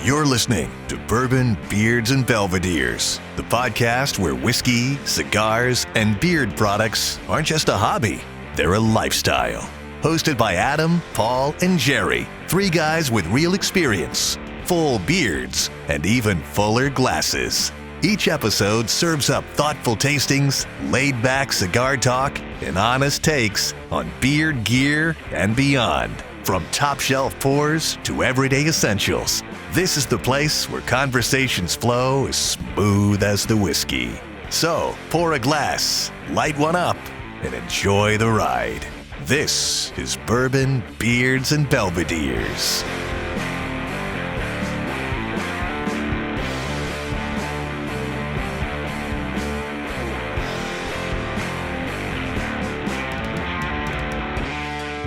You're listening to Bourbon, Beards, and Belvederes, the podcast where whiskey, cigars, and beard products aren't just a hobby, they're a lifestyle. Hosted by Adam, Paul, and Jerry, three guys with real experience, full beards, and even fuller glasses. Each episode serves up thoughtful tastings, laid-back cigar talk, and honest takes on beard gear and beyond. From top-shelf pours to everyday essentials, this is the place where conversations flow as smooth as the whiskey. So, pour a glass, light one up, and enjoy the ride. This is Bourbon, Beards, and Belvederes.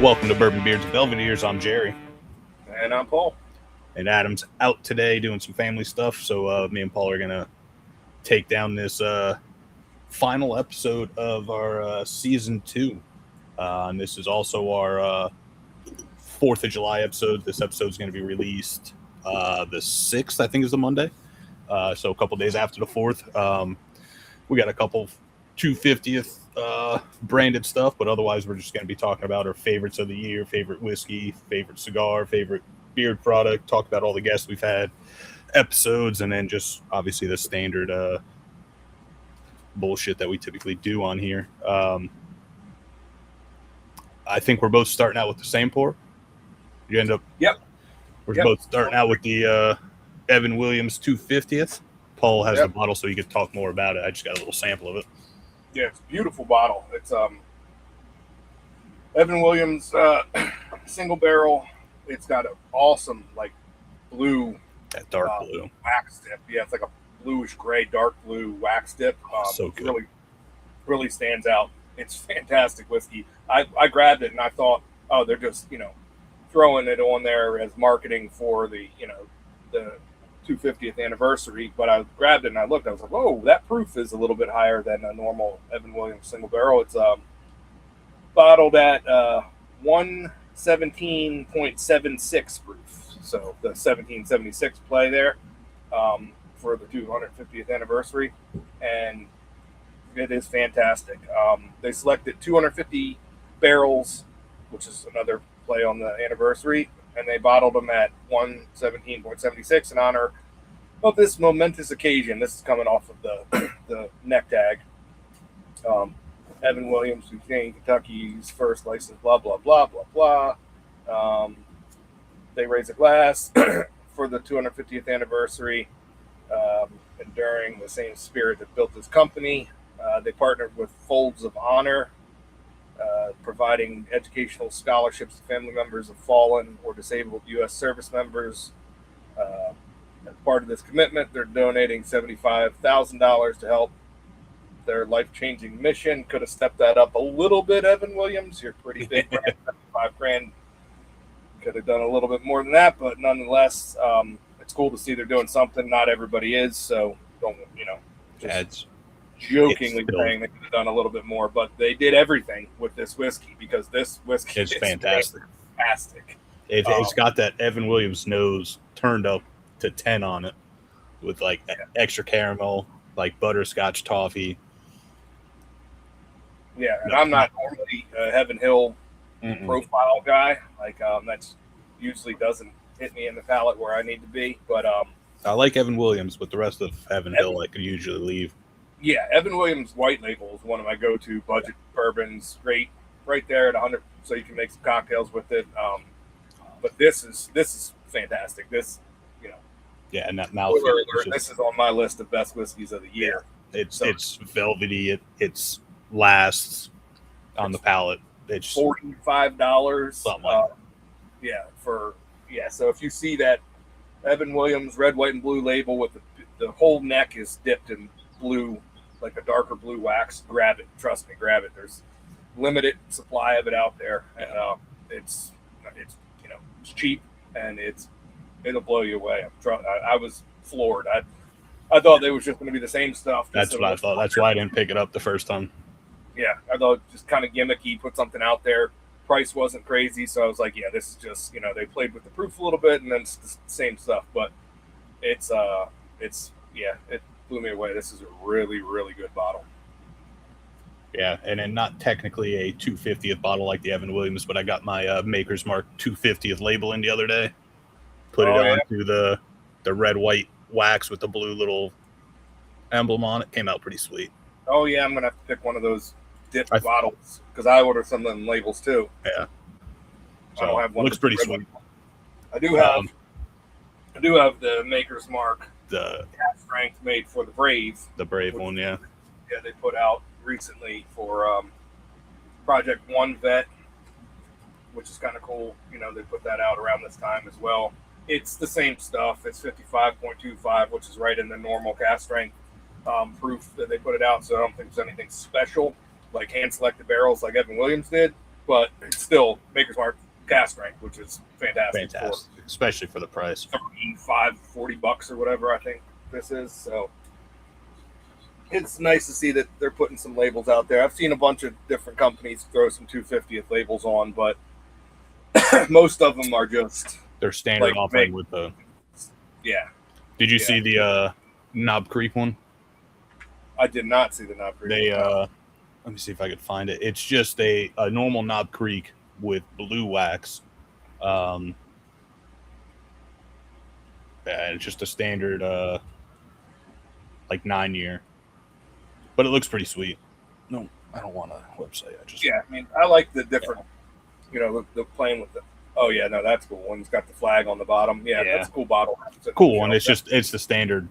Welcome to Bourbon, Beards, and Belvederes. I'm Jerry. And I'm Paul. And Adam's out today doing some family stuff, so me and Paul are going to take down this final episode of our Season 2. And this is also our 4th of July episode. This episode is going to be released the 6th, I think is the Monday. So a couple days after the 4th. We got a couple 250th branded stuff, but otherwise we're just going to be talking about our favorites of the year, favorite whiskey, favorite cigar, favorite beard product, talk about all the guests we've had, episodes, and then just obviously the standard bullshit that we typically do on here. I think we're both starting out with the same pour. You end up. Yep. We're both starting out with the Evan Williams 250th. Paul has the bottle, so you could talk more about it. I just got a little sample of it. Yeah, it's a beautiful bottle. It's Evan Williams single barrel. It's got an awesome blue, that dark blue wax dip. Yeah, it's like a bluish gray, dark blue wax dip. So good. Really stands out. It's fantastic whiskey. I grabbed it and I thought, oh, they're just throwing it on there as marketing for the the 250th anniversary, but I grabbed it and I looked. I was like, "Whoa, that proof is a little bit higher than a normal Evan Williams single barrel." It's bottled at 117.76 proof, so the 1776 play there for the 250th anniversary, and it is fantastic. They selected 250 barrels, which is another play on the anniversary, and they bottled them at 117.76 in honor of this momentous occasion. This is coming off of the neck tag. Evan Williams, Duquesne, Kentucky's first license, blah, blah, blah, blah, blah. They raise a glass for the 250th anniversary, enduring the same spirit that built this company. They partnered with Folds of Honor, providing educational scholarships to family members of fallen or disabled U.S. service members. As part of this commitment, they're donating $75,000 to help their life-changing mission. Could have stepped that up a little bit, Evan Williams. You're pretty big. $75,000. Could have done a little bit more than that, but nonetheless, it's cool to see they're doing something. Not everybody is, so don't just jokingly saying they could have done a little bit more, but they did everything with this whiskey because this whiskey is fantastic. It's got that Evan Williams nose turned up to 10 on it with extra caramel, butterscotch toffee. Yeah, and I'm not normally a Heaven Hill profile guy. That's usually doesn't hit me in the palate where I need to be, but I like Evan Williams, but the rest of Heaven Hill I could usually leave. Yeah, Evan Williams White Label is one of my go-to budget bourbons. Great, right there at 100, so you can make some cocktails with it. But this is fantastic. This, and that mouthfeel. This is on my list of best whiskeys of the year. Yeah, it's velvety. It's lasts on the palate. It's $45. Something like that. So if you see that Evan Williams red, white, and blue label with the whole neck is dipped in blue, like a darker blue wax, grab it. Trust me, grab it. There's limited supply of it out there, and it's cheap and it'll blow you away. I was floored. I thought they was just going to be the same stuff. That's what I thought. That's why I didn't pick it up the first time. Yeah, I thought just kind of gimmicky, put something out there. Price wasn't crazy, so I was like, yeah, this is just, they played with the proof a little bit, and then it's the same stuff. But It's it blew me away. This is a really, really good bottle. Yeah, and then not technically a 250th bottle like the Evan Williams, but I got my Maker's Mark 250th label in the other day. Put it onto the red white wax with the blue little emblem on it. Came out pretty sweet. Oh yeah, I'm gonna have to pick one of those dipped bottles because I ordered some of them labels too. Yeah, so I don't have one. Looks pretty sweet. I do have the Maker's Mark, the cast strength made for the Brave. The Brave one, yeah. Yeah, they put out recently for Project One Vet, which is kind of cool. You know, they put that out around this time as well. It's the same stuff. It's 55.25, which is right in the normal cast strength proof that they put it out. So I don't think there's anything special like hand selected barrels like Evan Williams did, but it's still Maker's Mark cast strength, which is fantastic. Especially for the price. $40 or whatever I think this is. So it's nice to see that they're putting some labels out there. I've seen a bunch of different companies throw some 250th labels on, but most of them are just their standard like offering with the. Yeah. Did you see the Knob Creek one? I did not see the Knob Creek. Let me see if I could find it. It's just a normal Knob Creek with blue wax. And it's just a standard like 9-year. But it looks pretty sweet. No, I don't want a website. I mean, I like the different, the playing with the. Oh yeah, no, that's cool. One's got the flag on the bottom. Yeah, that's a cool bottle. It's a cool one. It's the standard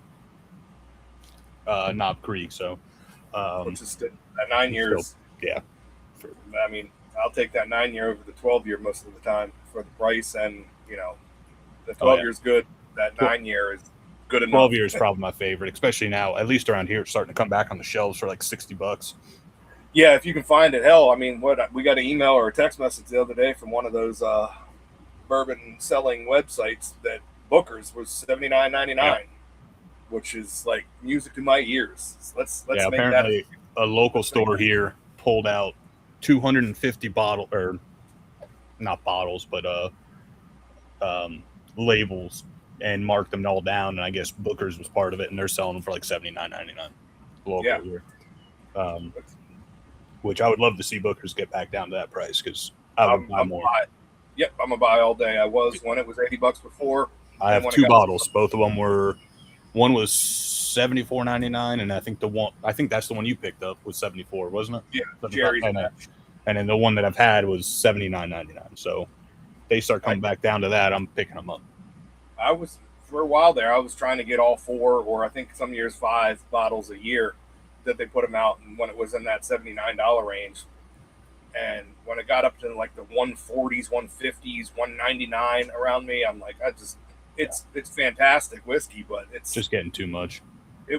Knob Creek. So, which is still, 9 years. I mean, I'll take that 9-year over the 12-year most of the time for the price, and the 12-year is good. That 9-year is good enough. 12 years is probably my favorite, especially now. At least around here, it's starting to come back on the shelves for like $60. Yeah, if you can find it. Hell, I mean, we got an email or a text message the other day from one of those bourbon selling websites that Booker's was $79.99, which is like music to my ears. So let's make apparently that a local store here pulled out 250 labels and marked them all down, and I guess Booker's was part of it, and they're selling them for like $79.99 local here. Which I would love to see Booker's get back down to that price because I would buy more. Yep, I'm gonna buy all day. I was when it was $80 before. I have 2 bottles. Both of them were. One was $74.99, and I think that's the one you picked up was $74, wasn't it? Yeah, Jerry's. And then the one that I've had was $79.99. So they start coming back down to that. I'm picking them up. I was for a while there. I was trying to get all 4, or I think some years 5 bottles a year that they put them out, and when it was in that $79 range. And when it got up to like the 140s, 150s, 199 around me, I'm like, it's fantastic whiskey, but it's just getting too much.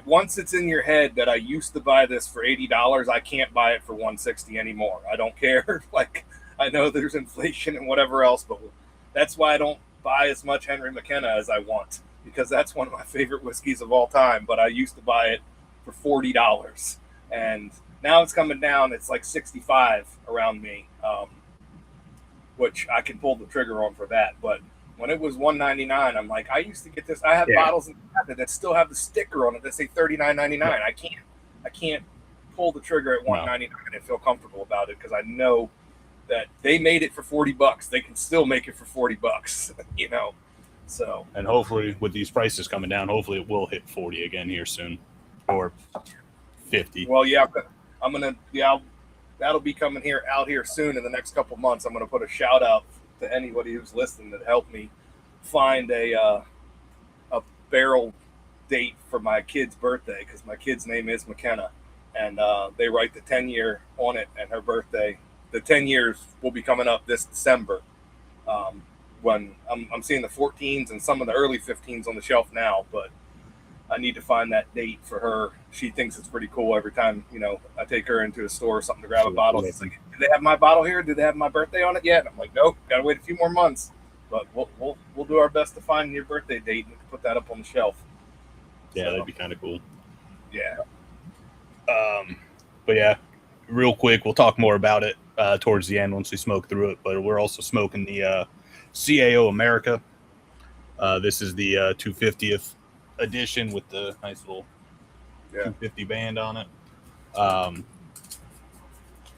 Once it's in your head that I used to buy this for $80, I can't buy it for $160 anymore. I don't care. Like, I know there's inflation and whatever else, but that's why I don't buy as much Henry McKenna as I want, because that's one of my favorite whiskeys of all time. But I used to buy it for $40, and now it's coming down. It's like 65 around me, which I can pull the trigger on for that. But when it was $199, I'm like, I used to get this. I have bottles in the cabinet that still have the sticker on it that say $39.99. I can't pull the trigger at $199 and feel comfortable about it because I know that they made it for $40. They can still make it for $40, So, and hopefully with these prices coming down, hopefully it will hit 40 again here soon, or 50. Well, yeah, I'm gonna. Yeah, that'll be coming out here soon in the next couple months. I'm gonna put a shout out to anybody who's listening that helped me find a barrel date for my kid's birthday, because my kid's name is McKenna, and they write the 10-year on it, and her birthday, the 10 years will be coming up this December. When I'm seeing the 14s and some of the early 15s on the shelf now, but I need to find that date for her. She thinks it's pretty cool every time, I take her into a store or something to grab a bottle. She's like, "Do they have my bottle here? Do they have my birthday on it yet?" And I'm like, "Nope, gotta wait a few more months." But we'll do our best to find your birthday date and put that up on the shelf. Yeah, that'd be kind of cool. Yeah. But yeah, real quick, we'll talk more about it towards the end once we smoke through it. But we're also smoking the CAO America. This is the 250th edition with the nice little 250 band on it.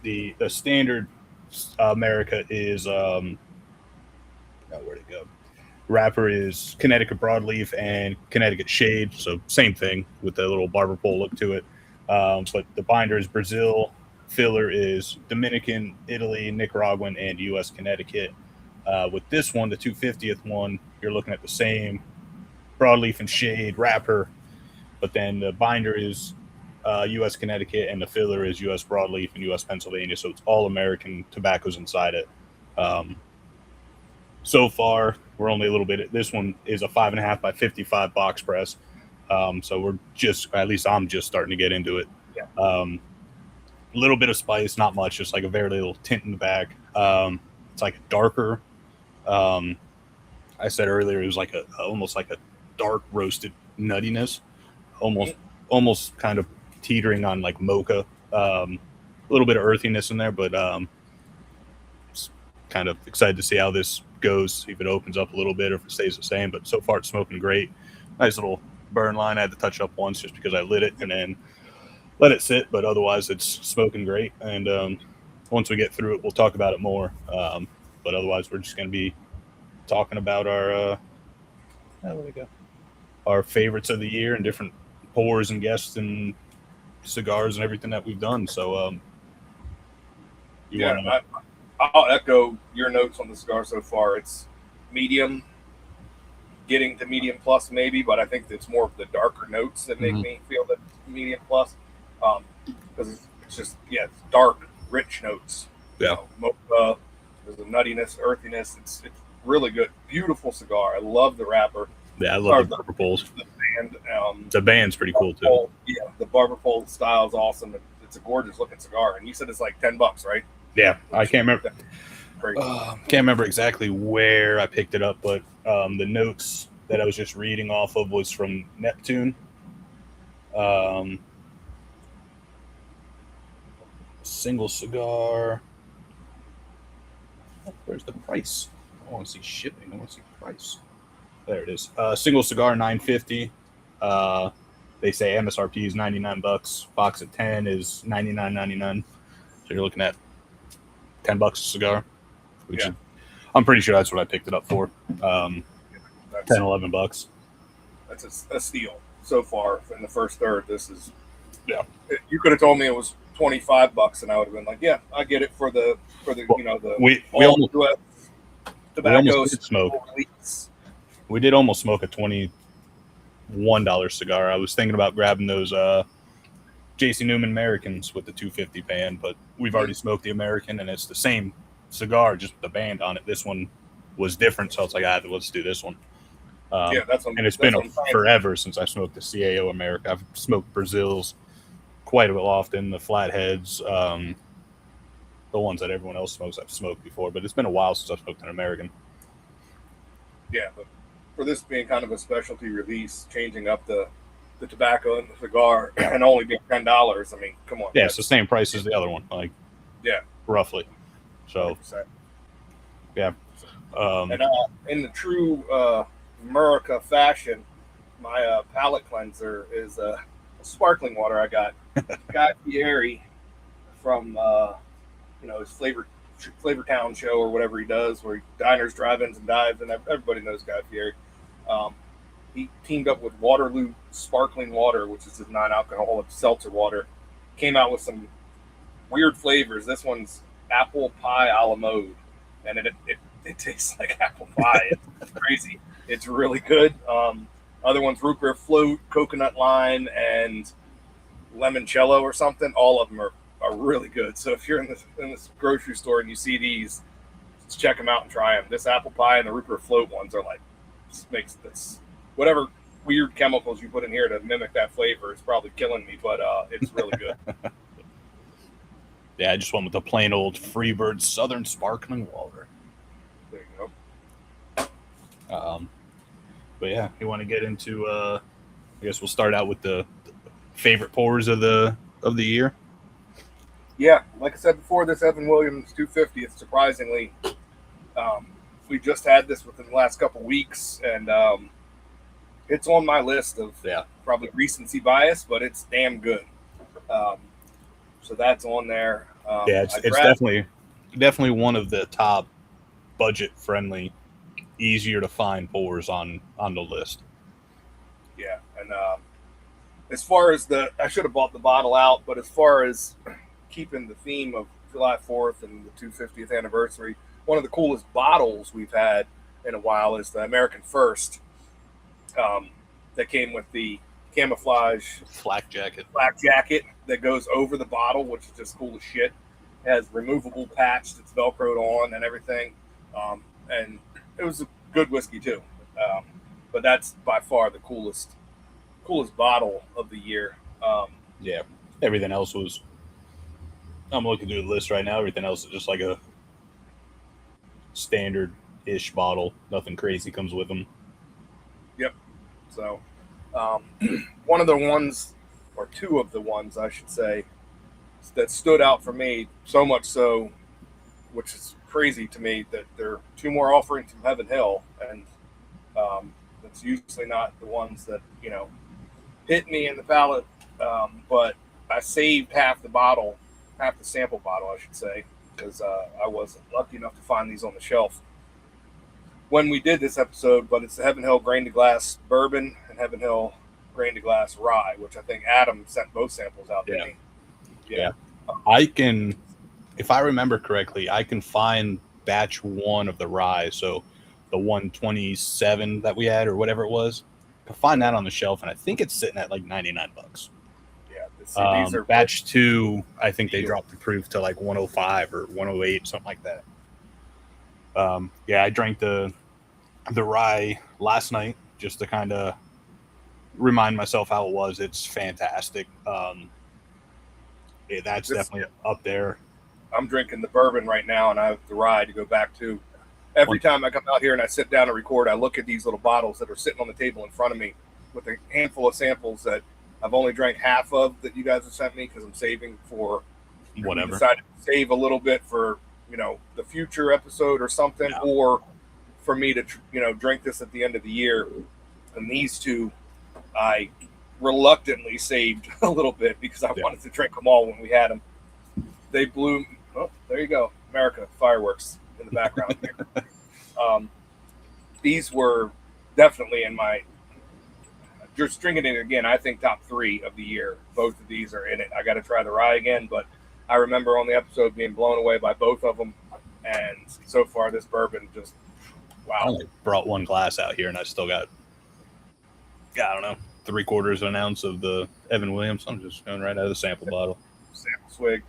The standard America is where'd it go? Wrapper is Connecticut broadleaf and Connecticut shade, so same thing with the little barber pole look to it. But the binder is Brazil, filler is Dominican, Italy, Nicaraguan, and U.S. Connecticut. With this one, the 250th one, you're looking at the same broadleaf and shade wrapper, but then the binder is U.S. Connecticut and the filler is U.S. broadleaf and U.S. Pennsylvania, so it's all American tobaccos inside it. So far, we're only a little bit. This one is a 5.5 by 55 box press, so we're just, at least I'm just starting to get into it. Yeah. A little bit of spice, not much, just like a very little tint in the back. It's like a darker. I said earlier it was like almost like a dark roasted nuttiness, almost kind of teetering on like mocha. A little bit of earthiness in there, but kind of excited to see how this goes, see if it opens up a little bit or if it stays the same. But so far it's smoking great. Nice little burn line. I had to touch up once just because I lit it and then let it sit, but otherwise it's smoking great. And once we get through it, we'll talk about it more. But otherwise we're just going to be talking about our our favorites of the year and different pours and guests and cigars and everything that we've done. So I'll echo your notes on the cigar so far. It's medium, getting to medium plus maybe, but I think it's more of the darker notes that make me feel that medium plus, because it's just it's dark, rich notes. Yeah, mocha, there's a nuttiness, earthiness. It's really good, beautiful cigar. I love the wrapper. Yeah, I love the barber poles. The band, the band's pretty cool too. Pole, the barber pole style is awesome. It's a gorgeous looking cigar, and you said it's like $10, right? Yeah, I can't remember. Can't remember exactly where I picked it up, but the notes that I was just reading off of was from Neptune. Single cigar. Where's the price? I want to see shipping. I want to see price. There it is. Single cigar, $9.50. They say MSRP is $99. Box of 10 is $99.99. So you're looking at $10 a cigar, which is, I'm pretty sure that's what I picked it up for. 10, $11. That's a steal so far in the first third. This is, you could have told me it was $25 and I would have been like, yeah, I get it for the we almost did smoke. We did almost smoke a $21 cigar. I was thinking about grabbing those J.C. Newman Americans with the 250 band, but we've already smoked the American, and it's the same cigar, just with the band on it. This one was different, so I was like, let's do this one. And it's been forever since I smoked the CAO America. I've smoked Brazils quite a bit often, the flatheads, the ones that everyone else smokes I've smoked before, but it's been a while since I've smoked an American. Yeah, but for this being kind of a specialty release, changing up the tobacco and the cigar and only being $10, I mean, come on. Yeah, it's the same price as the other one, roughly. So, 100%. Yeah. And in the true America fashion, my palate cleanser is a sparkling water I got. Guy Fieri from his Flavor Town show or whatever he does, where he diners, drive-ins, and dives, and everybody knows Guy Fieri. He teamed up with Waterloo Sparkling Water, which is his non-alcoholic seltzer water. Came out with some weird flavors. This one's apple pie a la mode, and it tastes like apple pie. It's crazy. It's really good. Other ones, root beer float, coconut lime, and limoncello or something. All of them are really good. So if you're in this grocery store and you see these, just check them out and try them. This apple pie and the root beer float ones are like, makes this, whatever weird chemicals you put in here to mimic that flavor is probably killing me, but it's really good. Yeah, I just went with the plain old Freebird Southern Sparkling Water. There you go. But yeah, you want to get into? I guess we'll start out with the favorite pours of the year. Yeah, like I said before, this Evan Williams 250th, surprisingly, we just had this within the last couple weeks, and it's on my list of probably recency bias, but it's damn good. So that's on there. It's definitely one of the top budget friendly, easier to find pours on the list. Yeah, and as far as I should have bought the bottle out, but as far as keeping the theme of July 4th and the 250th anniversary, one of the coolest bottles we've had in a while is the American First that came with the camouflage flak jacket that goes over the bottle, which is just cool as shit. It has removable patch that's velcroed on and everything, and it was a good whiskey too. But that's by far the coolest bottle of the year. Everything else was. I'm looking through the list right now. Everything else is just like a standard-ish bottle. Nothing crazy comes with them. Yep. So, one of the ones, or two of the ones, I should say, that stood out for me, so much so, which is crazy to me, that there are two more offerings from Heaven Hill, and that's usually not the ones that, hit me in the palate, but I saved half the sample bottle, I should say, because I wasn't lucky enough to find these on the shelf when we did this episode. But it's the Heaven Hill Grain to Glass Bourbon and Heaven Hill Grain to Glass Rye, which I think Adam sent both samples out to me. Yeah. I can, if I remember correctly, I can find batch 1 of the rye, so the 127 that we had or whatever it was. I can find that on the shelf, and I think it's sitting at like $99. Yeah, these are batch 2. I think they dropped the proof to like 105 or 108, something like that. I drank the rye last night just to kind of remind myself how it was. It's fantastic. That's definitely up there. I'm drinking the bourbon right now, and I have the rye to go back to. Every time I come out here and I sit down and record, I look at these little bottles that are sitting on the table in front of me with a handful of samples that I've only drank half of that you guys have sent me because I'm saving for whatever. Decided to save a little bit for the future episode or something, or for me to drink this at the end of the year. And these two, I reluctantly saved a little bit because I wanted to drink them all when we had them. They blew. Oh, there you go, America fireworks in the background there. These were definitely in my. Just drinking it again, I think top 3 of the year. Both of these are in it. I got to try the rye again, but I remember on the episode being blown away by both of them, and so far this bourbon just wow. I only brought one glass out here, and I still got, I don't know, 3/4 of an ounce of the Evan Williams. I'm just going right out of the sample bottle. Sample swig.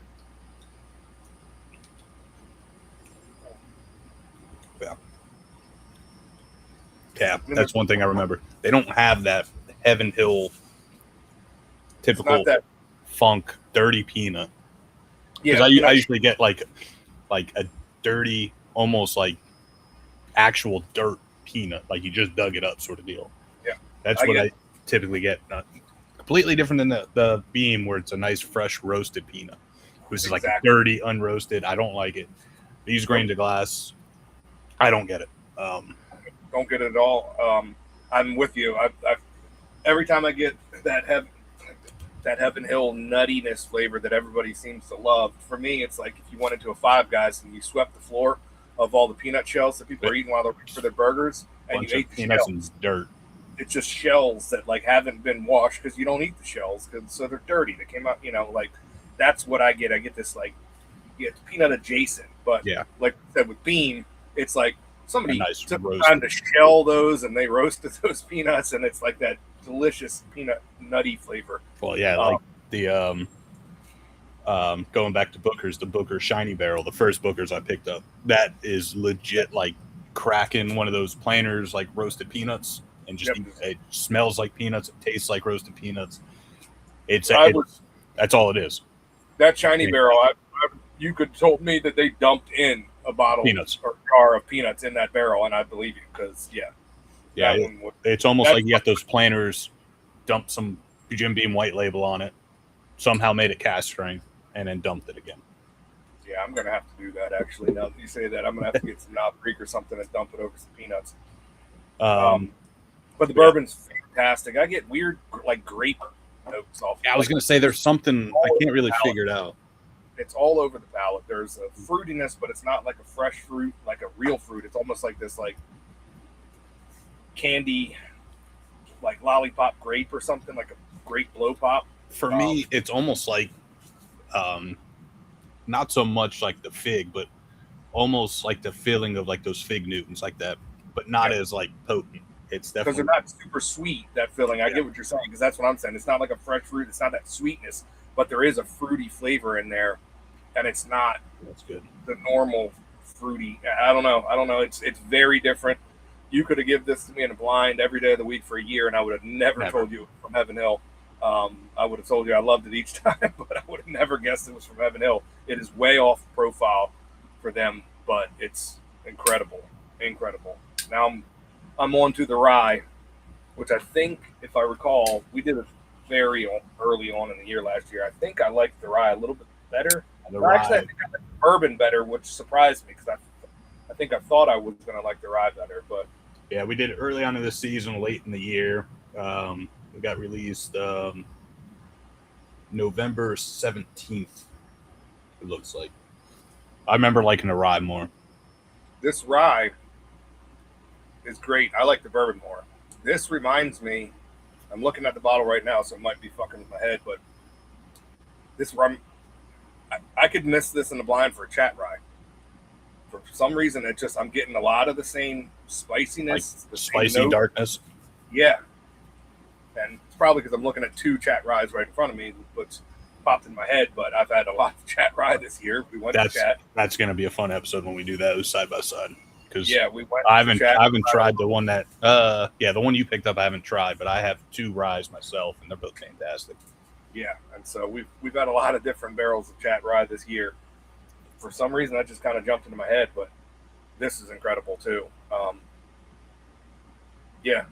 Yeah, that's one thing I remember. They don't have that Heaven Hill typical funk dirty peanut. Because I usually get like a dirty, almost like actual dirt peanut, like you just dug it up sort of deal. Yeah, that's what I typically get. Completely different than the Beam, where it's a nice fresh roasted peanut. This is like a dirty, unroasted. I don't like it. These grain to glass, I don't get it. Don't get it at all. I'm with you. I've every time I get that Heaven Hill nuttiness flavor that everybody seems to love. For me, it's like if you went into a Five Guys and you swept the floor of all the peanut shells that people are eating while they're waiting for their burgers, and you ate the peanuts shells. And dirt. It's just shells that like haven't been washed because you don't eat the shells, so they're dirty. They came out, like that's what I get. I get this like it's peanut adjacent, but like I said with Beam, it's like somebody took time to shell those and they roasted those peanuts, and it's like that delicious peanut nutty flavor. Well, like the going back to Booker's, the Booker Shiny Barrel, the first Booker's I picked up, that is legit like cracking one of those planers like roasted peanuts, and just it smells like peanuts, it tastes like roasted peanuts. That's all it is. That Shiny Barrel, you could told me that they dumped in a bottle peanuts or jar of peanuts in that barrel, and I believe you because it's almost like you got those planters, dumped some Jim Beam white label on it, somehow made it cast strength, and then dumped it again. Yeah, I'm gonna have to do that actually. Now that you say that, I'm gonna have to get some Knob Creek or something and dump it over some peanuts. But the bourbon's fantastic. I get weird like grape notes off. I was like, gonna say there's something I can't really palate. figure it out. It's all over the palate. There's a fruitiness, but it's not like a fresh fruit, like a real fruit. It's almost like this like candy, like lollipop grape or something, like a grape blow pop. For me, it's almost like not so much like the fig, but almost like the feeling of like those fig Newtons like that, but not as like potent. It's Because definitely they're not super sweet, that filling. I get what you're saying, because that's what I'm saying. It's not like a fresh fruit. It's not that sweetness, but there is a fruity flavor in there, and it's not that's good. the normal fruity. I don't know. It's very different. You could have given this to me in a blind every day of the week for a year, and I would have never told you from Heaven Hill. I would have told you I loved it each time, but I would have never guessed it was from Heaven Hill. It is way off profile for them, but it's incredible. Now I'm on to the rye, which I think, if I recall, we did it very early on in the year last year. I think I liked the rye a little bit better. Actually, I think I liked the bourbon better, which surprised me, because I think I thought I was going to like the rye better. But yeah, we did it early on in the season, late in the year. We got released November 17th, it looks like. I remember liking the rye more. This rye is great. I like the bourbon more. This reminds me, I'm looking at the bottle right now, so it might be fucking with my head, but this rum, I could miss this in the blind for a chat rye. For some reason, I'm getting a lot of the same spiciness, like the spicy darkness. Yeah. And it's probably because I'm looking at two chat ryes right in front of me, which popped in my head, but I've had a lot of chat rye this year. We went to chat. That's going to be a fun episode when we do those side by side. Because we went. I haven't tried the one that the one you picked up. I haven't tried, but I have two ryes myself, and they're both fantastic. Yeah, and so we've had a lot of different barrels of chat rye this year. For some reason, that just kind of jumped into my head, but this is incredible too.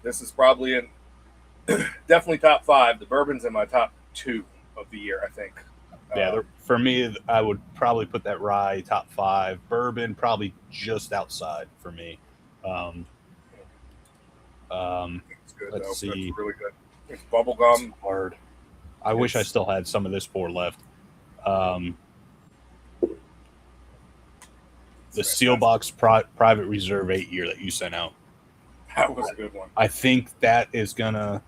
This is probably definitely top 5. The bourbon's in my top 2 of the year, I think. For me, I would probably put that rye top 5. Bourbon probably just outside for me. It's good, let's see. That's really good. It's bubblegum. Hard. I wish I still had some of this pour left. The Sealbox Private Reserve 8-year that you sent out. That was a good one. I think that is gonna.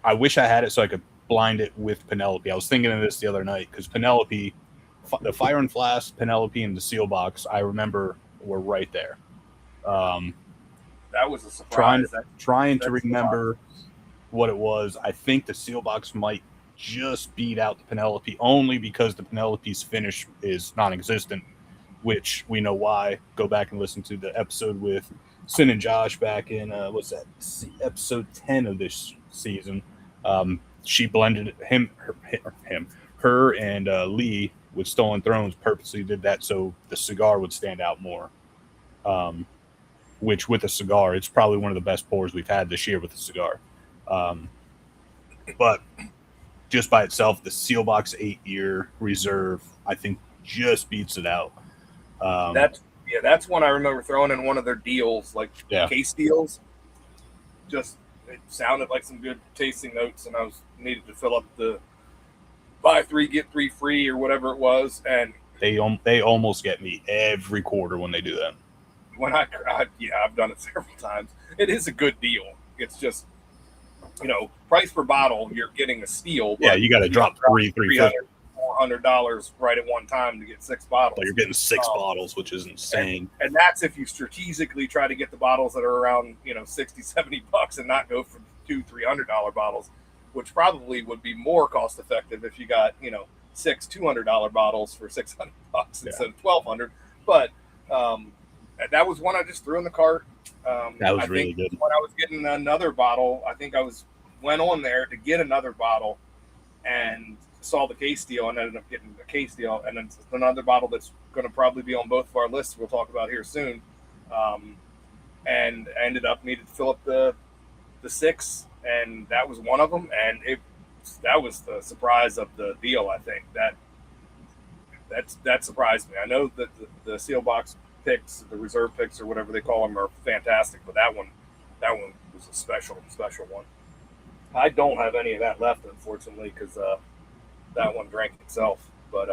I wish I had it so I could blind it with Penelope. I was thinking of this the other night because Penelope, the Fire and Flask, Penelope, and the Sealbox, I remember were right there. That was a surprise. Trying to remember what it was. I think the Sealbox might just beat out the Penelope only because the Penelope's finish is non-existent, which we know why. Go back and listen to the episode with Sin and Josh back in episode 10 of this season. She blended her and Lee with Stolen Thrones, purposely did that so the cigar would stand out more. Which with a cigar, it's probably one of the best pours we've had this year with a cigar. But just by itself, the Sealbox 8-year reserve, I think, just beats it out. That's one I remember throwing in one of their deals, like case deals. Just it sounded like some good tasting notes, and I needed to fill up the buy 3 get 3 free or whatever it was, and they almost get me every quarter when they do that. When I've done it several times. It is a good deal. It's just, price per bottle, you're getting a steal. Yeah, you got to drop $350, $400 right at one time to get 6 bottles. So you're getting 6 bottles, which is insane. And that's if you strategically try to get the bottles that are around, $60-$70 and not go for $200-$300 bottles, which probably would be more cost effective if you got, 6 $200 bottles for $600 instead of $1,200. But that was one I just threw in the cart. That was really good. When I was getting another bottle, I think went on there to get another bottle and saw the case deal and ended up getting the case deal. And then another bottle that's going to probably be on both of our lists we'll talk about here soon. And ended up needed to fill up the 6, and that was one of them. And that was the surprise of the deal, I think. That surprised me. I know that the Sealbox picks, the reserve picks or whatever they call them, are fantastic, but that one was a special one. I don't have any of that left, unfortunately, because that one drank itself. But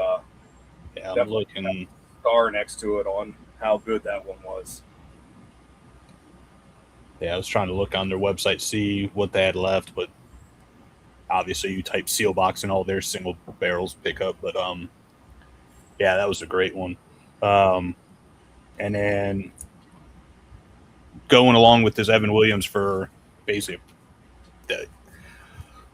yeah, I'm looking star next to it on how good that one was. Yeah, I was trying to look on their website, see what they had left, but obviously you type Sealbox and all their single barrels pick up. But yeah, that was a great one. And then going along with this Evan Williams for basically the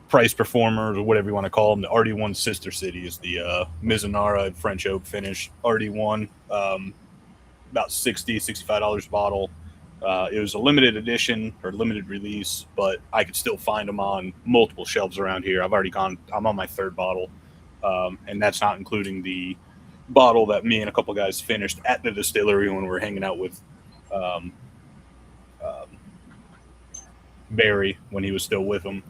price performer or whatever you want to call them, the RD1 Sister City is the Mizunara French oak finish RD1, about $65 a bottle. It was a limited edition or limited release, but I could still find them on multiple shelves around here. I'm on my third bottle, and that's not including the bottle that me and a couple guys finished at the distillery when we were hanging out with Barry when he was still with him,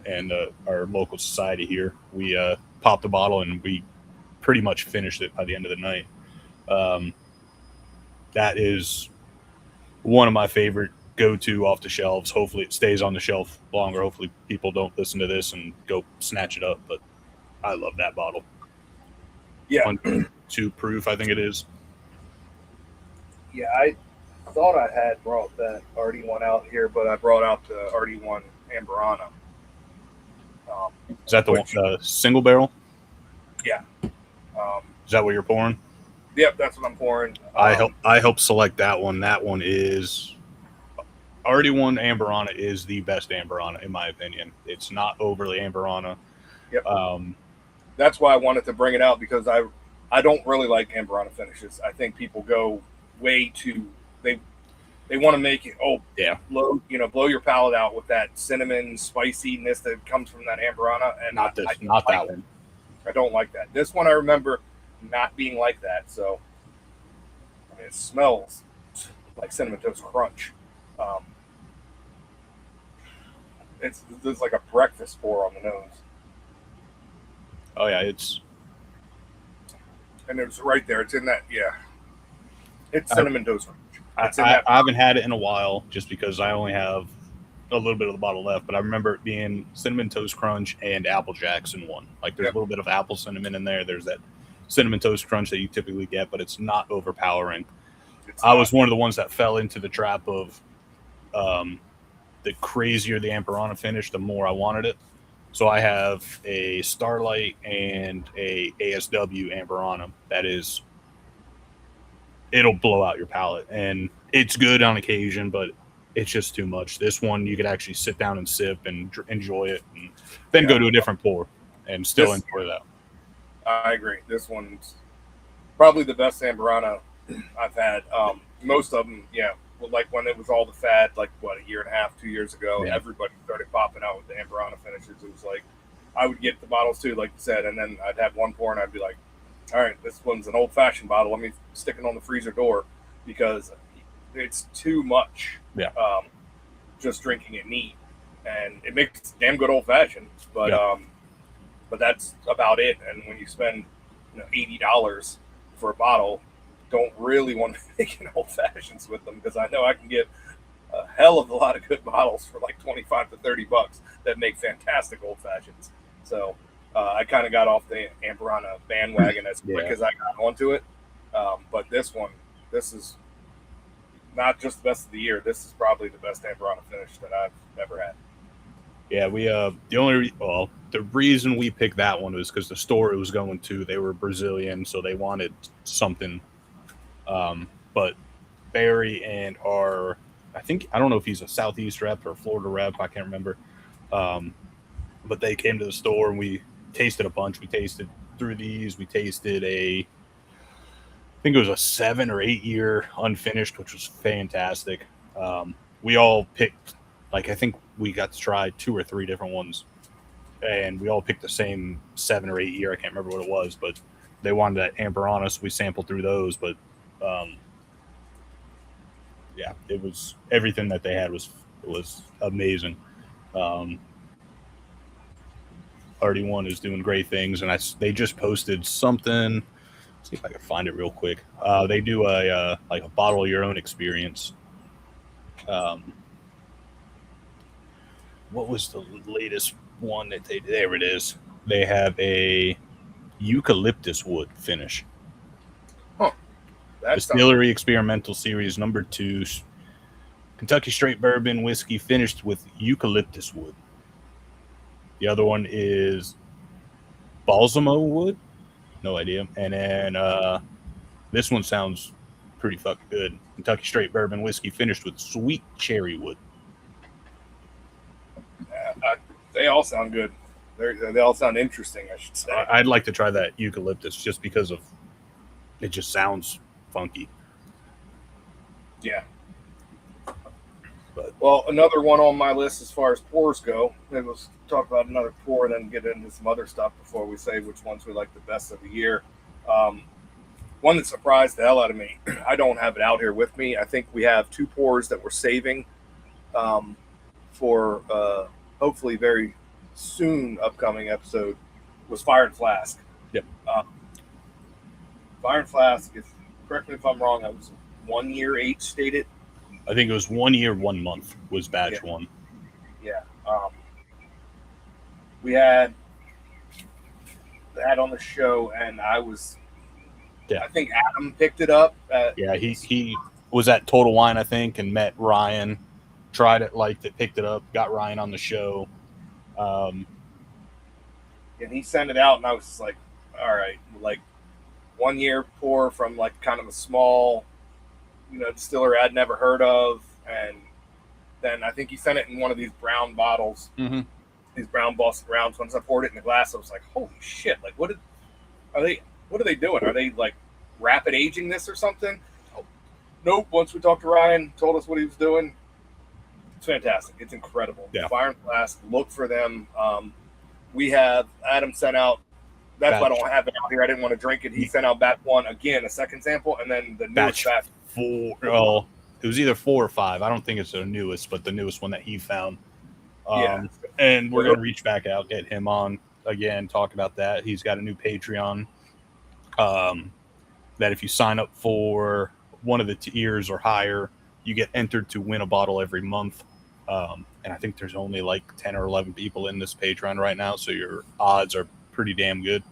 and our local society here. We popped the bottle and we pretty much finished it by the end of the night. That is one of my favorite go-to off the shelves. Hopefully it stays on the shelf longer. Hopefully people don't listen to this and go snatch it up, but I love that bottle. Yeah. 1.2 proof, I think it is. Yeah, I thought I had brought that RD1 out here, but I brought out the RD1 Amburana. Is that the one, single barrel? Yeah. Is that what you're pouring? Yep, that's what I'm pouring. I help select that one. That one is RD1 Amburana is the best Amburana in my opinion. It's not overly Amburana. Yep. That's why I wanted to bring it out, because I don't really like Amburana finishes. I think people go way too they want to make it blow your palate out with that cinnamon spiciness that comes from that Amburana, and not that one. I don't like that. This one I remember not being like that. So I mean, it smells like Cinnamon Toast Crunch. It's like a breakfast pour on the nose. Oh yeah, and it's right there. It's in that. Yeah, it's Cinnamon Toast Crunch. I haven't had it in a while, just because I only have a little bit of the bottle left. But I remember it being Cinnamon Toast Crunch and Apple Jacks in one. Like there's a little bit of apple cinnamon in there. There's that Cinnamon Toast Crunch that you typically get, but it's not overpowering. I was one of the ones that fell into the trap of the crazier the Amburana finish, the more I wanted it. So I have a Starlight and a ASW Amburana that is, it'll blow out your palate, and it's good on occasion, but it's just too much. This one you could actually sit down and sip and enjoy it, and then go to a different pour and still enjoy that. I agree. This one's probably the best Amburana I've had. Most of them, like when it was all the fad, like a year and a half, 2 years ago, everybody started popping out with the Amburana finishes. It was like I would get the bottles too, like you said, and then I'd have one pour and I'd be like, all right, this one's an old-fashioned bottle. Let me stick it on the freezer door, because it's too much. Just drinking it neat, and it makes damn good old-fashioned, but but that's about it. And when you spend $80 for a bottle, don't really want to be making old fashions with them, because I know I can get a hell of a lot of good bottles for like $25 to $30 that make fantastic old fashions. So I kind of got off the Amburana bandwagon as quick as I got onto it. But this is not just the best of the year. This is probably the best Amburana finish that I've ever had. Yeah, we the reason we picked that one was because the store it was going to, they were Brazilian, so they wanted something. But Barry and I don't know if he's a Southeast rep or a Florida rep, I can't remember. But they came to the store and we tasted a bunch. We tasted through these. We tasted I think it was a 7 or 8 year unfinished, which was fantastic. We all picked, I think we got to try 2 or 3 different ones, and we all picked the same 7 or 8 year. I can't remember what it was, but they wanted that Amburana, so we sampled through those. But it was everything that they had was amazing. RD1 is doing great things, and they just posted something. Let's see if I can find it real quick. They do a bottle your own experience. what was the latest one that there it is. They have a eucalyptus wood finish. Huh. That's Distillery Experimental Series number 2. Kentucky straight bourbon whiskey finished with eucalyptus wood. The other one is balsamo wood. No idea. And then this one sounds pretty fucking good. Kentucky straight bourbon whiskey finished with sweet cherry wood. They all sound good. They all sound interesting, I should say. I'd like to try that eucalyptus just because of it just sounds funky. Yeah. But well, another one on my list as far as pours go. Maybe we'll talk about another pour, then get into some other stuff before we say which ones we like the best of the year. One that surprised the hell out of me. I don't have it out here with me. I think we have 2 pours that we're saving for hopefully very soon upcoming episode. Was Fire and Flask. Yep. Fire and Flask, correct me if I'm wrong, that was 1 year age stated. I think it was 1 year, 1 month was batch 1. Yeah. We had that on the show, and I think Adam picked it up. He was at Total Wine, I think, and met Ryan, tried it, liked it, picked it up, got Ryan on the show. And he sent it out, and I was like, all right, like 1 year pour from like kind of a small, distillery I'd never heard of. And then I think he sent it in one of these brown bottles, these brown Boston rounds. Once I poured it in the glass, I was like, holy shit, like what are they doing? Are they like rapid aging this or something? Oh, nope. Once we talked to Ryan, told us what he was doing. It's fantastic. It's incredible. Yeah. Fire and Flask, look for them. We have Adam sent out. That's why I don't have it out here. I didn't want to drink it. He sent out batch 1 again, a second sample, and then the newest batch 4. Well, it was either 4 or 5. I don't think it's the newest, but the newest one that he found. And we're gonna reach back out, get him on again, talk about that. He's got a new Patreon. That if you sign up for one of the tiers or higher, you get entered to win a bottle every month. And I think there's only like 10 or 11 people in this Patreon right now, so your odds are pretty damn good.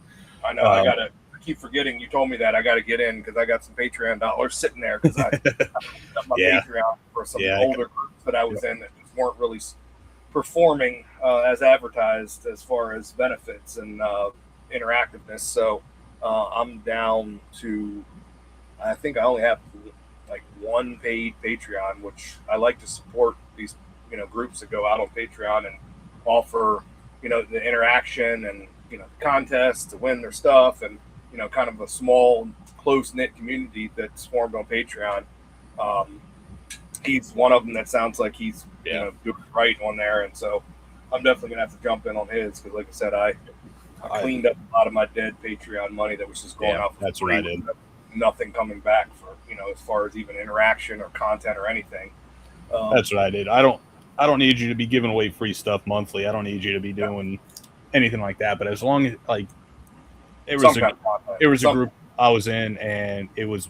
I know. I keep forgetting you told me that. I got to get in because I got some Patreon dollars sitting there because I got my Patreon for some older groups that I was in that just weren't really performing as advertised as far as benefits and interactiveness. So I'm down to, I think I only have like 1 paid Patreon, which I like to support these groups that go out on Patreon and offer the interaction and contests to win their stuff, and kind of a small close-knit community that's formed on Patreon. He's one of them that sounds like he's doing right on there, and so I'm definitely gonna have to jump in on his because, like I said, I cleaned up a lot of my dead Patreon money that was just going out for that's free. what I did. Nothing coming back for as far as even interaction or content or anything. That's what I did. I don't need you to be giving away free stuff monthly. I don't need you to be doing anything like that. But as long as it was a group I was in, and it was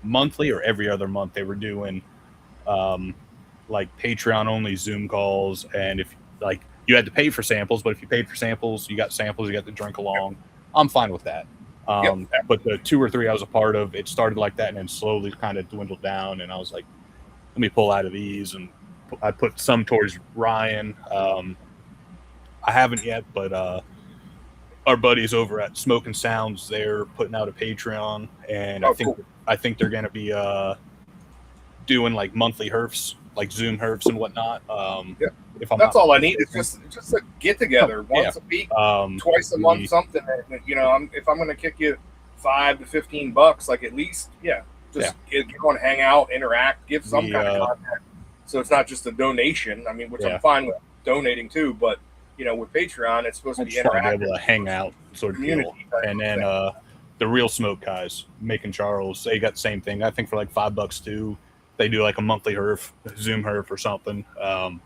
monthly or every other month they were doing like Patreon only Zoom calls, and if like you had to pay for samples, but if you paid for samples, you got to drink along. I'm fine with that. But the 2 or 3 I was a part of, it started like that and then slowly kind of dwindled down, and I was like, let me pull out of these, and I put some towards Ryan. I haven't yet, but our buddies over at Smoking Sounds, they're putting out a Patreon, and I think they're going to be doing like monthly herfs, like Zoom herfs and whatnot. If I'm That's all I need. It's just a get together once a week, twice a month, something. If I'm going to kick you $5 to $15, like at least, get on, hang out, interact, give some kind of content. So it's not just a donation. I mean, which I'm fine with donating too, but with Patreon, it's supposed to be interactive, able to hang out, sort of deal. And then the Real Smoke guys, Mick and Charles, they got the same thing. I think for like $5 too. They do like a monthly herf, Zoom herf or something. And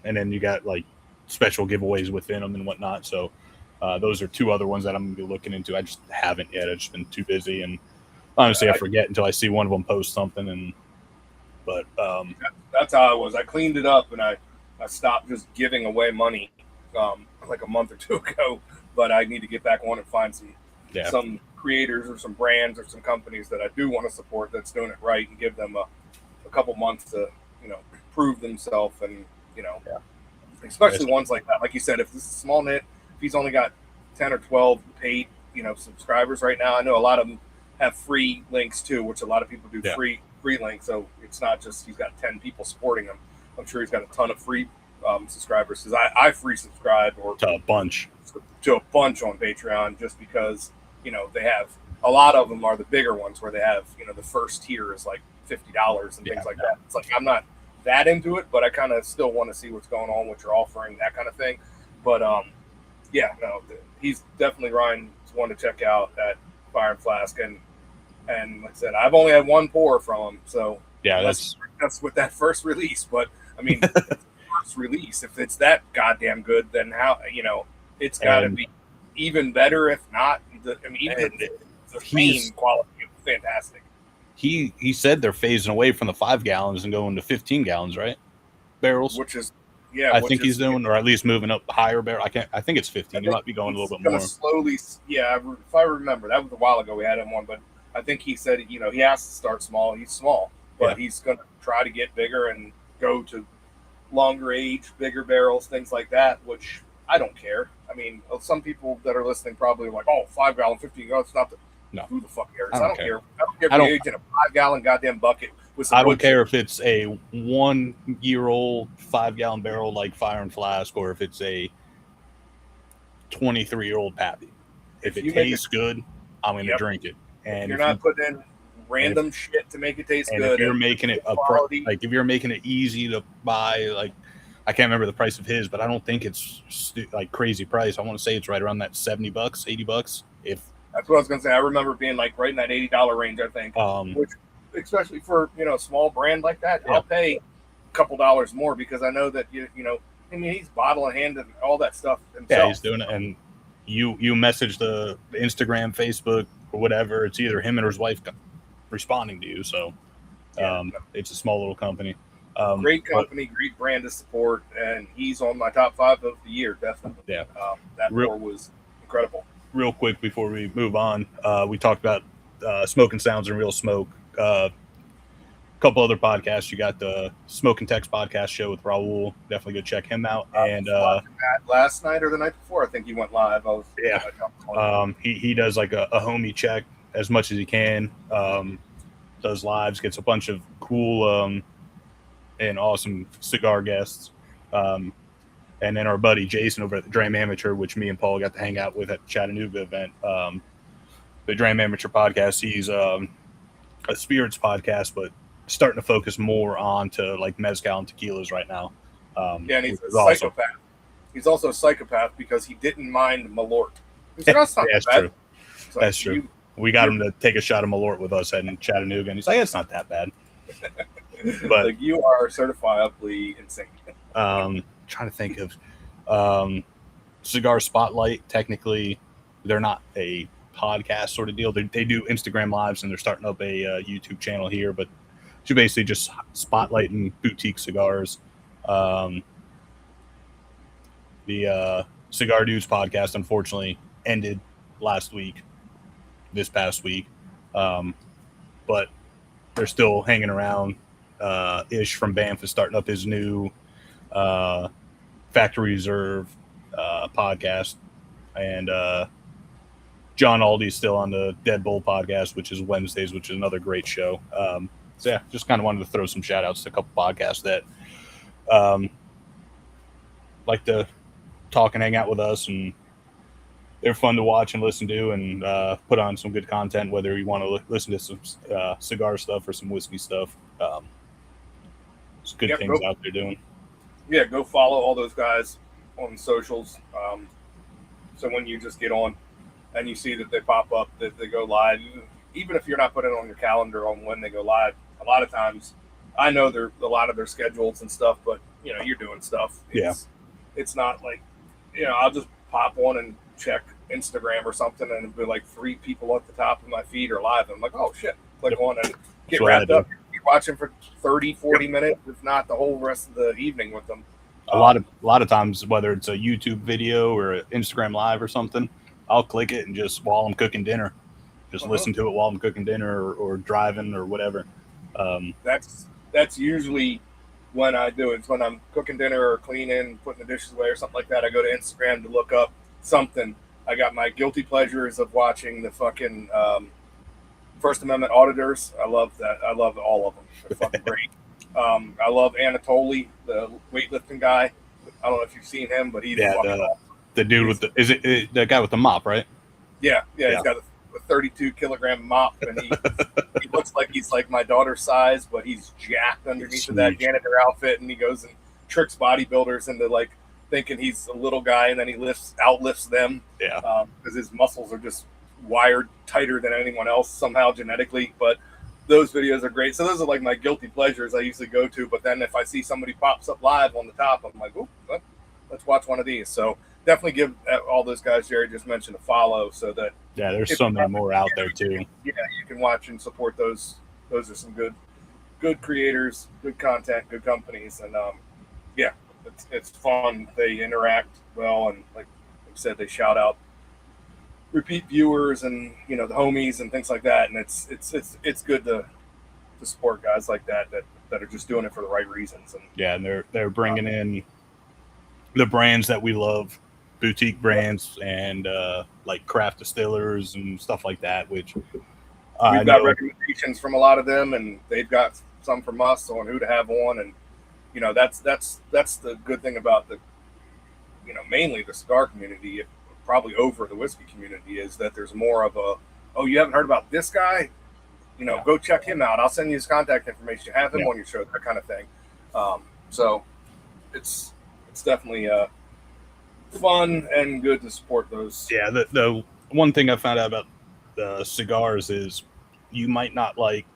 then you got like special giveaways within them and whatnot. So those are 2 other ones that I'm going to be looking into. I just haven't yet. I've just been too busy. And honestly, I forget until I see one of them post something. And But that's how I was. I cleaned it up and I stopped just giving away money like a month or two ago. But I need to get back on and find some creators or some brands or some companies that I do want to support that's doing it right, and give them a couple months to prove themselves, and especially ones like that. Like you said, if this is a small knit, if he's only got 10 or 12 paid subscribers right now, I know a lot of them have free links too, which a lot of people do free links. So it's not just he's got 10 people supporting him. I'm sure he's got a ton of free subscribers, because I free subscribe to a bunch on Patreon, just because they have a lot of them are the bigger ones where they have the first tier is like $50 and things like that. It's like I'm not that into it, but I kind of still want to see what's going on, what you're offering, that kind of thing. But he's definitely Ryan's one to check out at Fire and Flask, and like I said, I've only had one pour from him, so that's with that first release. But I mean, first release, if it's that goddamn good, then how it's got to be even better, if not the main quality is fantastic. He said they're phasing away from the 5 gallons and going to 15 gallons, right? Barrels, which is I think he's doing, or at least moving up higher barrel. I think it's 15. You might be going a little bit more slowly. Yeah, if I remember, that was a while ago we had him on, but I think he said he has to start small. He's small, but he's going to try to get bigger and go to longer age, bigger barrels, things like that, which I don't care. I mean, some people that are listening probably are like, 5 gallon, 15 gallons, it's not the no. Who the fuck cares? I don't care. I don't care if you're aging a 5 gallon goddamn bucket with some I don't care if it's a 1-year-old 5 gallon barrel like Fire and Flask, or if it's a 23-year-old Pappy. If it tastes good, I'm going to drink it. And you're not putting in random shit to make it taste good. If you're making it if you're making it easy to buy, like I can't remember the price of his, but I don't think it's like crazy price. I want to say it's right around that $70, $80. That's what I was going to say. I remember being like right in that $80 range, I think. Which, especially for a small brand like that, I'll pay a couple dollars more, because I know that he's bottle in hand and all that stuff himself. Yeah, he's doing it, and you message the Instagram, Facebook, or whatever. It's either him or his wife responding to you. So it's a small little company. Great company, great brand to support, and he's on my top 5 of the year, definitely. Yeah, that pour was incredible. Real quick before we move on, we talked about Smoking Sounds and Real Smoke. A couple other podcasts. You got the Smoke and Text podcast show with Raul. Definitely go check him out. And last night or the night before, I think he went live. He does like a homie check as much as he can. Does lives, gets a bunch of cool and awesome cigar guests. And then our buddy Jason over at the Dram Amateur, which me and Paul got to hang out with at the Chattanooga event. The Dram Amateur podcast, he's a spirits podcast, but starting to focus more on to like mezcal and tequilas right now. And he's a psychopath. He's also a psychopath because he didn't mind Malort. That's true. That's true. We got him to take a shot of Malort with us in Chattanooga, and he's like, it's not that bad. But like, you are certifiably insane. Trying to think of Cigar Spotlight. Technically, they're not a podcast sort of deal. They do Instagram lives, and they're starting up a YouTube channel here, but you're basically just spotlighting boutique cigars. The Cigar Dudes podcast unfortunately ended this past week, but they're still hanging around. Ish from Banff is starting up his new Factory Reserve podcast, and John Aldi's still on the Dead Bull podcast, which is Wednesdays, which is another great show. So yeah, just kind of wanted to throw some shout outs to a couple podcasts that like to talk and hang out with us, and they're fun to watch and listen to, and put on some good content, whether you want to listen to some cigar stuff or some whiskey stuff. It's good things out there doing. Yeah, go follow all those guys on socials. So when you just get on and you see that they pop up, that they go live, even if you're not putting it on your calendar on when they go live, a lot of times, I know a lot of their schedules and stuff, but you're doing stuff. It's not like, I'll just pop on and check Instagram or something, and it'll be like 3 people at the top of my feed are live. I'm like, oh shit, click on and get wrapped up. watch him for 30, 40 minutes, if not the whole rest of the evening with them. A lot of times, whether it's a YouTube video or an Instagram Live or something, I'll click it and just while I'm cooking dinner, just listen to it while I'm cooking dinner or driving or whatever. That's usually when I do it. It's when I'm cooking dinner or cleaning, putting the dishes away or something like that. I go to Instagram to look up something. I got my guilty pleasures of watching the fucking First Amendment auditors. I love that. I love all of them. They're fucking great. I love Anatoly, the weightlifting guy. I don't know if you've seen him, but he's the dude with the guy with the mop, right? Yeah. He's got a 32 kilogram mop, and he looks like he's like my daughter's size, but he's jacked underneath of that janitor outfit, and he goes and tricks bodybuilders into like thinking he's a little guy, and then he outlifts them. Because his muscles are just wired tighter than anyone else somehow genetically. But those videos are great. So those are like my guilty pleasures I usually go to. But then if I see somebody pops up live on the top, I'm like, oh, let's watch one of these. So definitely give all those guys Jerry just mentioned a follow, so that there's so many more out there too. Yeah, you can watch and support those. Those are some good creators, good content, good companies, and it's fun. They interact well, and like I said, they shout out repeat viewers and the homies and things like that. And it's good to support guys like that are just doing it for the right reasons. And and they're bringing in the brands that we love, boutique brands, and like craft distillers and stuff like that, which we've got recommendations from a lot of them, and they've got some from us on who to have on. And that's the good thing about the mainly the cigar community, probably over the whiskey community, is that there's more of a, oh, you haven't heard about this guy, go check him out, I'll send you his contact information, have him on your show, that kind of thing. So it's definitely fun and good to support those. The one thing I found out about the cigars is you might not like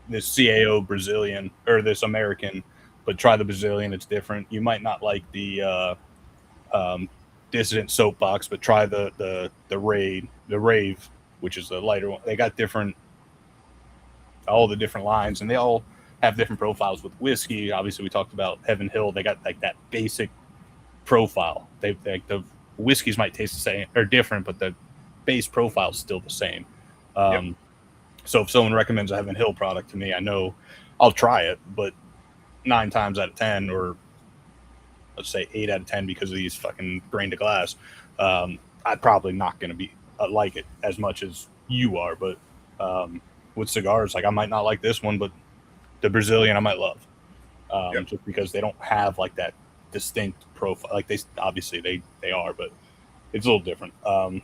this CAO Brazilian or this American, but try the Brazilian, it's different. You might not like the Dissident Soapbox, but try the Rave, which is the lighter one. They got all the different lines, and they all have different profiles with whiskey. Obviously, we talked about Heaven Hill. They got like that basic profile. The whiskeys might taste the same or different, but the base profile is still the same. So if someone recommends a Heaven Hill product to me, I know I'll try it, but 9 times out of 10, or let's say 8 out of 10, because of these fucking grain to glass, I'm probably not going to be like it as much as you are. But with cigars, like I might not like this one, but the Brazilian I might love, just because they don't have like that distinct profile. Like they are, but it's a little different. No,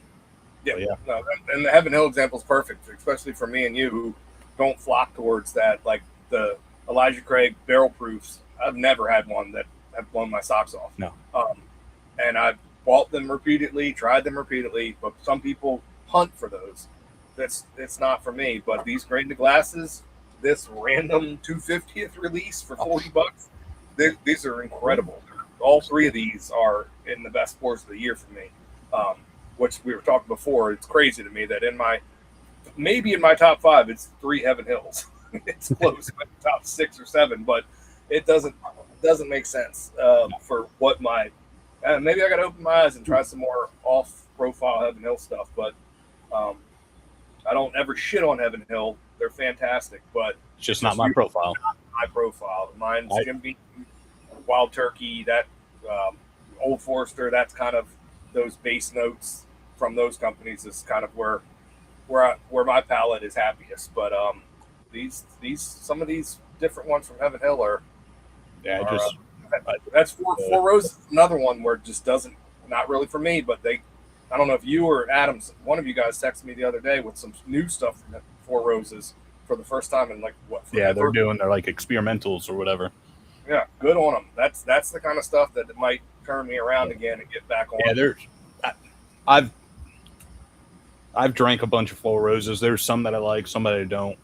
and the Heaven Hill example is perfect, especially for me and you who don't flock towards that. Like the Elijah Craig barrel proofs, I've never had one that have blown my socks off. No. And I've bought them repeatedly, tried them repeatedly, but some people hunt for those. It's not for me. But these grain to glasses, this random 250th release for $40, these are incredible. All 3 of these are in the best pours of the year for me. Which we were talking before. It's crazy to me that maybe in my top 5, it's 3 Heaven Hills. It's close, top 6 or 7, but it doesn't make sense for what maybe I got to open my eyes and try some more off-profile Heaven Hill stuff. But I don't ever shit on Heaven Hill. They're fantastic, but it's just not my profile. Not my profile. Mine's Jim Beam, Wild Turkey, that Old Forester. That's kind of those base notes from those companies is kind of where my palate is happiest. But some of these different ones from Heaven Hill are that's Four Roses, another one where it just not really for me. But I don't know if you or Adams, one of you guys texted me the other day with some new stuff from Four Roses for the first time in like what? They're like experimentals or whatever. Yeah, good on them. That's the kind of stuff that might turn me around again and get back on. Yeah, I've drank a bunch of Four Roses. There's some that I like, some that I don't.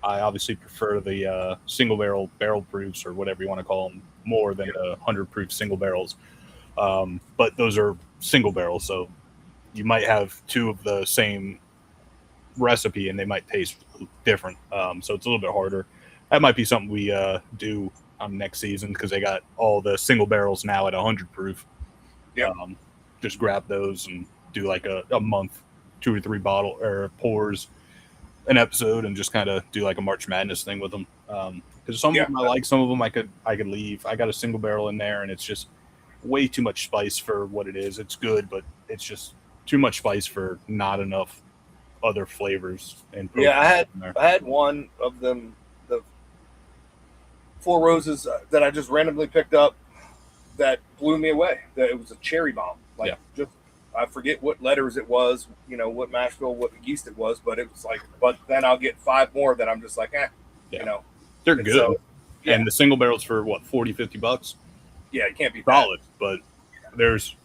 I obviously prefer the single barrel proofs, or whatever you want to call them, more than the 100 proof single barrels. But those are single barrels, so you might have 2 of the same recipe and they might taste different. So it's a little bit harder. That might be something we do next season because they got all the single barrels now at 100 proof. Yeah. Just grab those and do like a month, 2 or 3 bottle or pours an episode and just kind of do like a March Madness thing with them. Because some of them I like, some of them I could leave. I got a single barrel in there and it's just way too much spice for what it is. It's good, but it's just too much spice for not enough other flavors. And I had one of them, the Four Roses that I just randomly picked up that blew me away. That it was a cherry bomb. Just I forget what letters it was, what mash bill, what yeast it was, but it was like. But then I'll get 5 more that I'm just like, they're good. So, and the single barrels for what, $40-$50? Yeah, it can't be solid. But there's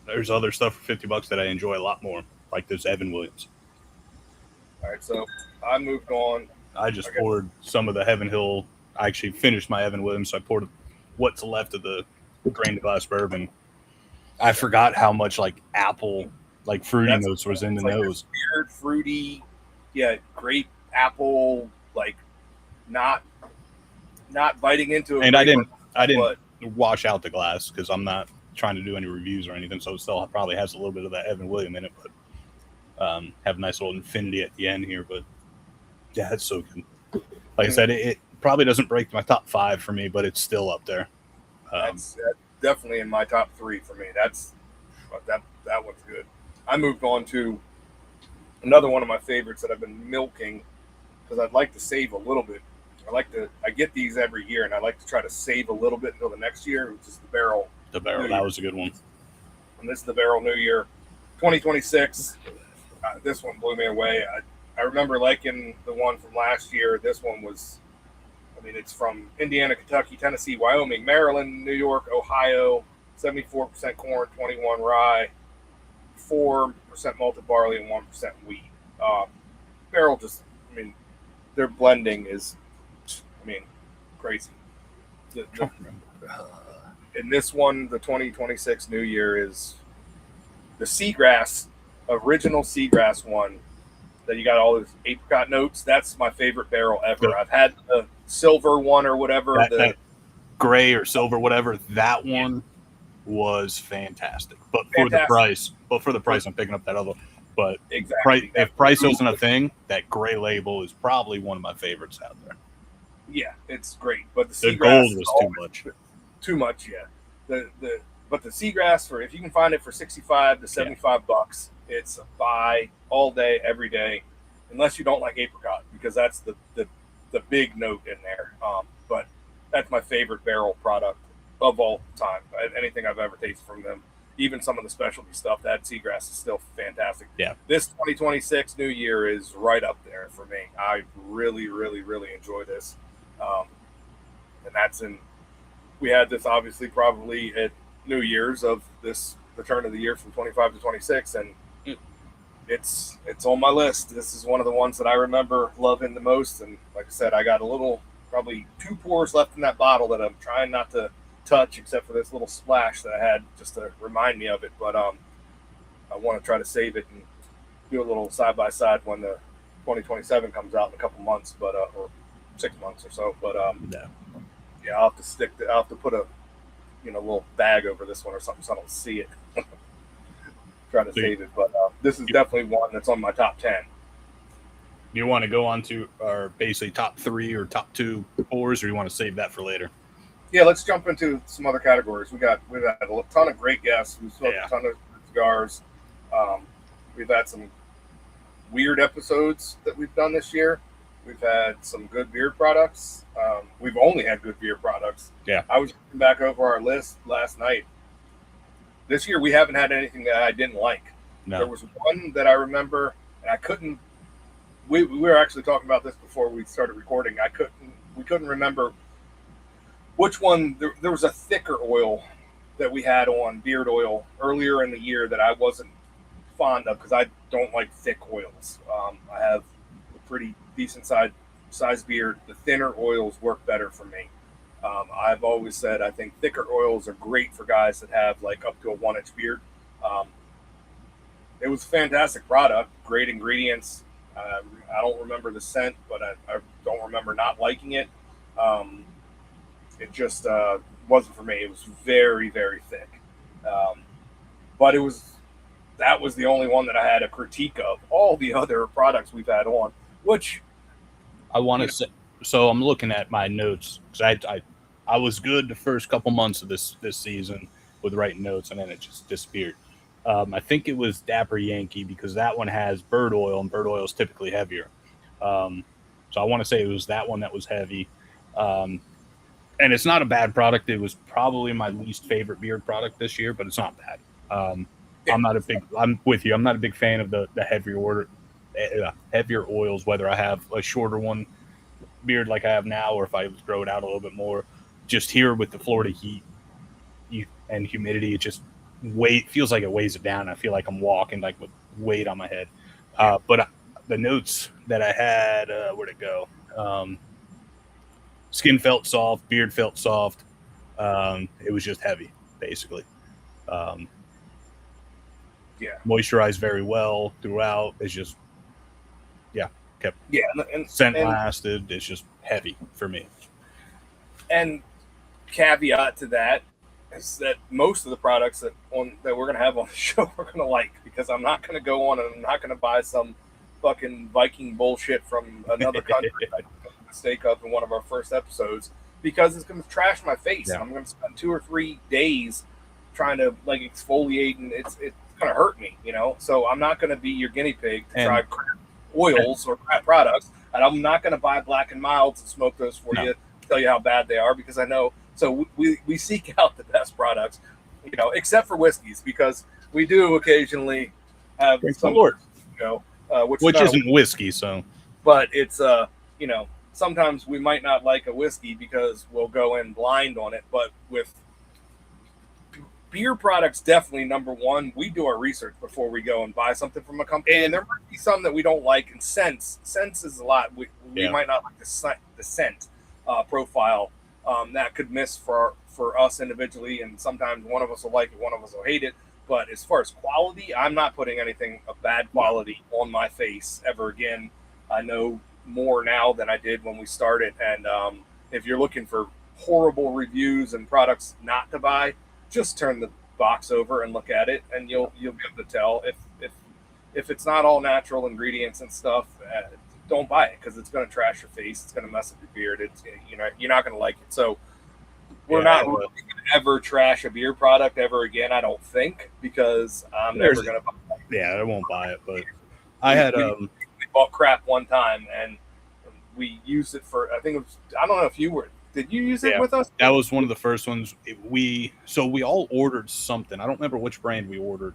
other stuff for $50 that I enjoy a lot more, like this Evan Williams. All right, so I moved on. I just poured some of the Heaven Hill. I actually finished my Evan Williams, so I poured what's left of the grain to glass bourbon. I forgot how much like apple, like fruity notes was in the nose. Weird fruity, grape, apple, like not biting into it. And I didn't wash out the glass because I'm not trying to do any reviews or anything, so it still probably has a little bit of that Evan Williams in it, but have a nice little infinity at the end here. But yeah, it's so good. Like I said, it probably doesn't break my top 5 for me, but it's still up there. That's definitely in my top 3 for me. That one's good. I moved on to another one of my favorites that I've been milking because I'd like to save a little bit. I get these every year, and I like to try to save a little bit until the next year, which is the Barrel. The Barrel, that was a good one. And this is the Barrel New Year 2026. This one blew me away. I remember liking the one from last year. This one was, it's from Indiana, Kentucky, Tennessee, Wyoming, Maryland, New York, Ohio, 74% corn, 21 rye, 4% malted barley, and 1% wheat. Barrel just, their blending is, crazy. In this one, the 2026 New Year is the Seagrass, original Seagrass one that you got all those apricot notes. That's my favorite barrel ever. Good. I've had the silver one or whatever. That gray or silver, whatever. That one was fantastic. But for the price, I'm picking up that other. But exactly. If price wasn't a thing, that gray label is probably one of my favorites out there. Yeah, it's great. But the gold was too much. Too much, yeah. But the Seagrass, for if you can find it for $65 to $75, it's a buy all day, every day, unless you don't like apricot, because that's the big note in there. But that's my favorite barrel product of all time. Anything I've ever tasted from them, even some of the specialty stuff, that Seagrass is still fantastic. Yeah. This 2026 New Year is right up there for me. I really, really, really enjoy this. And that's we had this obviously probably at New Year's of this, the turn of the year from 25 to 26. And it's on my list. This is one of the ones that I remember loving the most. And like I said, I got probably 2 pours left in that bottle that I'm trying not to touch, except for this little splash that I had just to remind me of it. But I want to try to save it and do a little side by side when the 2027 comes out in a couple months, but or 6 months or so. But I'll have to put a little bag over this one or something so I don't see it. Try to save it, but this is definitely one that's on my top 10. Do you want to go on to our basically top 3 or top 2 pours, or you want to save that for later? Yeah, let's jump into some other categories. We've had a ton of great guests. We've smoked a ton of cigars. We've had some weird episodes that we've done this year. We've had some good beer products. We've only had good beer products. Yeah. I was looking back over our list last night. This year, we haven't had anything that I didn't like. No. There was one that I remember, and I couldn't. We were actually talking about this before we started recording. We couldn't remember which one. There was a thicker oil that we had on beard oil earlier in the year that I wasn't fond of because I don't like thick oils. I have a pretty decent size beard. The thinner oils work better for me. I've always said I think thicker oils are great for guys that have like up to a 1-inch beard. it was a fantastic product, great ingredients. I don't remember the scent, but I don't remember not liking it. It just wasn't for me. It was very, very thick. But that was the only one that I had a critique of. All the other products we've had on, which I want to say. So I'm looking at my notes because I was good the first couple months of this season with writing notes, and then it just disappeared. I think it was Dapper Yankee because that one has bird oil, and bird oil is typically heavier. So I want to say it was that one that was heavy. And it's not a bad product. It was probably my least favorite beard product this year, but it's not bad. I'm with you. I'm not a big fan of the heavier oils, whether I have a shorter one beard like I have now, or if I grow it out a little bit more. Just here with the Florida heat and humidity, it just feels like it weighs it down. I feel like I'm walking like with weight on my head. But the notes that I had, where'd it go? Skin felt soft, beard felt soft. It was just heavy, basically. Moisturized very well throughout. It's just, kept. Yeah, scent lasted. It's just heavy for me. And caveat to that is that most of the products that we're going to have on the show we're going to like, because I'm not going to go on and I'm not going to buy some fucking Viking bullshit from another country I made a mistake of in one of our first episodes, because it's going to trash my face. Yeah. I'm going to spend 2 or 3 days trying to like exfoliate, and it's going to hurt me, So I'm not going to be your guinea pig to try crap oils or crap products, and I'm not going to buy Black and Milds and smoke those for you, tell you how bad they are, because I know. So we seek out the best products, except for whiskeys, because we do occasionally have some, which isn't whiskey. So, but it's sometimes we might not like a whiskey because we'll go in blind on it. But with beer products, definitely number one, we do our research before we go and buy something from a company, and there might be some that we don't like. And scents is a lot. We might not like the scent profile. That could miss for us individually, and sometimes one of us will like it, one of us will hate it. But as far as quality, I'm not putting anything of bad quality on my face ever again. I know more now than I did when we started, and if you're looking for horrible reviews and products not to buy, just turn the box over and look at it, and you'll be able to tell if it's not all natural ingredients and stuff. Don't buy it, because it's going to trash your face. It's going to mess up your beard. It's you're not going to like it. So we're not really going to ever trash a beer product ever again, I don't think, because I'm never going to buy it. Yeah, I won't buy it. But we bought crap one time, and we used it for, I think it was, I don't know if you were. Did you use it with us? That was one of the first ones. We all ordered something. I don't remember which brand we ordered,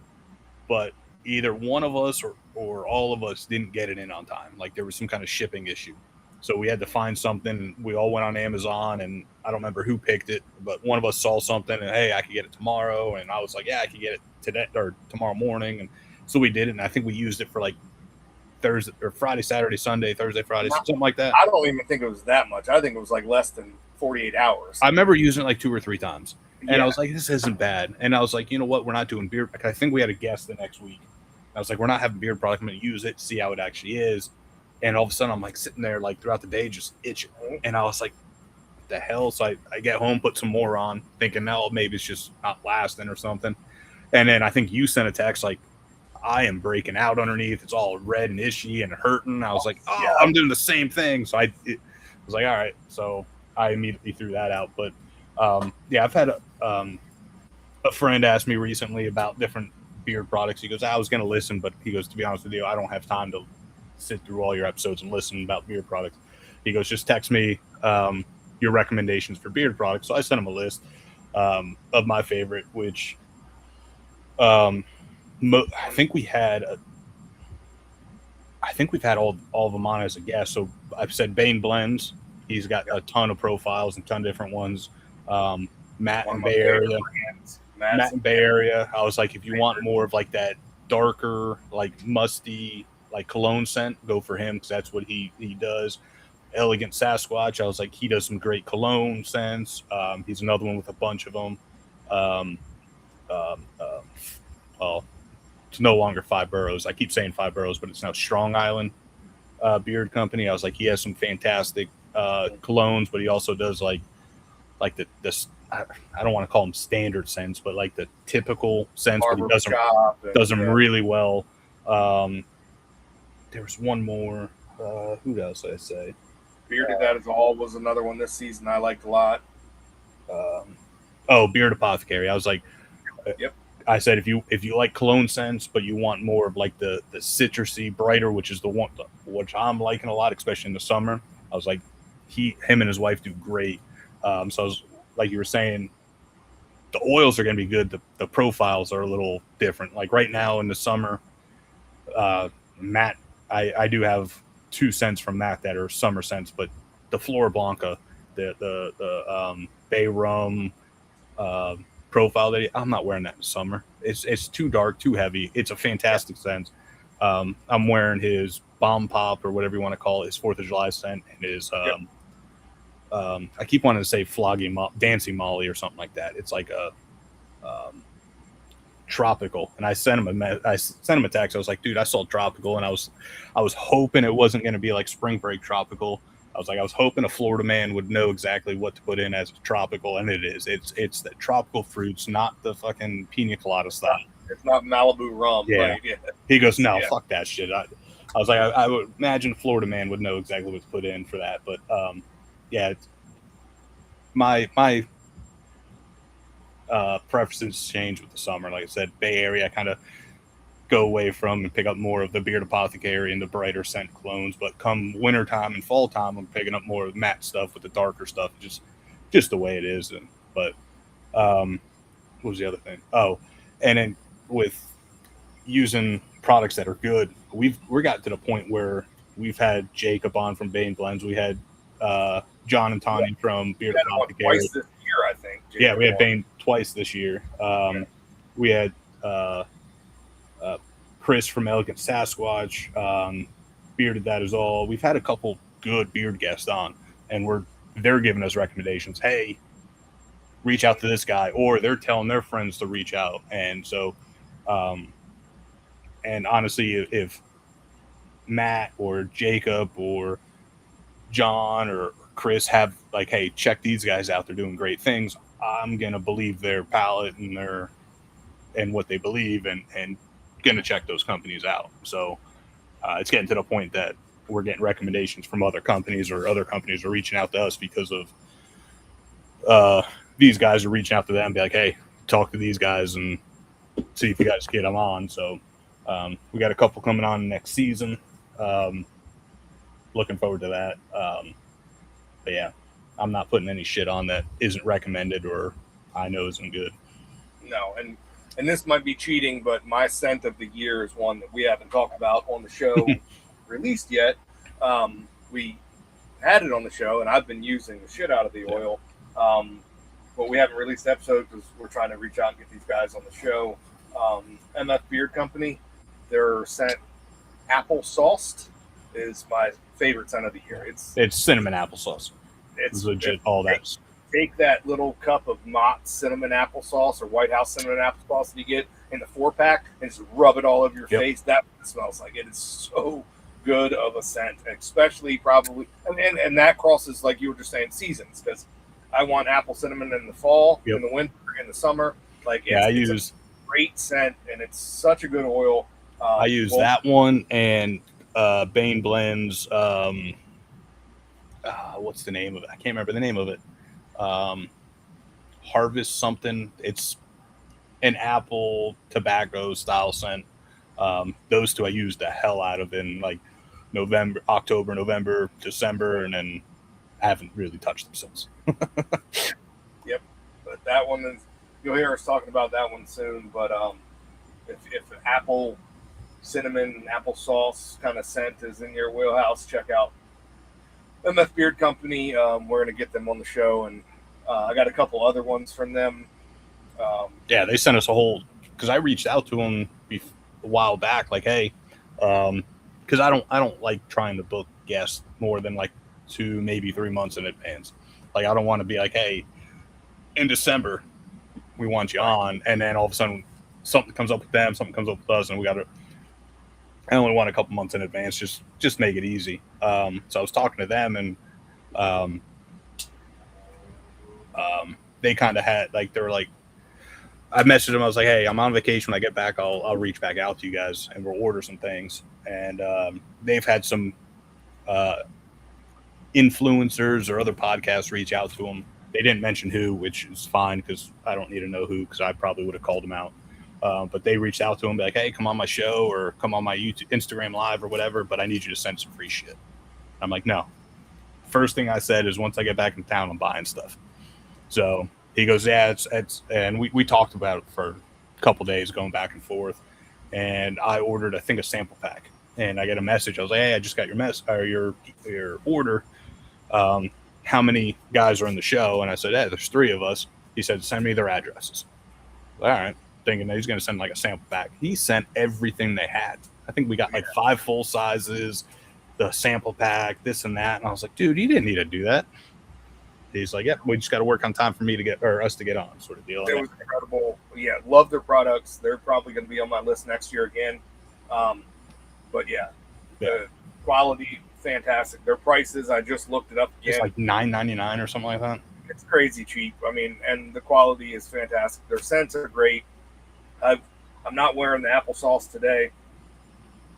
but either one of us or all of us didn't get it in on time. Like there was some kind of shipping issue. So we had to find something. We all went on Amazon, and I don't remember who picked it, but one of us saw something and, hey, I could get it tomorrow. And I was like, yeah, I could get it today or tomorrow morning. And so we did it. And I think we used it for like Thursday or Friday, Saturday, Sunday, Thursday, Friday, something like that. I don't even think it was that much. I think it was like less than 48 hours. I remember using it like 2 or 3 times. And I was like, this isn't bad. And I was like, you know what? We're not doing beer. I think we had a guest the next week. I was like, we're not having beard product. I'm going to use it, see how it actually is. And all of a sudden, I'm like sitting there like throughout the day just itching. And I was like, what the hell? So I get home, put some more on, thinking, no, maybe it's just not lasting or something. And then I think you sent a text like, I am breaking out underneath. It's all red and itchy and hurting. I was like, I'm doing the same thing. So I was like, all right. So I immediately threw that out. But I've had a friend ask me recently about different beard products. He goes, I was going to listen, but he goes, to be honest with you, I don't have time to sit through all your episodes and listen about beard products. He goes, just text me your recommendations for beard products. So I sent him a list of my favorite, which I think we've had all of them on as a guest. So I've said BainBlends. He's got a ton of profiles and a ton of different ones. Matt in Bay Area. Matt in Bay Area. I was like, if you want more of like that darker, like musty, like cologne scent, go for him, because that's what he does. Elegant Sasquatch. I was like, he does some great cologne scents. He's another one with a bunch of them. it's no longer Five Boroughs. I keep saying Five Boroughs, but it's now Strong Island Beard Company. I was like, he has some fantastic colognes, but he also does like the I don't want to call them standard scents, but like the typical scents, but he does them really well. There was one more. Who else did I say? Bearded That Is All was another one this season I liked a lot. Beard Apothecary. I was like, yep. I said if you like cologne scents, but you want more of like the citrusy, brighter, which is the one which I'm liking a lot, especially in the summer. I was like, him and his wife do great. So I was like you were saying, the oils are going to be good. The profiles are a little different. Like right now in the summer, Matt, I do have 2 scents from Matt that are summer scents, but the Flora Blanca, the Bay Rum profile I'm not wearing that in summer. It's too dark, too heavy. It's a fantastic scent. I'm wearing his Bomb Pop or whatever you want to call it, his 4th of July scent, and his I keep wanting to say Dancing Molly or something like that. It's like a tropical, and I sent him a text. I was like, dude, I saw tropical, and I was hoping it wasn't going to be like spring break tropical. I was hoping a Florida man would know exactly what to put in as a tropical, and it is. It's the tropical fruits, not the fucking pina colada stuff. It's not Malibu rum. Yeah. Right? Yeah. He goes, no, fuck that shit. I was like, I would imagine a Florida man would know exactly what to put in for that, but yeah, my preferences change with the summer. Like I said, Bay Area, I kind of go away from and pick up more of the Beard Apothecary and the brighter scent clones. But come wintertime and fall time, I'm picking up more of matte stuff with the darker stuff. Just the way it is. But what was the other thing? Oh, and then with using products that are good, we got to the point where we've had Jacob on from BainBlends. We had John and Tony from Beard Apothecary. Twice this year, I think. Jacob. Yeah, we had Bain twice this year. We had Chris from Elegant Sasquatch, Bearded That Is All. We've had a couple good beard guests on, and they're giving us recommendations. Hey, reach out to this guy, or they're telling their friends to reach out. And so, and honestly, if Matt or Jacob or John or Chris have like, hey, check these guys out, they're doing great things, I'm gonna believe their palate and what they believe, and gonna check those companies out. So it's getting to the point that we're getting recommendations from other companies, or other companies are reaching out to us because of these guys are reaching out to them, be like, hey, talk to these guys and see if you guys get them on. So we got a couple coming on next season. Looking forward to that. But yeah, I'm not putting any shit on that isn't recommended or I know isn't good. No, and this might be cheating, but my scent of the year is one that we haven't talked about on the show released yet. We had it on the show, and I've been using the shit out of the oil. But we haven't released the episode because we're trying to reach out and get these guys on the show. MF Beard Company, their scent Apple Sauced is my favorite scent of the year. It's cinnamon applesauce. It's legit all that. Take that little cup of Mott cinnamon applesauce or White House cinnamon applesauce that you get in the 4-pack and just rub it all over your face. That's what it smells like. It is so good of a scent, especially probably, and that crosses, like you were just saying, seasons, because I want apple cinnamon in the fall, in the winter, in the summer. I use a great scent, and it's such a good oil. I use that one and BainBlends. What's the name of it? I can't remember the name of it. Harvest something. It's an apple tobacco style scent. Those two I used the hell out of in like October, November, December, and then I haven't really touched them since. Yep, but that one is, you'll hear us talking about that one soon. But if apple cinnamon applesauce kind of scent is in your wheelhouse, check out MF Beard Company. We're going to get them on the show, and I got a couple other ones from them. They sent us a whole, because I reached out to them a while back, like, hey, because I don't like trying to book guests more than like 2, maybe 3 months in advance. Like, I don't want to be like, hey, in December we want you on, and then all of a sudden something comes up with them, something comes up with us, and I only want a couple months in advance, just make it easy. So I was talking to them, and they kind of had like, they were like, I messaged them. I was like, hey, I'm on vacation. When I get back, I'll reach back out to you guys and we'll order some things. And they've had some influencers or other podcasts reach out to them. They didn't mention who, which is fine because I don't need to know who, because I probably would have called them out. But they reached out to them, like, hey, come on my show or come on my YouTube, Instagram Live or whatever, but I need you to send some free shit. I'm like, no. First thing I said is, once I get back in town, I'm buying stuff. So he goes, yeah, it's and we talked about it for a couple days, going back and forth. And I ordered, I think, a sample pack. And I get a message. I was like, hey, I just got your order. How many guys are in the show? And I said, hey, there's 3 of us. He said, send me their addresses. All right. Thinking that he's going to send like a sample pack. He sent everything they had. I think we got like 5 full sizes, the sample pack, this and that. And I was like, dude, you didn't need to do that. He's like, yep, we just got to work on time for me to get, or us to get on, sort of deal. It was incredible. Yeah, love their products. They're probably going to be on my list next year again. But yeah, the quality, fantastic. Their prices, I just looked it up again. It's like $9.99 or something like that. It's crazy cheap. I mean, and the quality is fantastic. Their scents are great. I'm not wearing the applesauce today.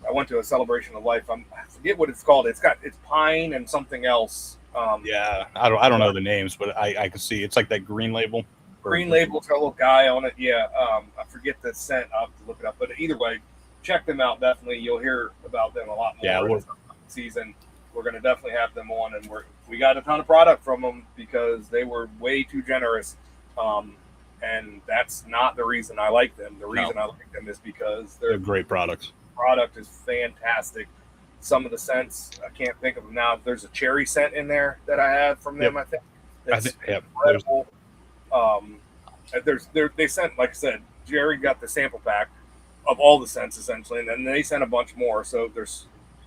I went to a celebration of life. I forget what it's called. It's pine and something else. Yeah, I don't know the names, but I can see it's like that green label. Green label's got a little guy on it. Yeah, I forget the scent. I'll have to look it up. But either way, check them out. Definitely, you'll hear about them a lot more. Yeah, this season. We're going to definitely have them on, and we got a ton of product from them because they were way too generous. And that's not the reason I like them. The reason I like them is because they're great products. Product is fantastic. Some of the scents, I can't think of them now. There's a cherry scent in there that I have from them. I think that's incredible. They sent, like I said, Jerry got the sample pack of all the scents essentially, and then they sent a bunch more. So there's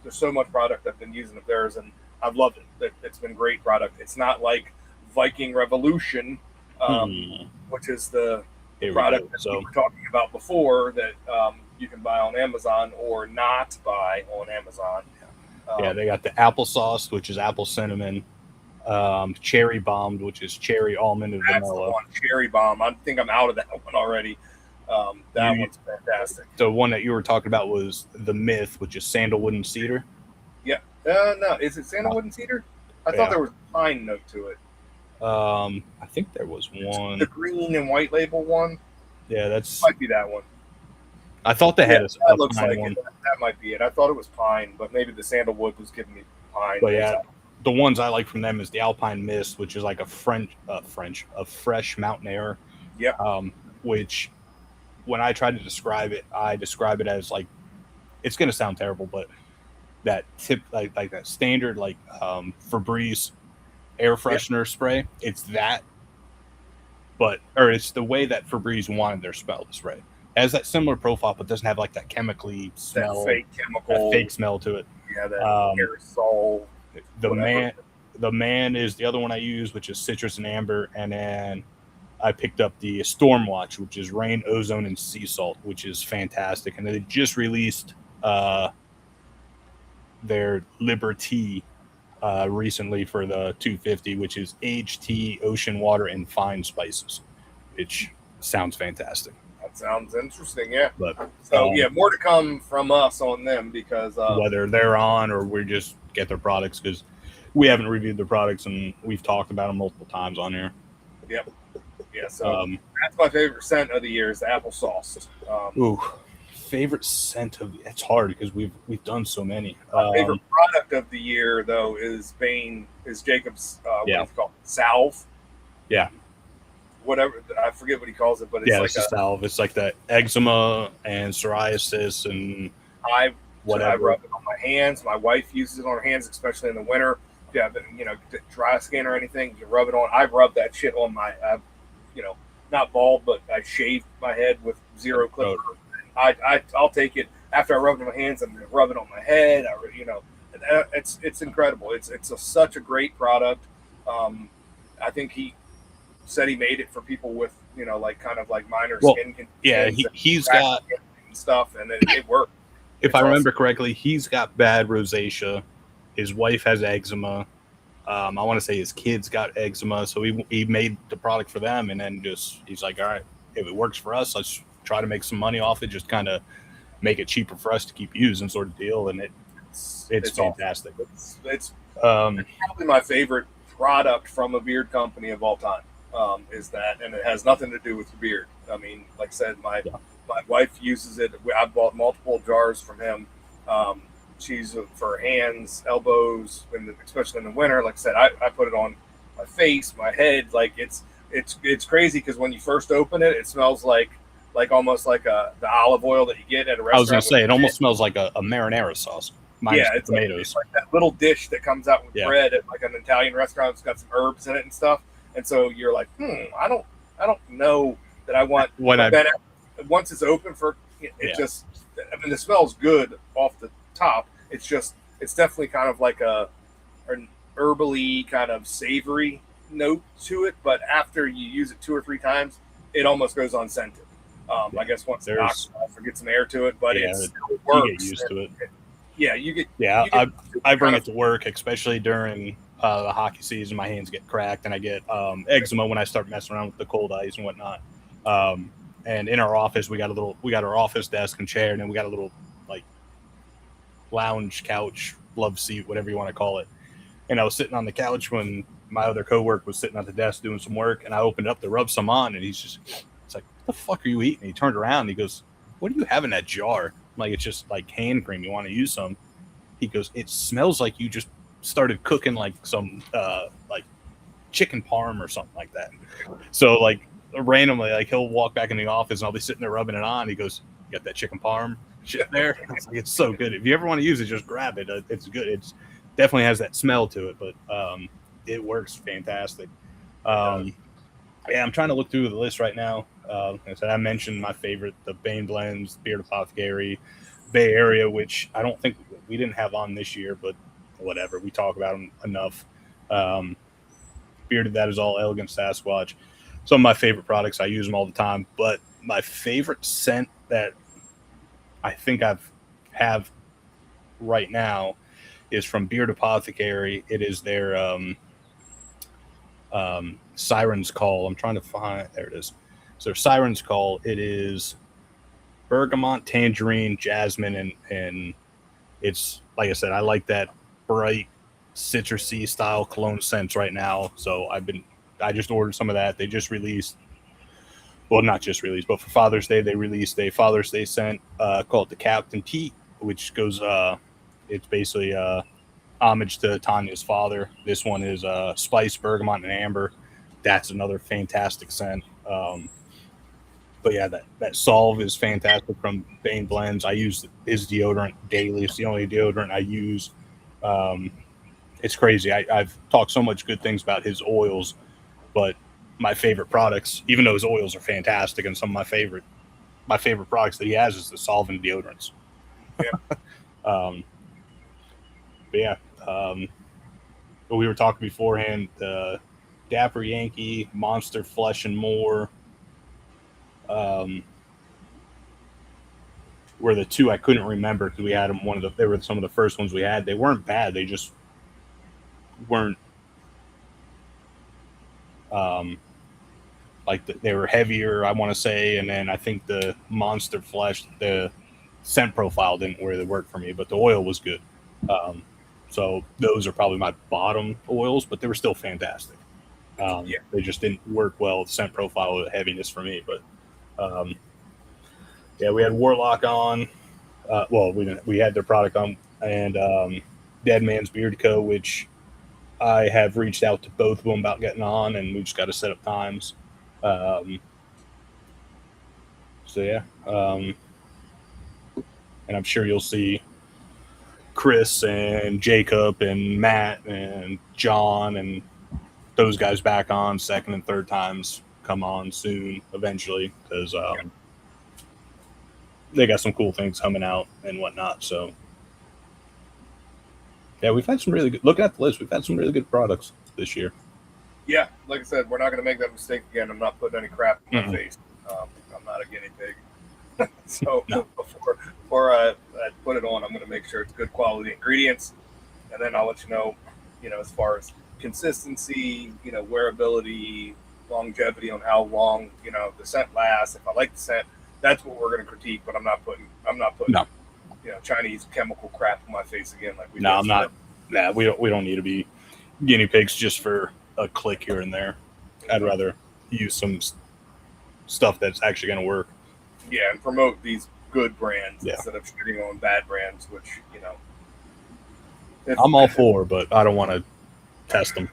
so much product I've been using of theirs, and I've loved it. It's been great product. It's not like Viking Revolution, which is the product that we were talking about before that you can buy on Amazon or not buy on Amazon. Yeah, they got the applesauce, which is apple cinnamon, cherry bombed, which is cherry almond and vanilla. The one, cherry bomb. I think I'm out of that one already. That one's fantastic. The one that you were talking about was the Myth, which is sandalwood and cedar. Yeah. No, is it sandalwood and cedar? I thought there was a pine note to it. I think there was one. The green and white label one. Yeah, that's might be that one. I thought they had that looks like one. That might be it. I thought it was pine, but maybe the sandalwood was giving me pine. But yeah, the ones I like from them is the Alpine Mist, which is like a fresh mountain air. Yeah. Which, when I try to describe it, I describe it as like, it's going to sound terrible, but that like that standard Febreze air freshener spray. It's that, or it's the way that Febreze wanted their smell to spray. It has that similar profile, but doesn't have like that chemically smell, that fake smell to it. Yeah, that aerosol. The man is the other one I use, which is citrus and amber, and then I picked up the Stormwatch, which is rain, ozone, and sea salt, which is fantastic. And they just released their Liberty recently for the 250, which is aged tea, ocean water, and fine spices, which sounds fantastic. That sounds interesting, yeah. But more to come from us on them because whether they're on or we just get their products, because we haven't reviewed their products and we've talked about them multiple times on here. Yep. Yeah, so that's my favorite scent of the year is the applesauce. Favorite scent of it's hard because we've done so many. My favorite product of the year though is Jacob's what do you call it? Salve. Yeah. Whatever, I forget what he calls it, but it's like a salve. It's like the eczema and psoriasis and whatever. I rub it on my hands. My wife uses it on her hands, especially in the winter. If you have dry skin or anything, you rub it on. I've rubbed that shit on my, not bald, but I shave my head with zero clipper. I'll take it after I rub it on my hands and rub it on my head. It's incredible. It's such a great product. I think he said he made it for people with, like kind of like minor skin conditions. Yeah, he's got stuff, and it worked. If I remember correctly, he's got bad rosacea. His wife has eczema. I want to say his kids got eczema, so he made the product for them, and then he's like, all right, if it works for us, let's try to make some money off it, just kind of make it cheaper for us to keep using, sort of deal. And it's fantastic. Awesome. It's probably my favorite product from a beard company of all time. Is that, and it has nothing to do with the beard. I mean, like I said, my wife uses it. I've bought multiple jars from him. She's for hands, elbows, especially in the winter. Like I said, I put it on my face, my head. Like it's crazy because when you first open it, it smells like almost like the olive oil that you get at a restaurant. I was going to say, it almost smells like a marinara sauce. It's tomatoes. Like that little dish that comes out with bread at like an Italian restaurant. It's got some herbs in it and stuff. And so you're like, I don't know that I want. Once it's open for it, just, I mean, the smell's good off the top. It's definitely kind of like an herbally kind of savory note to it. But after you use it 2 or 3 times, it almost goes unscented. I guess once it knocks off or get some air to it, but it still works. You get used to it. You get. I bring it to work, especially during the hockey season. My hands get cracked, and I get eczema when I start messing around with the cold ice and whatnot. And in our office, we got our office desk and chair, and then we got a little like lounge couch, love seat, whatever you want to call it. And I was sitting on the couch when my other coworker was sitting at the desk doing some work, and I opened it up to rub some on, and it's like, what the fuck are you eating? And he turned around and he goes, what do you have in that jar? I'm like, it's just like hand cream. You want to use some? He goes, it smells like you just started cooking like some like chicken parm or something like that. So like randomly, like he'll walk back in the office and I'll be sitting there rubbing it on. He goes, you got that chicken parm shit there? It's so good. If you ever want to use it, just grab it. It's good. It's definitely has that smell to it, but it works fantastic. I'm trying to look through the list right now. Like I said, I mentioned my favorite, the BainBlends, Beard Apothecary, Bay Area, which I don't think we didn't have on this year, but whatever. We talk about them enough. Bearded, that is all Elegant Sasquatch. Some of my favorite products, I use them all the time, but my favorite scent that I think I have right now is from Beard Apothecary. It is their Siren's Call. I'm trying to find, there it is. So Siren's Call, it is bergamot, tangerine, jasmine, and it's, like I said, I like that bright citrusy style cologne scents right now. So I just ordered some of that. They just released, well, not just released, but for Father's Day, they released a Father's Day scent called the Captain Teat, which goes, it's basically homage to Tanya's father. This one is spice, bergamot, and amber. That's another fantastic scent. But yeah, that Solve is fantastic from BainBlends. I use his deodorant daily. It's the only deodorant I use. It's crazy. I've talked so much good things about his oils, but my favorite products, even though his oils are fantastic, and some of my favorite products that he has is the solvent deodorants. Yeah. But yeah, we were talking beforehand, the Dapper Yankee, Monster Flesh and More, were the two I couldn't remember because we had them. They were some of the first ones we had. They weren't bad. They just weren't they were heavier, I want to say. And then I think the Monster Flesh, the scent profile didn't really work for me, but the oil was good. So those are probably my bottom oils, but they were still fantastic. They just didn't work well with scent profile or the heaviness for me. But we had Warlock on. We had their product on, and Dead Man's Beard Co., which I have reached out to both of them about getting on, and we just got to set up times. And I'm sure you'll see Chris and Jacob and Matt and John and those guys back on second and third times come on soon eventually, because they got some cool things coming out and whatnot. So yeah, we've had some really good, looking at the list, we've had some really good products this year. Yeah, like I said, we're not going to make that mistake again. I'm not putting any crap in my face. I'm not a guinea pig. So No. before I put it on, I'm going to make sure it's good quality ingredients, and then I'll let you know, as far as consistency, wearability, longevity on how long, the scent lasts. If I like the scent, that's what we're going to critique. But I'm not putting No. Chinese chemical crap in my face again. Like we No, I'm not. Nah, we don't need to be guinea pigs just for a click here and there. I'd rather use some stuff that's actually going to work. Yeah, and promote these good brands Yeah. instead of shitting on bad brands, which I'm all for, but I don't want to test them.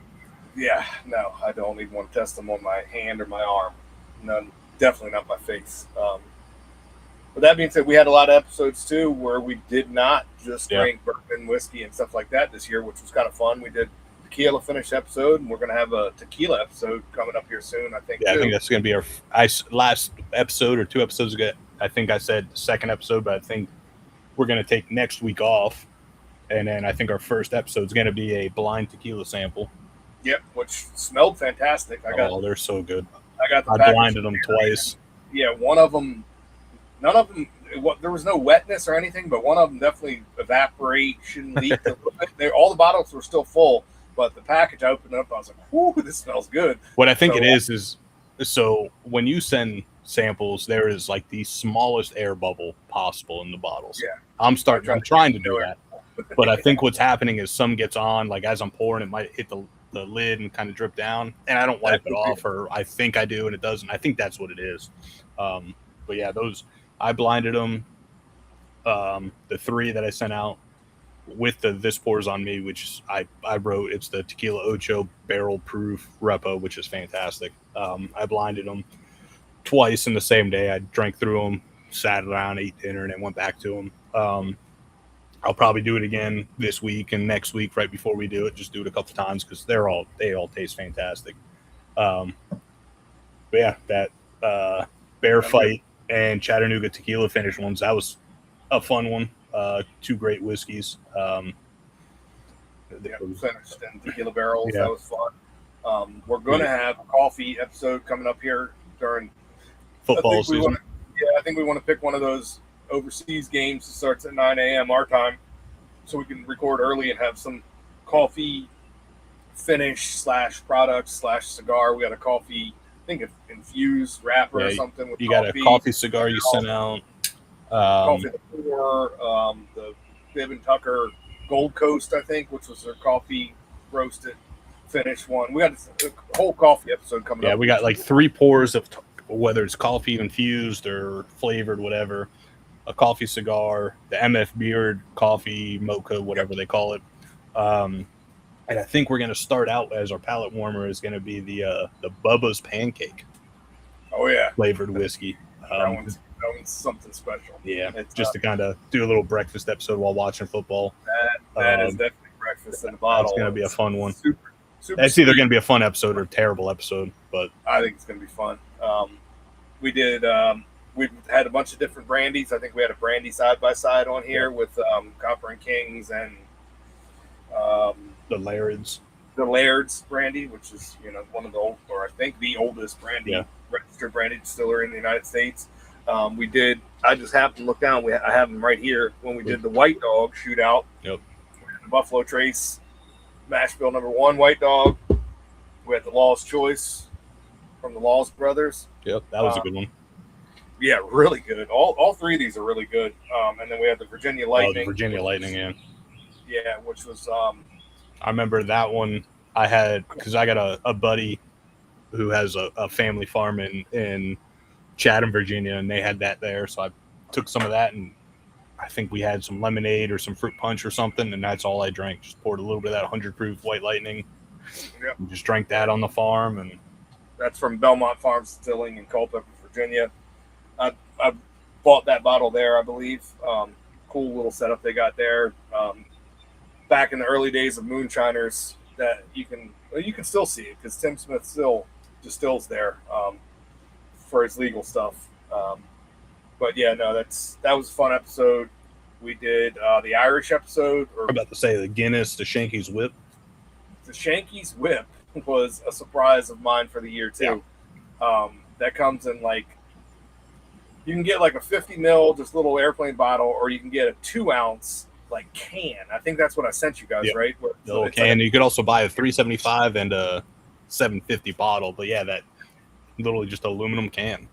Yeah, no, I don't even want to test them on my hand or my arm. None, definitely not my face. But that being said, we had a lot of episodes too where we did not just drink bourbon, whiskey, and stuff like that this year, which was kind of fun. We did tequila finish episode, and we're going to have a tequila episode coming up here soon, I think. Yeah, too. I think that's going to be our last episode or 2 episodes ago. I think I said second episode, but I think we're going to take next week off. And then I think our first episode is going to be a blind tequila sample. Yep, which smelled fantastic. They're so good. I blinded them twice. Yeah, one of them, none of them, there was no wetness or anything, but one of them definitely evaporation leaked a little bit. All the bottles were still full, but the package I opened up, I was like, whoo, this smells good. What I think it is so when you send samples, there is like the smallest air bubble possible in the bottles. Yeah. I'm trying to do that. But I think what's happening is some gets on, like as I'm pouring, it might hit the lid and kind of drip down, and I don't wipe it off, or I think I do and it doesn't. I think that's what it is. But yeah, those, I blinded them. The 3 that I sent out with the This Pours on Me, which I wrote, it's the Tequila Ocho barrel proof repo, which is fantastic. I blinded them twice in the same day. I drank through them, sat around, ate dinner, and then went back to them. I'll probably do it again this week and next week right before we do it. Just do it a couple times because they all taste fantastic. But yeah, that Bear Fight and Chattanooga tequila finish ones, that was a fun one. 2 great whiskeys. Finished in tequila barrels. Yeah. That was fun. We're going to have a coffee episode coming up here during Football season. I think we want to pick one of those overseas games that starts at 9 a.m. our time, so we can record early and have some coffee finish / product / cigar. We got a coffee, I think, infused wrapper or something. With you got a coffee cigar you sent out. Coffee the Bibb and Tucker Gold Coast, I think, which was their coffee roasted finish one. We got a whole coffee episode coming up. Yeah, we got like 3 pours of whether it's coffee infused or flavored, whatever. A coffee cigar, the MF Beard coffee mocha, whatever they call it. And I think we're going to start out as our palate warmer is going to be the Bubba's Pancake. Oh, yeah. Flavored whiskey. That one's something special. Yeah, it's just to kind of do a little breakfast episode while watching football. That is definitely breakfast in a bottle. It's going to be a fun one. Super it's either going to be a fun episode or a terrible episode, but I think it's going to be fun. We did. We've had a bunch of different brandies. I think we had a brandy side by side on here with Copper and Kings and the Laird's. The Laird's brandy, which is one of the the oldest brandy registered brandy distillery in the United States. We did. I just happened to look down. I have them right here. When we did the White Dog shootout, Yep. We had the Buffalo Trace mash bill number 1 White Dog. We had the Law's Choice from the Laws Brothers. Yep, that was a good one. Yeah, really good. All 3 of these are really good. And then we had the Virginia Lightning. Oh, the Virginia Lightning, yeah. Yeah, which was I remember that one I had because I got a buddy who has a family farm in Chatham, Virginia, and they had that there. So I took some of that, and I think we had some lemonade or some fruit punch or something, and that's all I drank. Just poured a little bit of that 100 proof White Lightning. Yep. And just drank that on the farm. And that's from Belmont Farm Distilling in Culpeper, Virginia. I bought that bottle there, I believe. Cool little setup they got there. Back in the early days of moonshiners, that you can still see it because Tim Smith still distills there for his legal stuff. But yeah, no, that was a fun episode. We did the Irish episode. I'm about to say the Guinness, the Shanky's Whip. The Shanky's Whip was a surprise of mine for the year too. That comes in like, you can get like a 50 ml, just little airplane bottle, or you can get a 2 ounce like can. I think that's what I sent you guys, right? The little can. Like you could also buy a 375 and a 750 bottle, but yeah, that literally just aluminum can.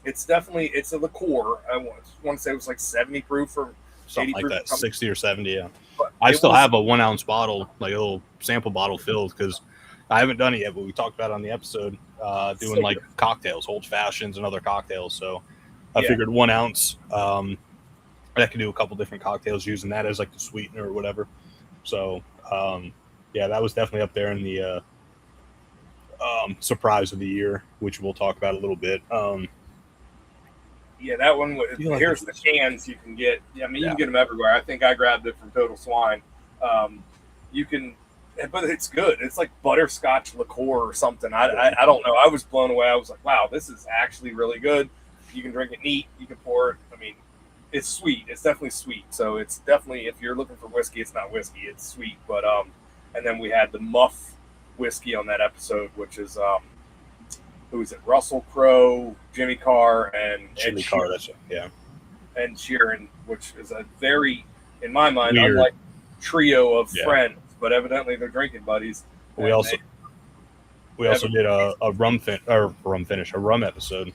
It's definitely, it's a liqueur. I want to say it was like 70 proof or something like that, 60 or 70. Yeah, but I still have a 1 ounce bottle, like a little sample bottle filled, because I haven't done it yet, but we talked about it on the episode, doing like cocktails, old fashions and other cocktails. So I figured 1 ounce, I could do a couple different cocktails using that as like the sweetener or whatever. So yeah, that was definitely up there in the surprise of the year, which we'll talk about a little bit. Yeah, that one. Here's the cans you can get. I mean, you can get them everywhere. I think I grabbed it from Total Swine. You can, but it's good. It's like butterscotch liqueur or something. I don't know. I was blown away. I was like, wow, this is actually really good. You can drink it neat. You can pour it. I mean, it's sweet. It's definitely sweet. So it's definitely, if you're looking for whiskey, it's not whiskey. It's sweet. But and then we had the Muff whiskey on that episode, which is who is it? Russell Crowe, Jimmy Carr, and Jimmy Carr. That's it. Yeah. And Sheeran, which is a very, in my mind, unlike trio of friends, but evidently they're drinking buddies. We also did a rum episode.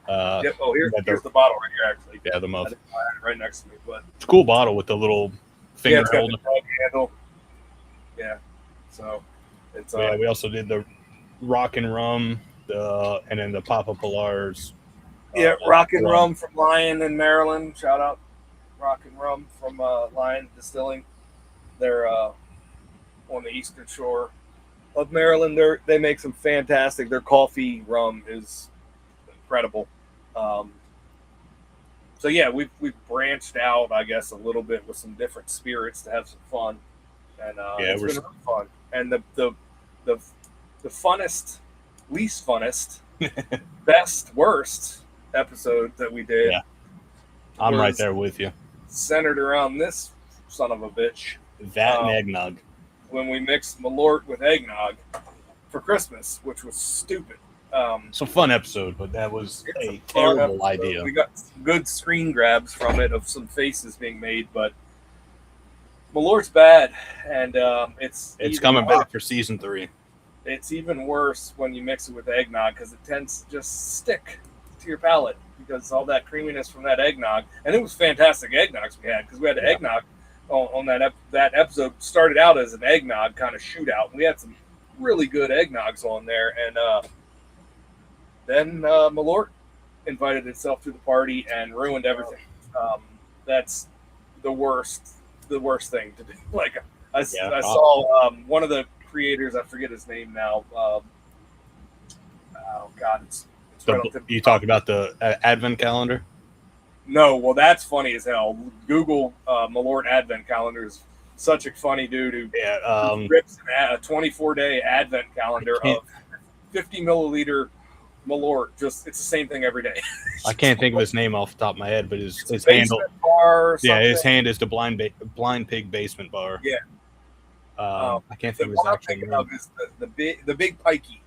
Yep. Oh, here's the bottle right here, actually. Yeah, the Muff. Right next to me, but it's a cool bottle with the little finger holder. Handle. Yeah. So it's we also did the Rock and Rum, and then the Papa Pilars. Rock and Rum from Lion in Maryland. Shout out Rock and Rum from Lion Distilling. They're on the eastern shore of Maryland. They make some fantastic. Their coffee rum is incredible. So yeah, we've branched out, I guess, a little bit with some different spirits to have some fun, and it's been really fun. And the funnest, least funnest, best, worst episode that we did. Yeah, I'm right there with you. Centered around this son of a bitch. That and eggnog. When we mixed Malort with eggnog for Christmas, which was stupid. It's a fun episode, but that was a terrible idea. We got good screen grabs from it of some faces being made, but Malort's bad, and it's coming back for season 3. It's even worse when you mix it with eggnog because it tends to just stick to your palate because all that creaminess from that eggnog, and it was fantastic eggnogs we had because we had eggnog on that episode. Started out as an eggnog kind of shootout. We had some really good eggnogs on there, and then Malort invited itself to the party and ruined everything. That's the worst thing to do. Like I saw one of the creators, I forget his name now. Oh God, it's you talked about the advent calendar? No, well that's funny as hell. Google Malort advent calendar is such a funny dude who rips a 24-day advent calendar of 50 milliliter Malort. Just it's the same thing every day. I can't think of his name off the top of my head, but his handle. Bar his hand is the blind pig basement bar. Yeah. I can't think of his actual name. Is the big pikey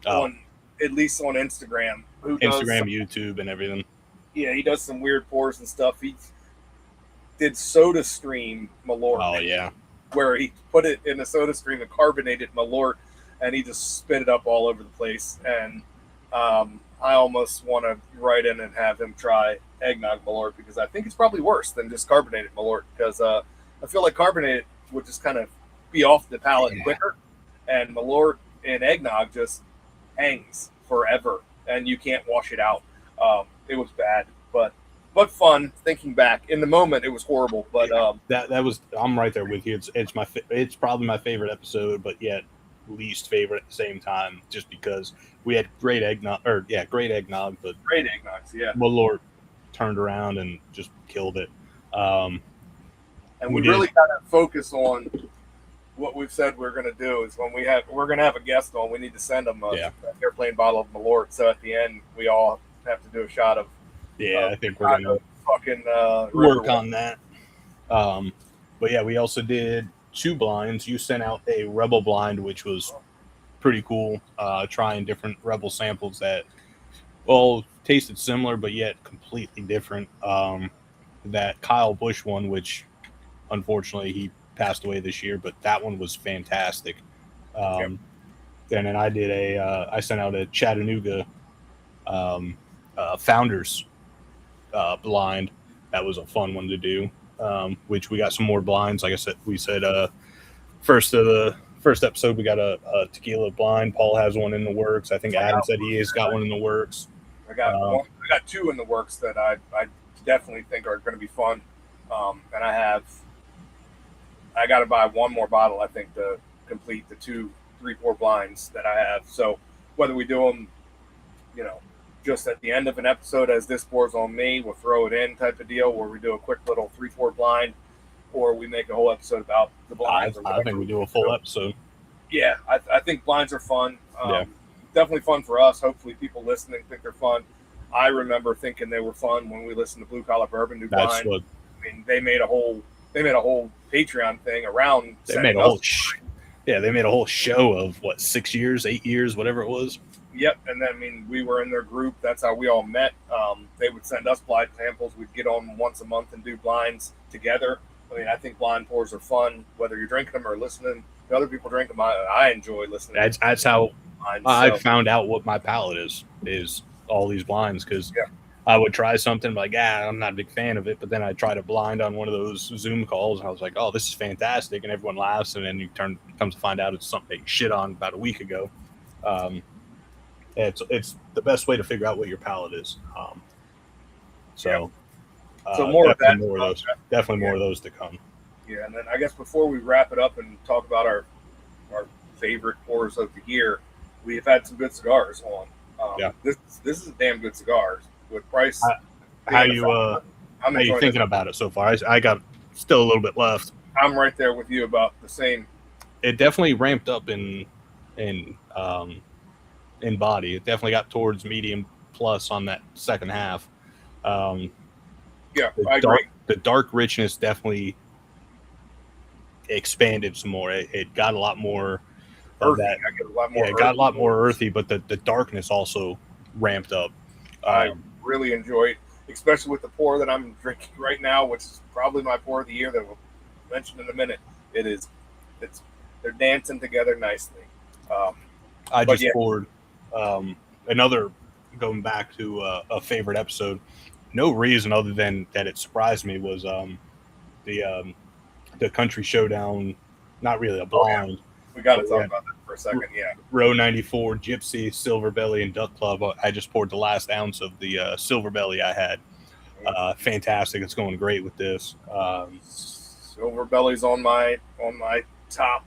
on at least on Instagram. Instagram, YouTube, and everything. Yeah, he does some weird pours and stuff. He did Soda Stream Malort. Oh yeah, where he put it in a Soda Stream, a carbonated Malort, and he just spit it up all over the place. And I almost want to write in and have him try eggnog Malort because I think it's probably worse than just carbonated Malort because I feel like carbonated would just kind of be off the palate quicker, and Malort and eggnog just hangs forever, and you can't wash it out. It was bad, but fun. Thinking back, in the moment, it was horrible. But that was. I'm right there with you. It's probably my favorite episode, but yet least favorite at the same time, just because we had great eggnog, but great eggnogs. Yeah, Malort turned around and just killed it. And we really kind of focus on what we've said we're going to do is when we're going to have a guest on, we need to send them an airplane bottle of Malort. So at the end, we all have to do a shot of. Yeah, I think we're going to fucking work on that. But yeah, we also did 2 blinds. You sent out a Rebel blind, which was pretty cool. Trying different Rebel samples that all tasted similar, but yet completely different. That Kyle Busch one, which unfortunately he passed away this year, but that one was fantastic. And then I sent out a Chattanooga Founders blind. That was a fun one to do. Which we got some more blinds. Like I said, first episode we got a tequila blind. Paul has one in the works. I think Adam said he has got one in the works. I got two in the works that I definitely think are going to be fun. And I got to buy one more bottle, I think, to complete the 2, 3, 4 blinds that I have. So whether we do them, just at the end of an episode as this pours on me, we'll throw it in type of deal, where we do a quick little 3, 4 blind, or we make a whole episode about the blinds. I think we do a full episode. Yeah, I think blinds are fun. Definitely fun for us. Hopefully people listening think they're fun. I remember thinking they were fun when we listened to Blue Collar Bourbon do blind. I mean, they made a whole Patreon thing around. They made a whole show of 6 years, 8 years, whatever it was. Yep, and then we were in their group. That's how we all met. They would send us blind samples. We'd get on once a month and do blinds together. I think blind pours are fun, whether you're drinking them or listening to other people drink them. I enjoy listening. That's how I found out what my palate is all these blinds, because I would try something like, I'm not a big fan of it, but then I tried a blind on one of those Zoom calls, and I was like, oh, this is fantastic, and everyone laughs, and then you comes to find out it's something they shit on about a week ago. It's the best way to figure out what your palate is. So more of that. Definitely more of those to come. Yeah, and then I guess before we wrap it up and talk about our favorite pours of the year, we've had some good cigars on. This is a damn good cigar with price. How you thinking about it so far? I got still a little bit left. I'm right there with you about the same. It definitely ramped up in body. It definitely got towards medium plus on that second half. I agree. The dark richness definitely expanded some more. It got a lot more earthy. It got a lot more earthy, but the darkness also ramped up. I really enjoyed, especially with the pour that I'm drinking right now, which is probably my pour of the year that we'll mention in a minute. They're dancing together nicely. I just poured another, going back to a favorite episode. No reason other than that it surprised me was the Country Showdown. Not really a blind. We got to talk about that for a second. Yeah, Row 94, Gypsy, Silver Belly, and Duck Club. I just poured the last ounce of the Silver Belly I had. Fantastic. It's going great with this. Silver Belly's on my top.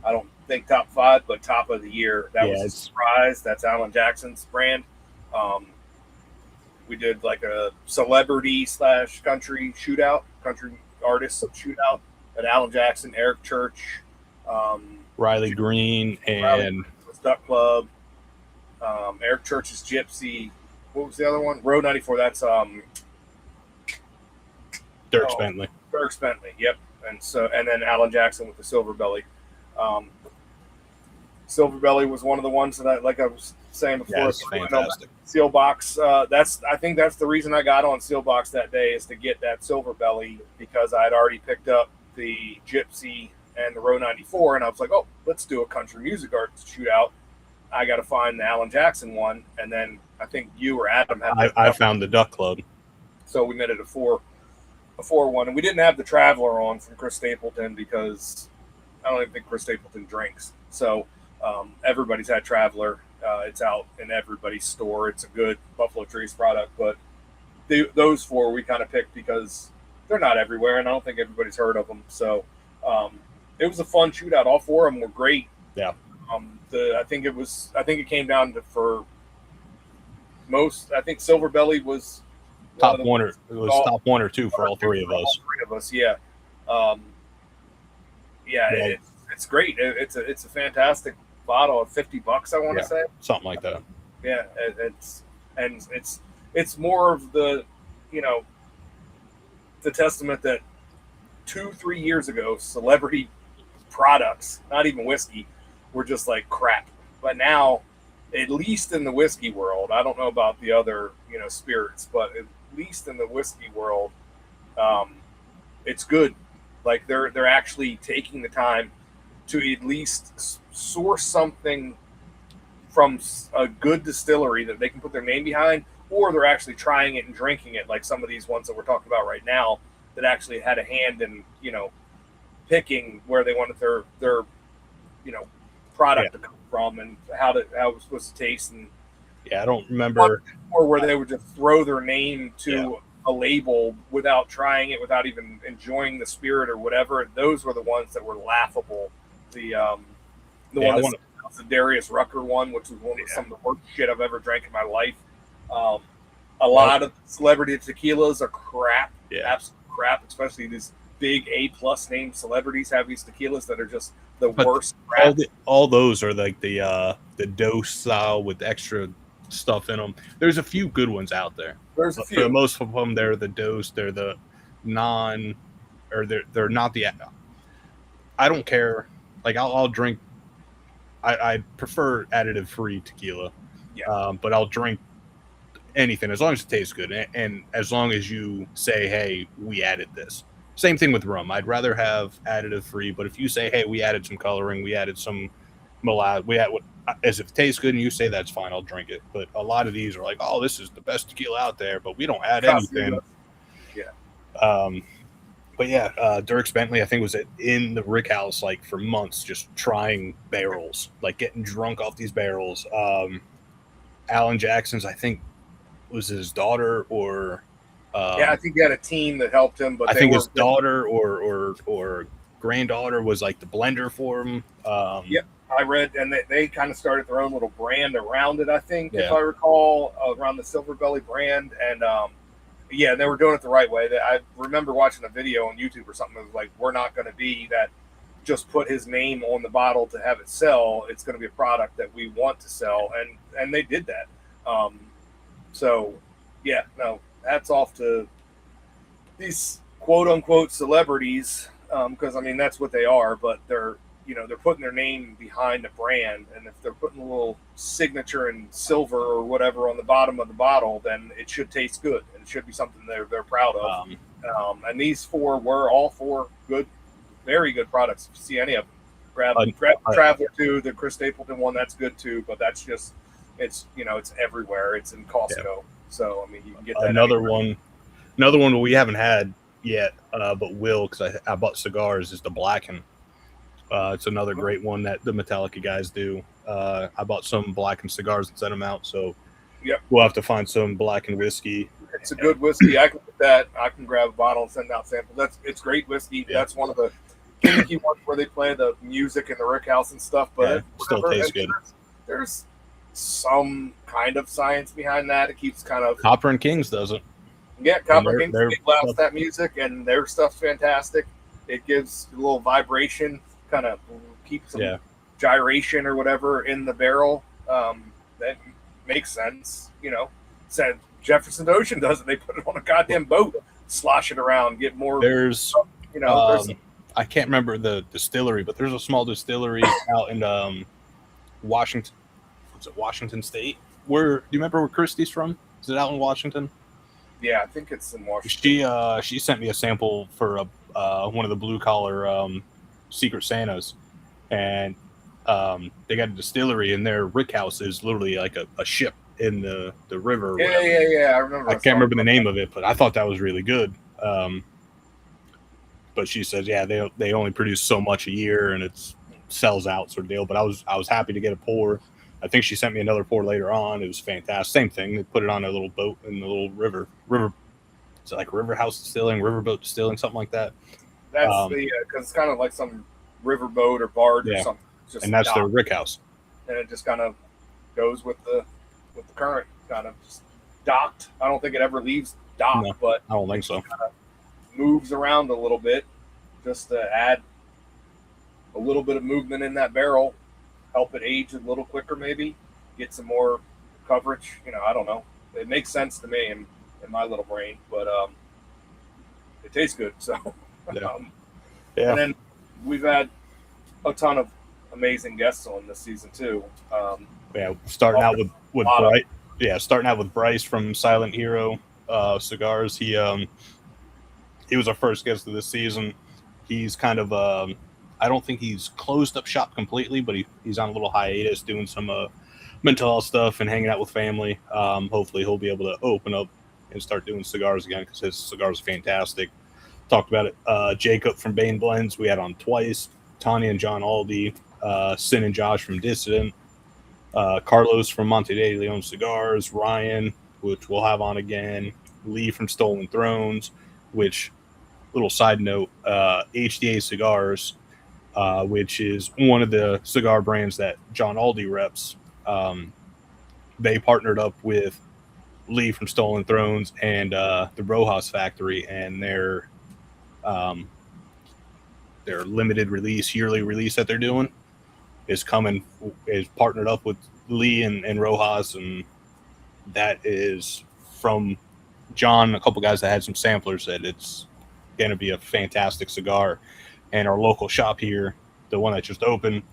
I don't think top 5, but top of the year. That was a surprise. That's Alan Jackson's brand. We did like a celebrity / country shootout, country artist shootout at Alan Jackson, Eric Church, Riley Green, and Duck Club. Eric Church's Gypsy. What was the other one? Row 94. That's Dirk Bentley. Dirk Bentley. Yep. And then Alan Jackson with the Silver Belly. Silver Belly was one of the ones that I was saying before. Yeah, it's fantastic. Sealbox. I think that's the reason I got on Sealbox that day, is to get that Silver Belly, because I had already picked up the Gypsy and the Row 94, and I was like, oh, let's do a country music art shootout. I got to find the Alan Jackson one, and then I think you or Adam had. I found the Duck Club, so we made it a 4-1, and we didn't have the Traveler on from Chris Stapleton because I don't even think Chris Stapleton drinks. So everybody's had Traveler. It's out in everybody's store. It's a good Buffalo Trace product, but those 4 we kind of picked because they're not everywhere, and I don't think everybody's heard of them. So it was a fun shootout. All 4 of them were great. Yeah. I think it came down to, for most, I think Silver Belly was top 1 or top 1 or 2 for all 3 of us. All 3 of us, yeah. It's great. It's a fantastic bottle of $50, I want to say, something like that. Yeah, it's more of the testament that 2-3 years ago, celebrity products, not even whiskey, were just like crap. But now, at least in the whiskey world, I don't know about the other, spirits, but at least in the whiskey world, it's good. Like they're actually taking the time to at least source something from a good distillery that they can put their name behind, or they're actually trying it and drinking it, like some of these ones that we're talking about right now that actually had a hand in, picking where they wanted their product to come from and how it was supposed to taste. And I don't remember. Or where they would just throw their name to a label without trying it, without even enjoying the spirit or whatever. Those were the ones that were laughable. The the Darius Rucker one, which was one of some of the worst shit I've ever drank in my life. A lot of celebrity tequilas are crap, absolute crap, especially these big A+ name celebrities have these tequilas that are just the worst crap. All those are like the dose style with extra stuff in them. There's a few good ones out there. There's a few. For the most of them, they're the dose. They're the they're not the. I don't care. Like I'll drink. I prefer additive free tequila. But I'll drink anything as long as it tastes good, and as long as you say, "Hey, we added this." Same thing with rum. I'd rather have additive free, but if you say, "Hey, we added some coloring, we added some molasses," as if it tastes good, and you say that's fine, I'll drink it. But a lot of these are like, "Oh, this is the best tequila out there," but we don't add anything. Dirks Bentley, I think, was in the rick house like for months, just trying barrels, like getting drunk off these barrels. Alan Jackson's, I think, was his daughter or I think he had a team that helped him, but I think his daughter or granddaughter was like the blender for him. I read, and they kind of started their own little brand around it, I think, if I recall, around the Silver Belly brand. And they were doing it the right way. I remember watching a video on YouTube or something that was like, we're not going to be that just put his name on the bottle to have it sell. It's going to be a product that we want to sell. And they did that. Hats off to these quote unquote celebrities. Because I mean, that's what they are, but they're putting their name behind the brand. And if they're putting a little signature in silver or whatever on the bottom of the bottle, then it should taste good. And it should be something they're proud of. And these four were all four good, very good products. If you see any of them, grab Traveler 2, the Chris Stapleton one, that's good too, but that's just, it's everywhere. It's in Costco. So, I mean, you can get that. Another one we haven't had yet, but will, because I bought Cigars, is the Blacken. It's another great one that the Metallica guys do. I bought some Blacken cigars and sent them out, so we'll have to find some Blacken whiskey. It's a good whiskey. I can get that. I can grab a bottle and send out samples. It's great whiskey. That's one of the gimmicky ones where they play the music in the rick house and stuff, but it still tastes good. There's some kind of science behind that. It keeps kind of Copper and Kings doesn't. Yeah, Copper and Kings blast that music, and their stuff's fantastic. It gives a little vibration, kind of keeps some gyration or whatever in the barrel. That makes sense. Said Jefferson Ocean does it. They put it on a goddamn boat, slosh it around, get more. There's I can't remember the distillery, but there's a small distillery out in Washington. Is it Washington State? Do you remember where Christie's from? Is it out in Washington? Yeah, I think it's in Washington. She sent me a sample for one of the blue collar Secret Santas, and they got a distillery, and their rick house is literally like a ship in the river. Yeah. I remember. I can't remember the name of it, but I thought that was really good. But she says, they only produce so much a year, and it sells out sort of deal. But I was happy to get a pour. I think she sent me another pour later on. It was fantastic. Same thing. They put it on a little boat in the little river. Is it like River House Distilling, Riverboat Distilling, something like that? That's because it's kind of like some riverboat or barge or something. And that's their rick house. And it just kind of goes with the current, kind of just docked. I don't think it ever leaves dock, but I don't think so. Kind of moves around a little bit just to add a little bit of movement in that barrel, help it age a little quicker, maybe get some more coverage. I don't know. It makes sense to me in my little brain, but it tastes good. So, and then we've had a ton of amazing guests on this season too. Yeah, starting out with Bryce. Yeah, starting out with Bryce from Silent Hero Cigars. He was our first guest of this season. He's kind of I don't think he's closed up shop completely, but he's on a little hiatus doing some mental health stuff and hanging out with family. Hopefully he'll be able to open up and start doing cigars again because his cigars are fantastic. Talked about it. Jacob from BainBlends we had on twice. Tanya and John Aldi. Sin and Josh from Dissident. Carlos from Monte de Leon Cigars. Ryan, which we'll have on again. Lee from Stolen Thrones, which, little side note, HDA Cigars, which is one of the cigar brands that John Aldi reps. They partnered up with Lee from Stolen Thrones and the Rojas factory, and their limited release, yearly release that they're doing is partnered up with Lee and Rojas, and that is from John. A couple guys that had some samplers said it's going to be a fantastic cigar. And our local shop here, the one that just opened,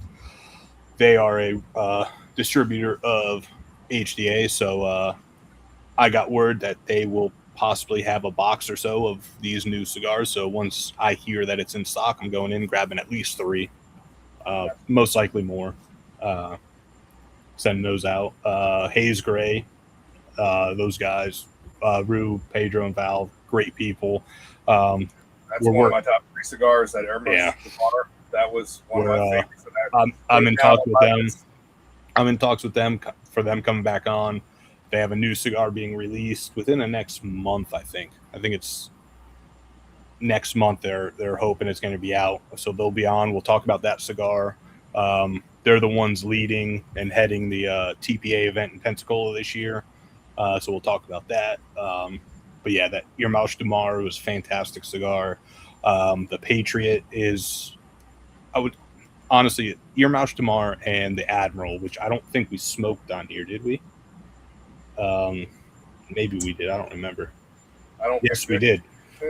they are a distributor of HDA, so I got word that they will possibly have a box or so of these new cigars. So once I hear that it's in stock, I'm going in grabbing at least 3, most likely more. Sending those out. Haze Gray, those guys, Rue, Pedro, and Val, great people. That's one of my top 3 cigars that Hermes bar. That was one of my favorites. I'm in talks with them. I'm in talks with them for them coming back on. They have a new cigar being released within the next month, I think. I think it's next month. They're hoping it's going to be out, so they'll be on. We'll talk about that cigar. They're the ones leading and heading the TPA event in Pensacola this year, so we'll talk about that. But yeah, that Irmão de Mar was a fantastic cigar. The Patriot is, I would honestly, Irmão de Mar and the Admiral, which I don't think we smoked on here, did we? Maybe we did. I don't remember. Yes, we did.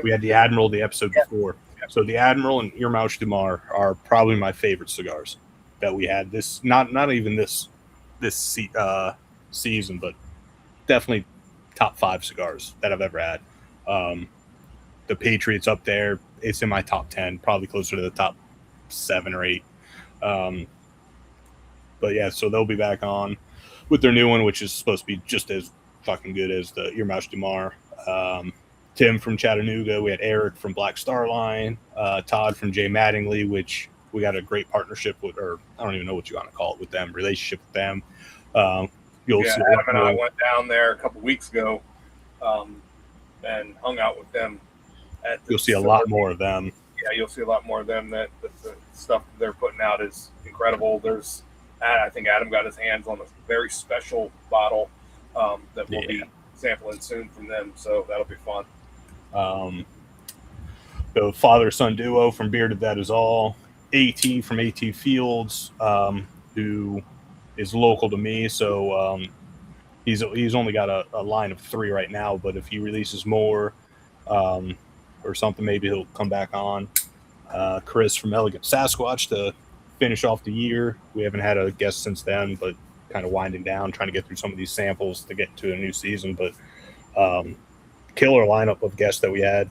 We had the Admiral the episode before. Yeah. So the Admiral and Irmão de Mar are probably my favorite cigars that we had. This not even this season, but definitely top 5 cigars that I've ever had. The Patriot's up there. It's in my top 10, probably closer to the top 7 or 8. But yeah, so they'll be back on with their new one, which is supposed to be just as fucking good as the Irmão de Mar. Tim from Chattanooga. We had Eric from Black Star Line. Todd from J. Mattingly, which we got a great partnership with, or I don't even know what you want to call it with them, relationship with them. Adam and I went down there a couple weeks ago and hung out with them. You'll see a lot more of them. Yeah, you'll see a lot more of them. That the stuff that they're putting out is incredible. I think Adam got his hands on a very special bottle that we'll be sampling soon from them, so that'll be fun. The father-son duo from Bearded That Is All. AT from AT Fields, who is local to me, so he's only got a line of 3 right now, but if he releases more or something, maybe he'll come back on. Chris from Elegant Sasquatch to finish off the year. We haven't had a guest since then, but kind of winding down, trying to get through some of these samples to get to a new season. But killer lineup of guests that we had.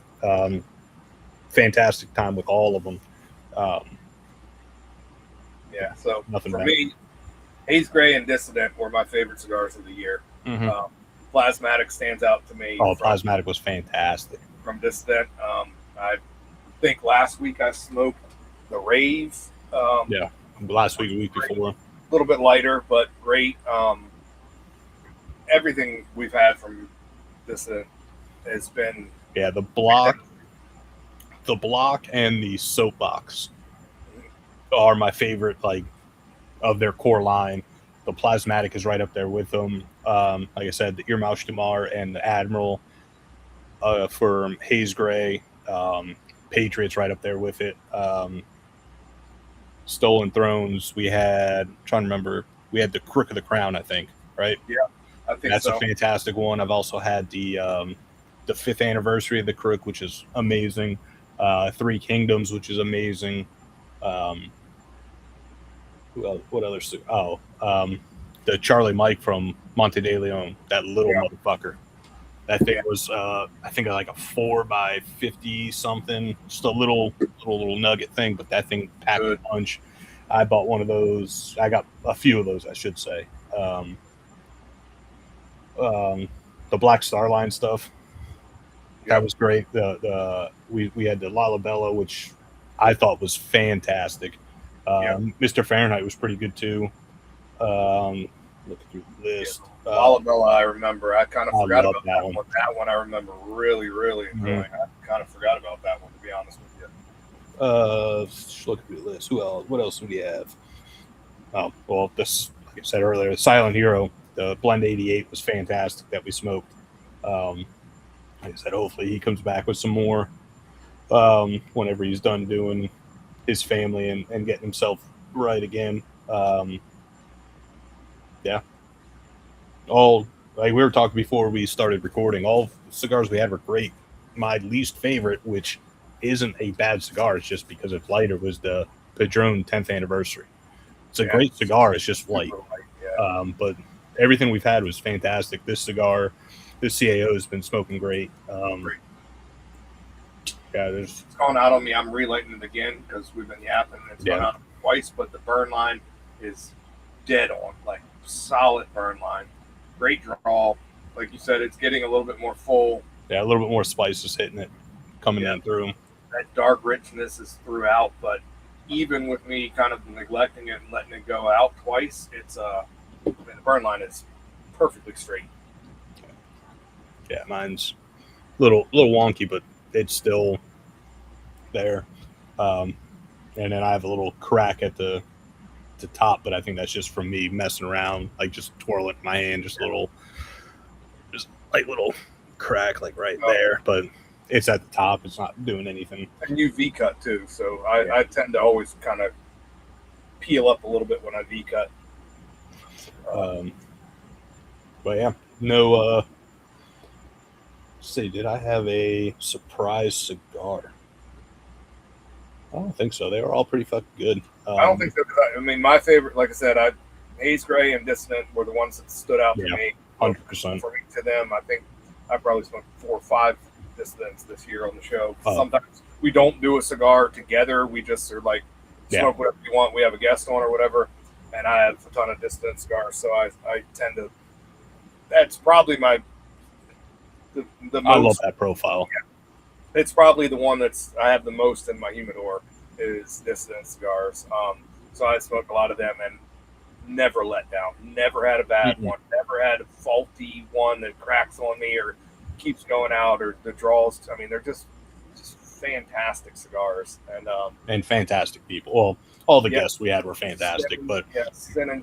Fantastic time with all of them. So for me, Haze Gray and Dissident were my favorite cigars of the year. Mm-hmm. Plasmatic stands out to me. Plasmatic was fantastic. From Dissident. I think last week I smoked the Rave. Last week, the week before. A little bit lighter, but great. Everything we've had from Dissident has been the block and the soapbox are my favorite, like, of their core line. The Plasmatic is right up there with them. Like I said, the Irmão de Mar and the Admiral for Haze Gray. Patriots right up there with it. Stolen Thrones, we had, I'm trying to remember, we had the Crook of the Crown, I think, right? Yeah, I think that's a fantastic one. I've also had the 5th anniversary of the Crook, which is amazing. 3 Kingdoms, which is amazing. What other? The Charlie Mike from Monte de Leon, that little motherfucker. That thing was, I think, like a 4x50 something, just a little nugget thing, but that thing packed a punch. I bought one of those. I got a few of those, I should say. The Black Star Line stuff, that was great. We had the Lalabella, which I thought was fantastic. Mr. Fahrenheit was pretty good too. Looking through the list. Lalabella, I remember. I kind of forgot about that one. That one I remember really, really enjoying. I kind of forgot about that one, to be honest with you. Just looking through the list. Who else? What else do we have? Oh, well, this, like I said earlier, the Silent Hero, the Blend 88 was fantastic that we smoked. Like I said, hopefully he comes back with some more whenever he's done doing his family and getting himself right again. All, like we were talking before we started recording, all cigars we had were great. My least favorite, which isn't a bad cigar, it's just because it's lighter, was the Padron 10th anniversary. It's a great cigar, it's just light. But everything we've had was fantastic. This cigar, this CAO has been smoking great. It's gone out on me. I'm relighting it again because we've been yapping. It's gone out twice, but the burn line is dead on, like solid burn line. Great draw. Like you said, it's getting a little bit more full. Yeah, a little bit more spices hitting it, coming in through. That dark richness is throughout, but even with me kind of neglecting it and letting it go out twice, it's the burn line is perfectly straight. Yeah, mine's a little wonky, but it's still there. And then I have a little crack at the top, but I think that's just from me messing around, like just twirling my hand, just little crack like right there, but it's at the top. It's not doing anything. And you V-cut too, so I tend to always kind of peel up a little bit when I V-cut. But yeah, no, let's see, did I have a surprise cigar? I don't think so. They were all pretty fucking good. I don't think so. I mean, my favorite, like I said, Haze Gray and Dissident were the ones that stood out to me. 100%. For each of them, I think I probably smoked 4 or 5 Dissidents this year on the show. Sometimes we don't do a cigar together. We just are like, smoke whatever you want. We have a guest on or whatever. And I have a ton of Dissident cigars, so I tend to. That's probably the most. I love that profile. Yeah. It's probably the one I have the most in my humidor is Dissident Cigars. So I smoke a lot of them and never let down. Never had a bad one. Never had a faulty one that cracks on me or keeps going out or the draws. I mean, they're just fantastic cigars and fantastic people. Well, all the guests we had were fantastic, but Sin and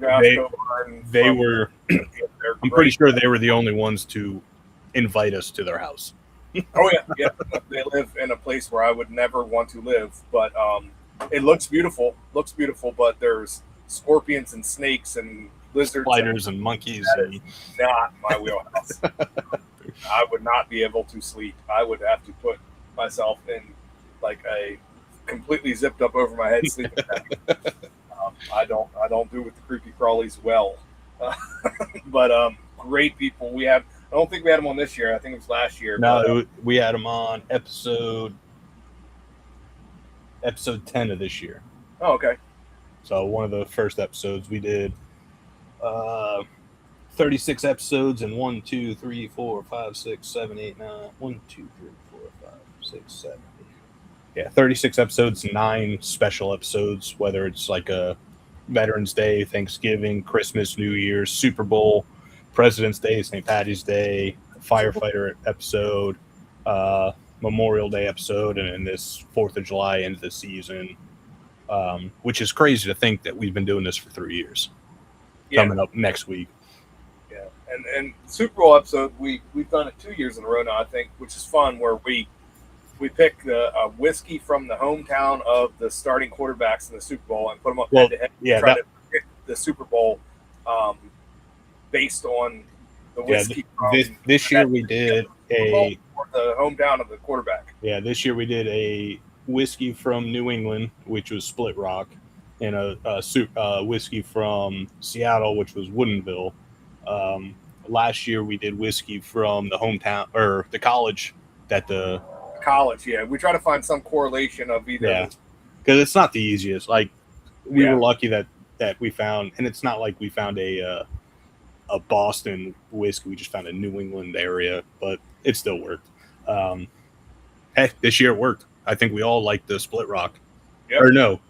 they were. I'm pretty sure they were the only ones to invite us to their house. Oh yeah. They live in a place where I would never want to live, but it looks beautiful. But there's scorpions and snakes and lizards, spiders and monkeys. That is not my wheelhouse. I would not be able to sleep. I would have to put myself in like a completely zipped up over my head sleeping bag. I don't do with the creepy crawlies well, but great people. I don't think we had them on this year. I think it was last year. No, we had them on episode 10 of this year. Oh, okay. So one of the first episodes we did 36 episodes and 1, 2, 3, 4, 5, 6, 7, 8, 9. 1, 2, 3, 4, 5, 6, 7, 8. Yeah, 36 episodes, 9 special episodes, whether it's like a Veterans Day, Thanksgiving, Christmas, New Year's, Super Bowl, President's Day, St. Patty's Day, firefighter episode, Memorial Day episode, and then this 4th of July end of the season, which is crazy to think that we've been doing this for 3 years. Coming up next week. Yeah, and Super Bowl episode, we've done it 2 years in a row now, I think, which is fun, where we pick the whiskey from the hometown of the starting quarterbacks in the Super Bowl and put them up head to head. Try to pick the Super Bowl based on the whiskey. This year we did the hometown of the quarterback. Yeah, this year we did a whiskey from New England, which was Split Rock, and a whiskey from Seattle, which was Woodinville. Last year we did whiskey from the hometown or the college that the college. Yeah, we try to find some correlation of either. Yeah, because it's not the easiest. Like we were lucky that we found, and it's not like we found a Boston whiskey. We just found a New England area, but it still worked. Hey, this year it worked. I think we all liked the Split Rock. Yep. Or no,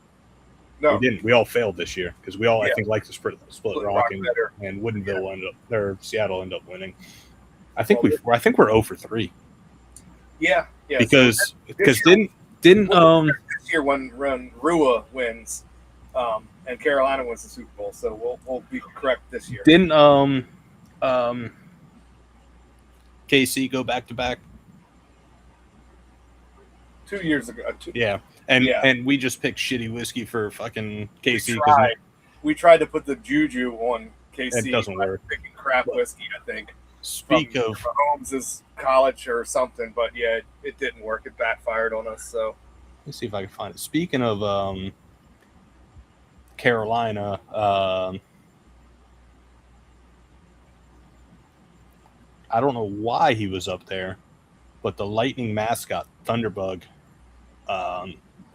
we didn't. We all failed this year because we all, I think, liked the Split Rock and Woodinville ended up, or Seattle ended up winning. I think we're 0 for 3. Yeah. Because didn't this year when Rua wins, and Carolina wins the Super Bowl, so we'll be correct this year. Didn't KC go back to back 2 years ago? And we just picked shitty whiskey for fucking KC. We tried to put the juju on KC. It doesn't work. Picking crap whiskey, I think. Speak of Holmes's college or something, but yeah, it didn't work. It backfired on us. So let me see if I can find it. Speaking of Carolina, I don't know why he was up there, but the Lightning mascot Thunderbug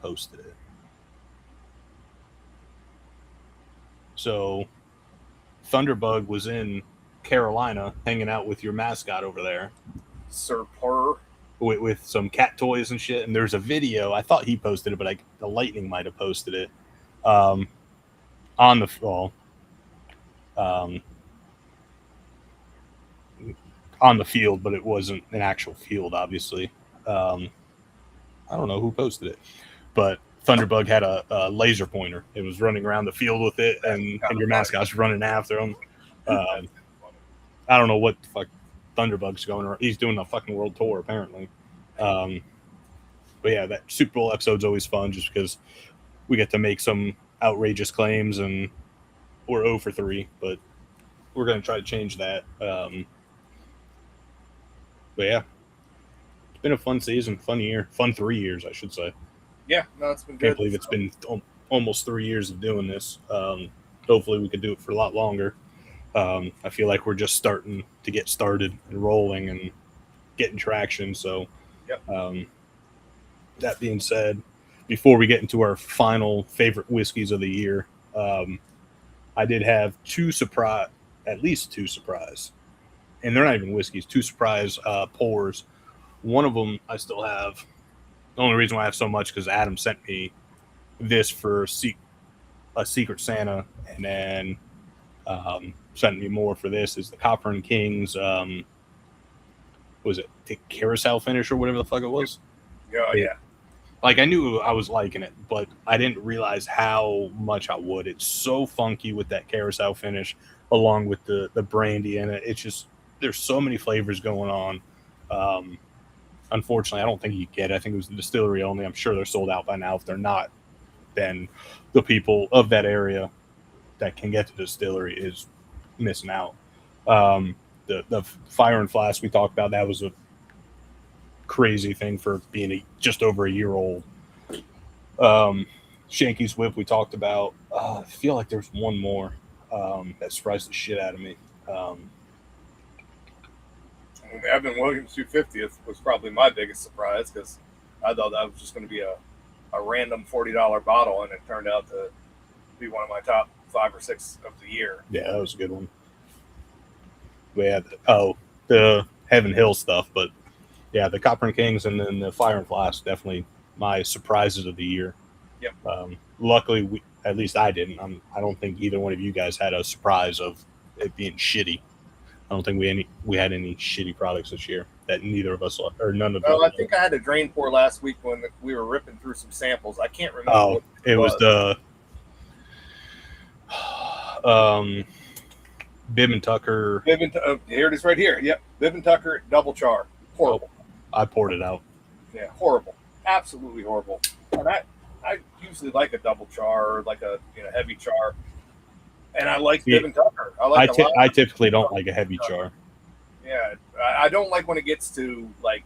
posted it. So Thunderbug was in Carolina hanging out with your mascot over there, Sir Purr, with some cat toys and shit. And there's a video. I thought he posted it, but the Lightning might have posted it on the fall. On the field, but it wasn't an actual field, obviously. I don't know who posted it, but Thunderbug had a laser pointer. It was running around the field with it, and your mascot's running after him. I don't know what the fuck Thunderbug's going around. He's doing a fucking world tour, apparently. But yeah, that Super Bowl episode's always fun just because we get to make some outrageous claims, and we're 0 for 3, but we're going to try to change that. But yeah, it's been a fun season, fun year, fun 3 years, I should say. Yeah, no, it's been good. Can't believe it's been almost 3 years of doing this. Hopefully we could do it for a lot longer. I feel like we're just starting to get started and rolling and getting traction. So, that being said, before we get into our final favorite whiskeys of the year, I did have at least two surprise, and they're not even whiskeys, 2 surprise pours. One of them I still have. The only reason why I have so much because Adam sent me this for a Secret Santa, and then sent me more for this is the Copper and Kings. Was it the carousel finish or whatever the fuck it was? Yeah. Like I knew I was liking it, but I didn't realize how much I would. It's so funky with that carousel finish, along with the brandy in it. It's just there's so many flavors going on. Unfortunately, I don't think you get it. I think it was the distillery only. I'm sure they're sold out by now. If they're not, then the people of that area that can get to the distillery is missing out. The Fire and Flask we talked about, that was a crazy thing for being just over a year old. Shanky's Whip we talked about. I feel like there's one more that surprised the shit out of me. Evan Williams 250th was probably my biggest surprise because I thought that was just going to be a random $40 bottle, and it turned out to be one of my top 5 or 6 of the year. Yeah, that was a good one. We had the Heaven Hill stuff, but yeah, the Copper and Kings and then the Fire and Flask, definitely my surprises of the year. Yep. Luckily, at least I didn't. I don't think either one of you guys had a surprise of it being shitty. I don't think we had any shitty products this year that neither of us or none of us. Well, I think I had a drain pour last week when we were ripping through some samples. I can't remember. Oh, it was the Bib and Tucker. Here it is right here. Yep. Bib and Tucker double char. Horrible. I poured it out. Yeah, horrible. Absolutely horrible. And I usually like a double char or like a heavy char. And I like Bib and Tucker. I typically don't like a heavy char. Yeah, I don't like when it gets to like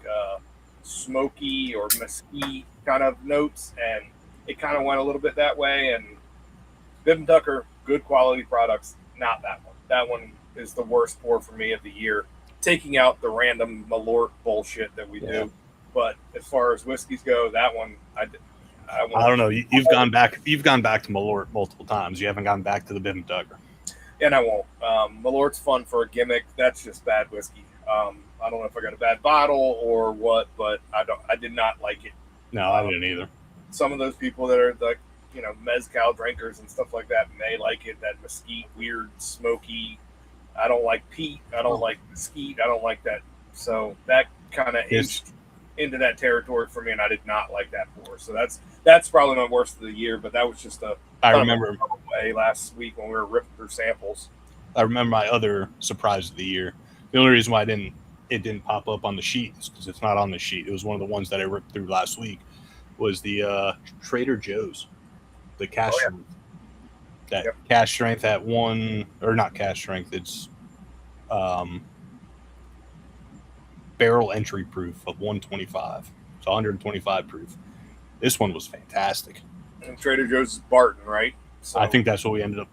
smoky or mesquite kind of notes, and it kind of went a little bit that way. And Bib and Tucker, good quality products. Not that one. That one is the worst pour for me of the year, taking out the random Malort bullshit that we do. But as far as whiskeys go, that one I don't know. You've gone back. You've gone back to Malort multiple times. You haven't gone back to the Bib and Tucker. And I won't. Malort's fun for a gimmick. That's just bad whiskey. I don't know if I got a bad bottle or what, but I did not like it. No, I didn't either. Some of those people that are like, mezcal drinkers and stuff like that may like it. That mesquite, weird, smoky. I don't like peat. I don't like mesquite. I don't like that. So that kind of inched into that territory for me, and I did not like that pour. So that's probably my worst of the year. But that was just I remember way last week when we were ripping through samples. I remember my other surprise of the year. The only reason why it didn't pop up on the sheet is because it's not on the sheet. It was one of the ones that I ripped through last week. Was the Trader Joe's, the cash strength. That cash strength at one, or not cash strength. It's barrel entry proof of 125. It's 125 proof. This one was fantastic. And Trader Joe's is Barton, right? So I think that's what we ended up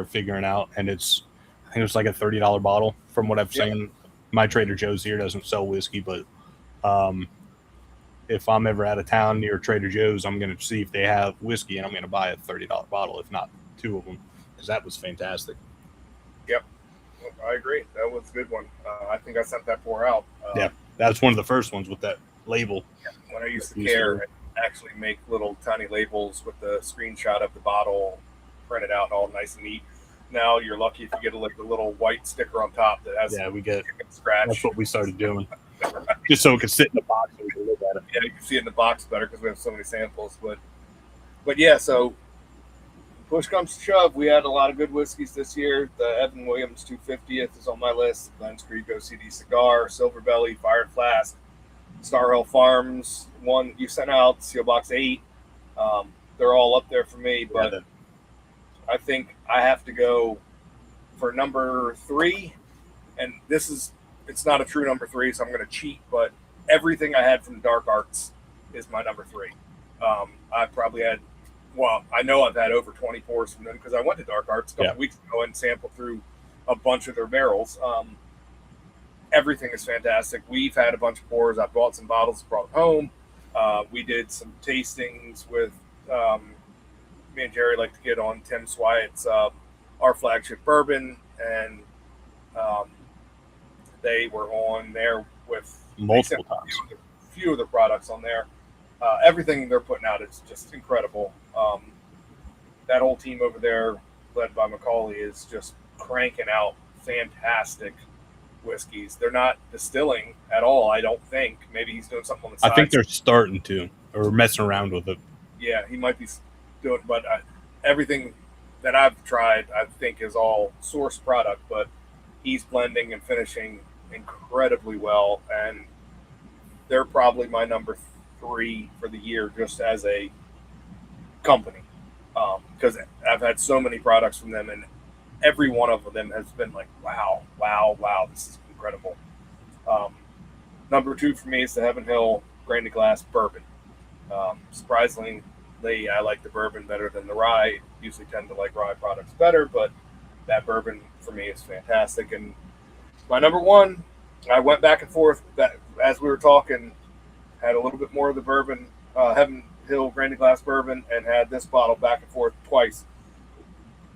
figuring out, and I think it was like a $30 bottle from what I've seen. My Trader Joe's here doesn't sell whiskey, but if I'm ever out of town near Trader Joe's, I'm going to see if they have whiskey, and I'm going to buy a $30 bottle, if not two of them, because that was fantastic. Yep, I agree. That was a good one. I think I sent that pour out. That's one of the first ones with that label. When I used to care and actually make little tiny labels with the screenshot of the bottle printed out all nice and neat. Now you're lucky if you get a little white sticker on top that has we get scratch. That's what we started doing, just so it could sit in the box and we can look at it. Yeah, you can see it in the box better because we have so many samples. But yeah, so push comes to shove, we had a lot of good whiskeys this year. The Evan Williams 250th is on my list. Glens Creek OCD Cigar, Silver Belly, Fired Flask, Star Hill Farms, one you sent out, Sealbox 8. They're all up there for me, but I think I have to go for number 3. And it's not a true number 3, so I'm going to cheat, but everything I had from Dark Arts is my number 3. I probably had, I know I've had over 20 pours from them because I went to Dark Arts a couple weeks ago and sampled through a bunch of their barrels. Everything is fantastic. We've had a bunch of pours. I bought some bottles, brought home. We did some tastings with me and Jerry like to get on Tim Swyatt's our flagship bourbon, and they were on there with multiple times. A few of the products on there. Everything they're putting out is just incredible. That whole team over there, led by Macaulay, is just cranking out fantastic whiskeys. They're not distilling at all, I don't think. Maybe he's doing something on the side. I think they're starting to, or messing around with it. Yeah, he might be doing, but everything that I've tried, I think, is all source product, but he's blending and finishing incredibly well, and they're probably my number 3 for the year just as a company, because I've had so many products from them, and every one of them has been like, wow, this is incredible. Number 2 for me is the Heaven Hill Grain to Glass Bourbon. Surprisingly, I like the bourbon better than the rye. Usually tend to like rye products better, but that bourbon for me is fantastic. And my number 1, I went back and forth that as we were talking, had a little bit more of the bourbon, Heaven Hill Grain to Glass Bourbon, and had this bottle back and forth twice.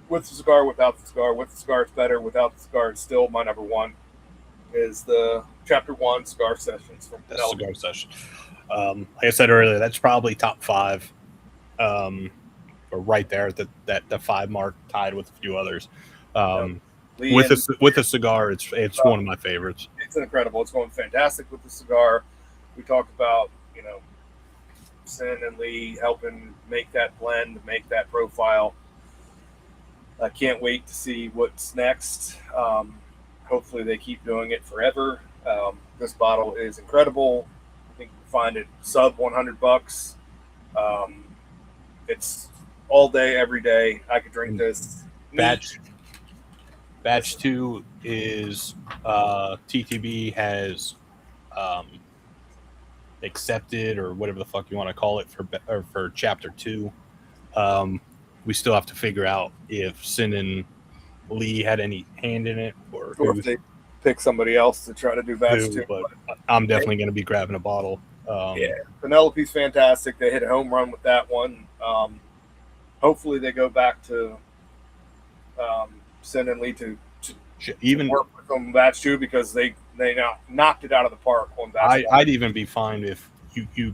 With the cigar, without the cigar. With the cigar, it's better. Without the cigar, it's still my number 1. Is the Chapter 1 Cigar Sessions from Penelope. Cigar Session. Like I said earlier, that's probably top 5, or right there at the 5 mark, tied with a few others. With a cigar, it's one of my favorites. It's incredible. It's going fantastic with the cigar. We talked about Sin and Lee helping make that blend, make that profile. I can't wait to see what's next. Hopefully they keep doing it forever. This bottle is incredible. I think you can find it sub $100. It's all day, every day. I could drink this. Batch 2 is TTB has accepted, or whatever the fuck you want to call it, for Chapter 2. we still have to figure out if Sin and Lee had any hand in it, or if they pick somebody else to try to do batch two. But I'm definitely going to be grabbing a bottle. Penelope's fantastic. They hit a home run with that one. Hopefully they go back to Sin and Lee to work with them batch two, because they knocked it out of the park on batch one. I'd even be fine if you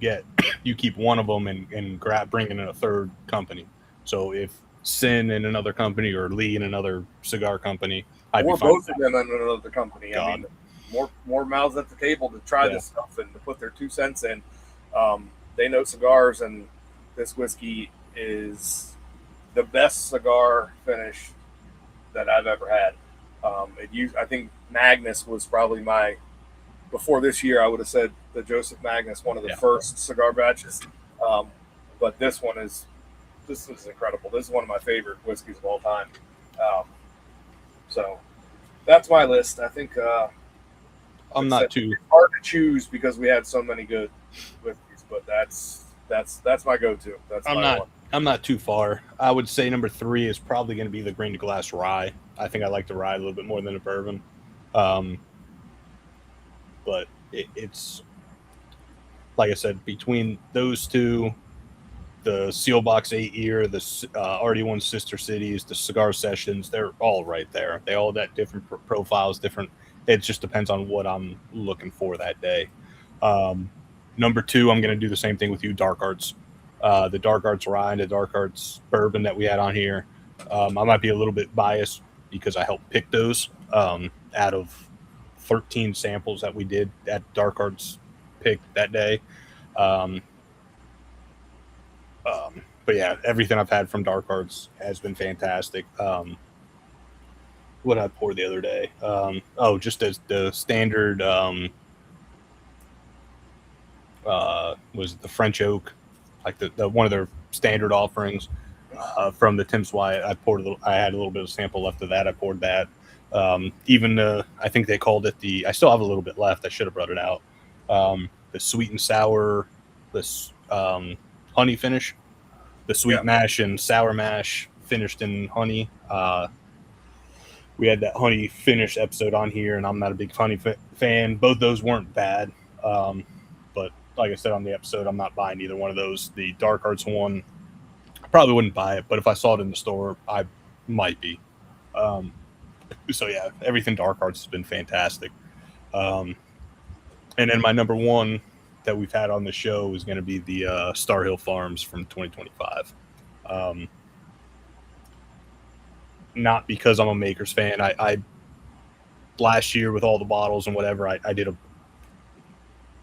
keep one of them and bring in a third company. So if Sin in another company or Lee in another cigar company, I'd be fine both of them in another company. God. I mean, more mouths at the table to try this stuff and to put their 2 cents in. They know cigars, and this whiskey is the best cigar finish that I've ever had. I think Magnus was probably before this year, I would have said the Joseph Magnus, one of the first cigar batches. But this is incredible. This is one of my favorite whiskeys of all time. So that's my list. I think I'm not too it's hard to choose because we had so many good whiskeys, but that's my go-to. I'm not too far. I would say number 3 is probably going to be the grain to glass rye. I think I like the rye a little bit more than a bourbon. But it's like I said, between those two, the Sealbox 8-year, the RD1 Sister Cities, the Cigar Sessions, they're all right there. They all got different profiles, different. It just depends on what I'm looking for that day. Number 2, I'm going to do the same thing with you, Dark Arts. The Dark Arts Rye and the Dark Arts Bourbon that we had on here. I might be a little bit biased because I helped pick those out of 13 samples that we did at Dark Arts pick that day. But yeah, everything I've had from Dark Arts has been fantastic. What did I pour the other day? Just as the standard was it the French oak, like the one of their standard offerings from the Tim's Wyatt. I had a little bit of sample left of that. I poured that. I think they called it I still have a little bit left. I should have brought it out. The sweet and sour, this honey finish, the sweet mash and sour mash finished in honey. We had that honey finish episode on here, and I'm not a big honey fan. Both those weren't bad. But like I said on the episode, I'm not buying either one of those. The Dark Arts one, I probably wouldn't buy it, but if I saw it in the store, I might be. So yeah, everything Dark Arts has been fantastic. And then my number 1 that we've had on the show is going to be the Star Hill Farms from 2025. Not because I'm a Makers fan. I last year with all the bottles and whatever, I did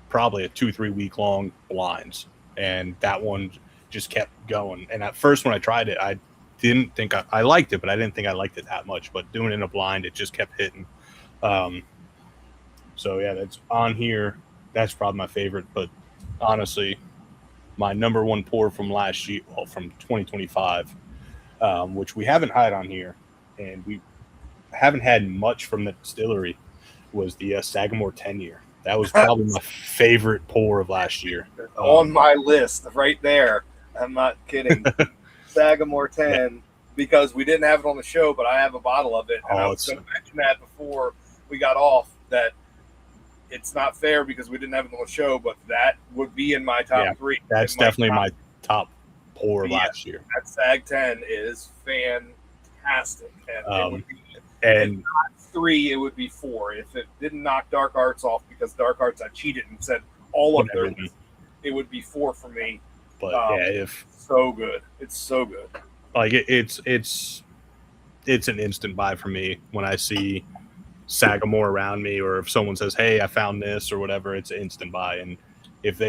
probably a 2-3 week long blinds, and that one just kept going. And at first when I tried it, I didn't think I liked it, but I didn't think I liked it that much. But doing it in a blind, it just kept hitting. So yeah, that's on here. That's probably my favorite. But honestly, my number 1 pour from last year, from 2025, which we haven't had on here, and we haven't had much from the distillery, was the Sagamore 10-year. That was probably my favorite pour of last year. On my list, right there. I'm not kidding. Sagamore 10, because we didn't have it on the show, but I have a bottle of it. And I was going to mention that before we got off, that it's not fair because we didn't have it on the show, but that would be in my top 3. That's definitely my top pour last year. That Sag 10 is fantastic. And it would be, and not 3, it would be 4. If it didn't knock Dark Arts off, because Dark Arts, I cheated and said all of them, it would be 4 for me. But so good. It's so good. Like it's an instant buy for me when I see Sagamore around me, or if someone says, "Hey, I found this" or whatever, it's an instant buy. And if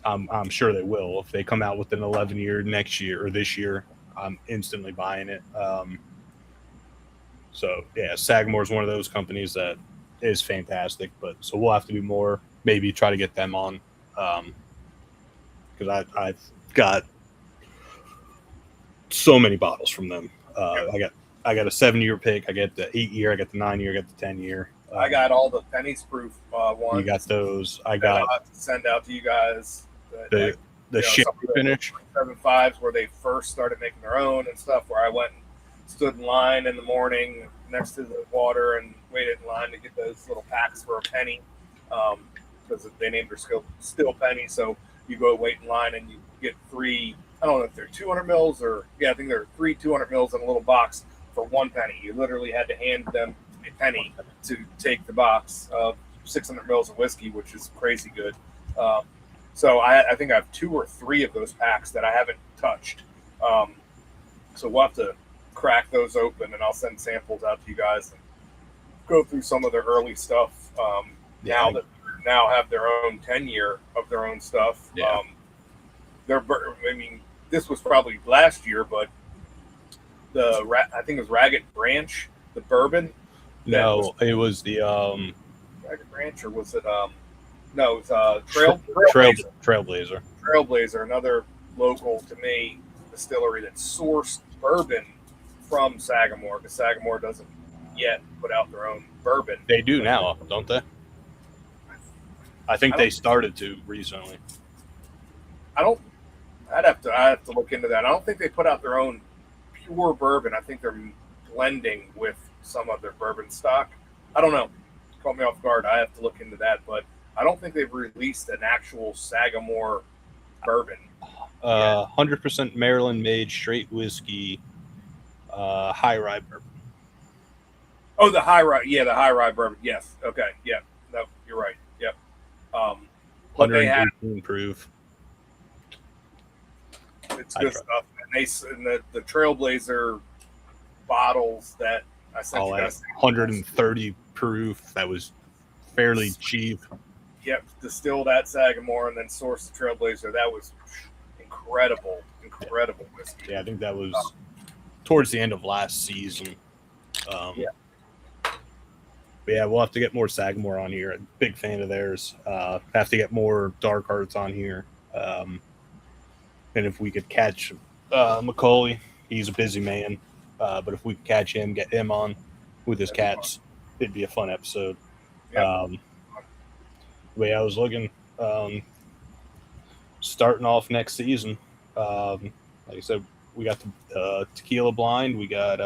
I'm sure they will. If they come out with an 11-year next year or this year, I'm instantly buying it. So yeah, Sagamore is one of those companies that is fantastic. But so we'll have to do more. Maybe try to get them on, because I've got so many bottles from them. I got a 7-year pick. I got the 8-year. I got the 9-year. I got the 10-year. I got all the pennies proof ones. You got those. I got to send out to you guys. the ship finish. 7.5s where they first started making their own and stuff. Where I went and stood in line in the morning next to the water and waited in line to get those little packs for a penny, because they named their still penny. So you go wait in line and you get 3. I don't know if they're 200 mils or I think they're 3 200 mils in a little box for 1 penny. You literally had to hand them a penny to take the box of 600 mils of whiskey, which is crazy good. So I think I have 2 or 3 of those packs that I haven't touched. So we'll have to crack those open, and I'll send samples out to you guys and go through some of their early stuff. Now that now have their own 10-year of their own stuff. Yeah. This was probably last year, but I think it was Ragged Branch, the bourbon. No, it was the Ragged Branch, or was it no, it was Trailblazer. Trailblazer, another local to me distillery that sourced bourbon from Sagamore, because Sagamore doesn't yet put out their own bourbon. They do now, don't they? I think they started to recently. I'd have to look into that. I don't think they put out their own pure bourbon. I think they're blending with some of their bourbon stock. I don't know. Caught me off guard. I have to look into that, but I don't think they've released an actual Sagamore bourbon. 100% Maryland made straight whiskey, high rye bourbon. Oh, the high rye. Yeah, the high rye bourbon. Yes. Okay. Yeah. No, you're right. Yep. 118 proof. It's good stuff. And the Trailblazer bottles that I sent you guys. 130 proof. That was fairly cheap. Yep. Distilled at Sagamore and then sourced the Trailblazer. That was incredible whiskey. Yeah, I think that was towards the end of last season. But yeah, we'll have to get more Sagamore on here. Big fan of theirs. Have to get more Dark Hearts on here. And if we could catch Macaulay, he's a busy man. But if we could catch him, get him on with his cats, it'd be a fun episode. Yep. But yeah, I was looking, starting off next season. Like I said, we got the tequila blind. We got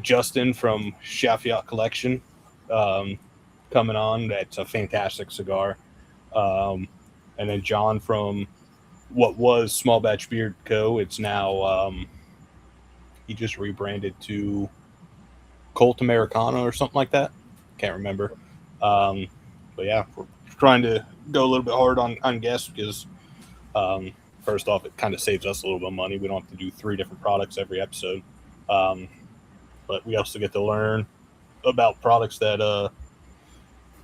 Justin from Shaffiat Collection coming on. That's a fantastic cigar. And then John from what was Small Batch Beard Co. It's now he just rebranded to Colt Americana or something like that. Can't remember. But yeah, we're trying to go a little bit hard on guests because first off, it kind of saves us a little bit of money. We don't have to do 3 different products every episode. But we also get to learn about products that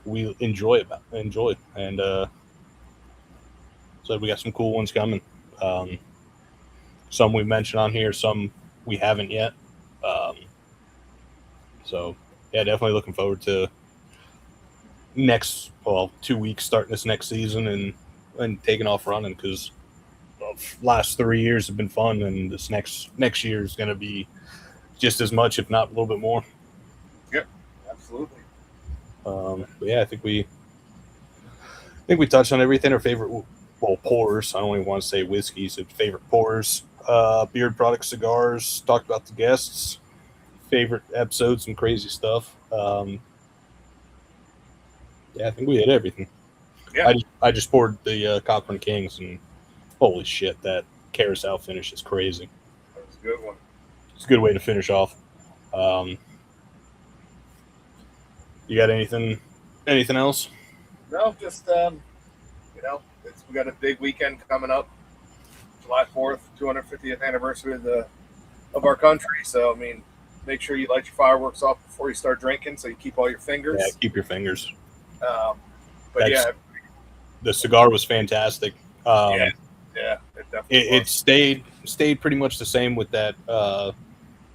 we enjoy. And so we got some cool ones coming. Some we mentioned on here, some we haven't yet. So yeah, definitely looking forward to 2 weeks starting this next season and taking off running, because last 3 years have been fun, and this next year is going to be just as much, if not a little bit more. Yep, absolutely. But yeah, I think we touched on everything. Our favorite, pours. I don't even want to say whiskeys. It's favorite pours, beard product cigars. Talked about the guests, favorite episodes, some crazy stuff. Yeah, I think we hit everything. Yeah. I just poured the Cochrane Kings, and holy shit, that carousel finish is crazy. That was a good one. It's a good way to finish off. You got anything else? No, just we got a big weekend coming up, July 4th, 250th anniversary of our country. So I mean, make sure you light your fireworks off before you start drinking, so you keep all your fingers. Yeah, keep your fingers. The cigar was fantastic. Yeah, it definitely it stayed pretty much the same with that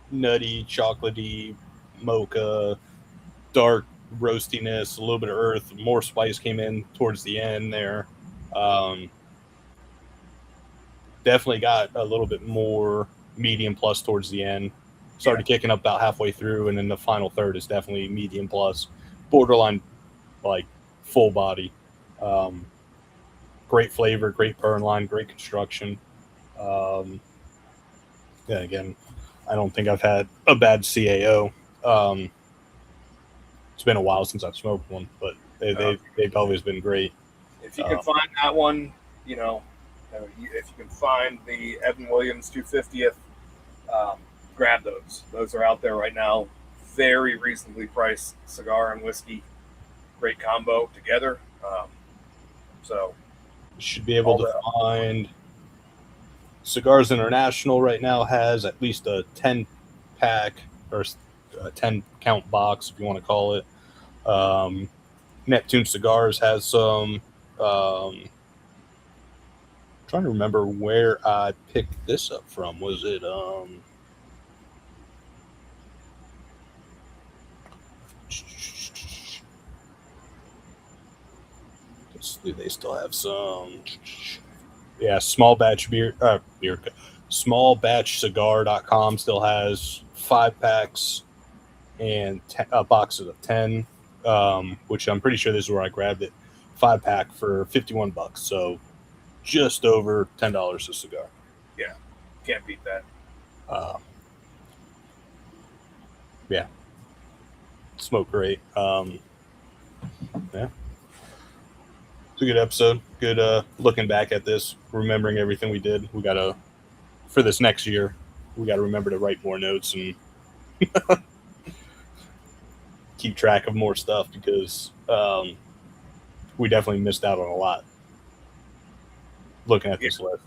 nutty, chocolatey, mocha, dark roastiness, a little bit of earth, more spice came in towards the end there. Definitely got a little bit more medium plus towards the end. Started kicking up about halfway through, and then the final third is definitely medium plus, borderline like full body. great flavor, great burn line, great construction. Again, I don't think I've had a bad CAO. It's been a while since I've smoked one, but they've always been great. If you can find that one, if you can find the Evan Williams 250th, grab those. Those are out there right now. Very reasonably priced cigar and whiskey. Great combo together. So you should be able to find Cigars International right now has at least a 10-pack or a 10-count box, if you want to call it. Neptune Cigars has some. Trying to remember where I picked this up from. Was it they still have some small batch smallbatchcigar.com still has 5-packs and boxes of 10, which I'm pretty sure this is where I grabbed it. 5-pack for $51, so just over $10 a cigar. Yeah, can't beat that. Smoke great. It's a good episode. Good looking back at this, remembering everything we did. We gotta, for this next year, we gotta remember to write more notes and keep track of more stuff, because we definitely missed out on a lot looking at this list.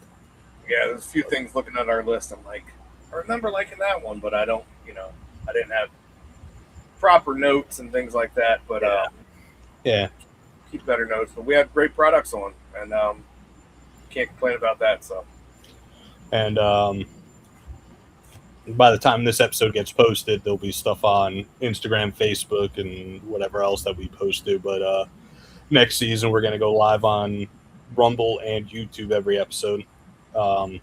Yeah, there's a few things looking at our list. I'm like, I remember liking that one, but I don't, I didn't have proper notes and things like that. But keep better notes. But we had great products on, and can't complain about that. So, and by the time this episode gets posted, there'll be stuff on Instagram, Facebook, and whatever else that we post to. But next season, we're going to go live on Rumble and YouTube every episode. So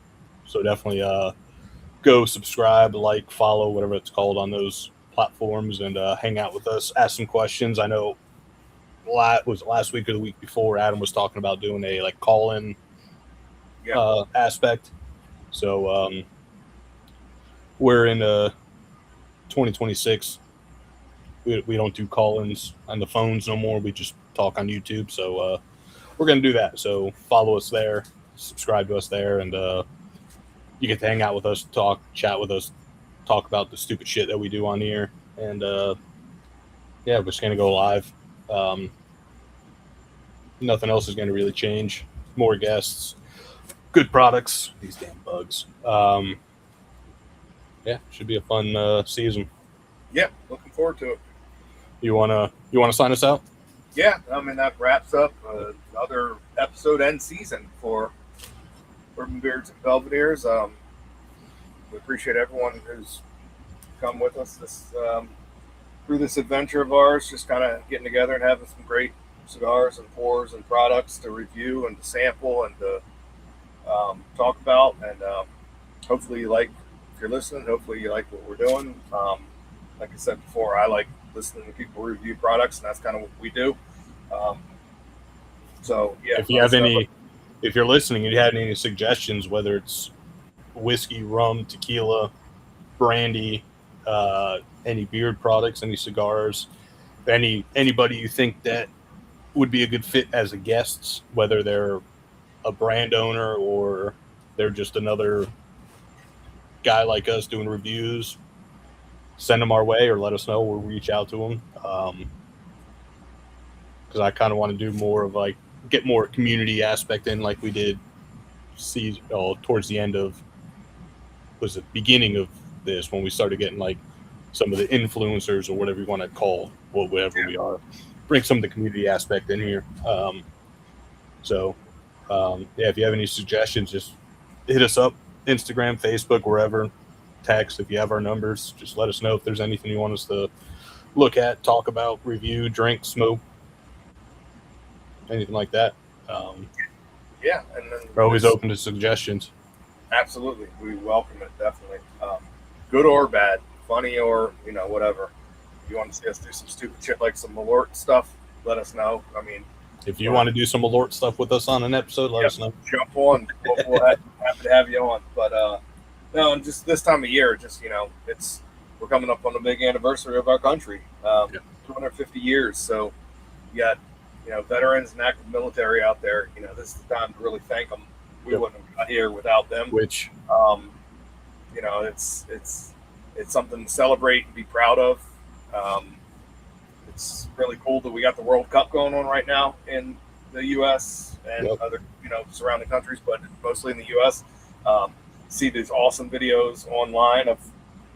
definitely go subscribe, like, follow, whatever it's called on those platforms, and hang out with us, ask some questions. I know was it last week or the week before, Adam was talking about doing a call-in aspect. So we're in 2026. We don't do call-ins on the phones no more. We just talk on YouTube. So we're going to do that. So follow us there, subscribe to us there, and you get to hang out with us, chat with us, talk about the stupid shit that we do on here. And we're just going to go live. Nothing else is going to really change. More guests, good products. These damn bugs. Should be a fun season. Yeah, looking forward to it. You wanna sign us out? Yeah, I mean, that wraps up another episode and season for Bourbon, Beards, and Belvederes. We appreciate everyone who's come with us through this adventure of ours, just kind of getting together and having some great cigars and pours and products to review and to sample and to talk about. And hopefully you like, if you're listening, hopefully you like what we're doing. Like I said before, I like listening to people review products, and that's kind of what we do. If you have if you're listening and you had any suggestions, whether it's whiskey, rum, tequila, brandy, any beard products, any cigars, anybody you think that would be a good fit as a guest, whether they're a brand owner or they're just another guy like us doing reviews, send them our way or let us know. We'll reach out to them. Because I kind of want to do more of get more community aspect in, like we did towards the end of, was the beginning of this, when we started getting some of the influencers or whatever you want to call whatever we are, bring some of the community aspect in here. If you have any suggestions, just hit us up, Instagram, Facebook, wherever, text. If you have our numbers, just let us know if there's anything you want us to look at, talk about, review, drink, smoke, anything like that. And then we're always open to suggestions. Absolutely, we welcome it, definitely. Good or bad, funny or whatever. If you want to see us do some stupid shit like some Malort stuff, let us know. I mean, if you want to do some Alort stuff with us on an episode, let us know. Jump on. We'll happy to have you on. But no, and just this time of year, just we're coming up on a big anniversary of our country, 250 years. So you got veterans and active military out there. This is the time to really thank them. We wouldn't have got here without them. Which it's something to celebrate and be proud of. It's really cool that we got the World Cup going on right now in the U.S. and other surrounding countries, but mostly in the U.S. See these awesome videos online of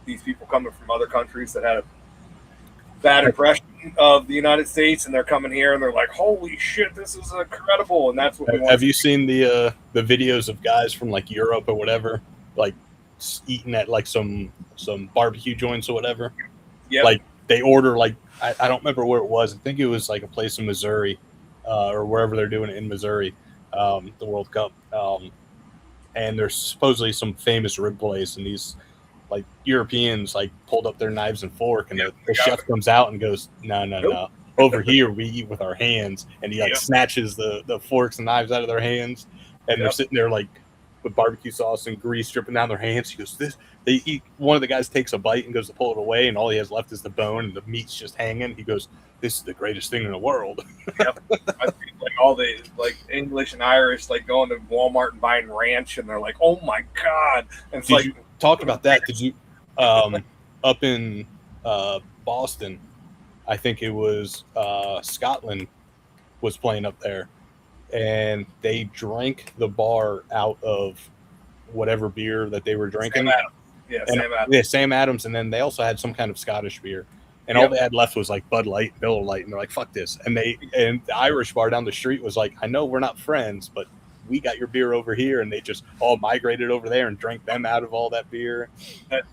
these people coming from other countries that had a bad impression of the United States, and they're coming here and they're like, "Holy shit, this is incredible!" And that's what we want. Have you seen the videos of guys from like Europe or whatever, like eating at like some barbecue joints or whatever? Yeah, like they order like I don't remember where it was. I think it was like a place in Missouri or wherever they're doing it in Missouri, the World Cup. And there's supposedly some famous rib place, and these like Europeans like pulled up their knives and fork, and the chef comes out and goes, no. Over here we eat with our hands, and he like snatches the forks and knives out of their hands, and they're sitting there like with barbecue sauce and grease dripping down their hands. He goes, they eat. One of the guys takes a bite and goes to pull it away, and all he has left is the bone, and the meat's just hanging. He goes, "This is the greatest thing in the world." Yep. I think like all the like English and Irish like going to Walmart and buying ranch, and they're like, "Oh my god!" And it's Did you talk about that? Did you up in Boston? I think it was Scotland was playing up there, and they drank the bar out of whatever beer that they were drinking. Sam Adams, and then they also had some kind of Scottish beer, and all they had left was like Bud Light, Miller Lite, and they're like, "Fuck this!" And the Irish bar down the street was like, "I know we're not friends, but we got your beer over here," and they just all migrated over there and drank them out of all that beer.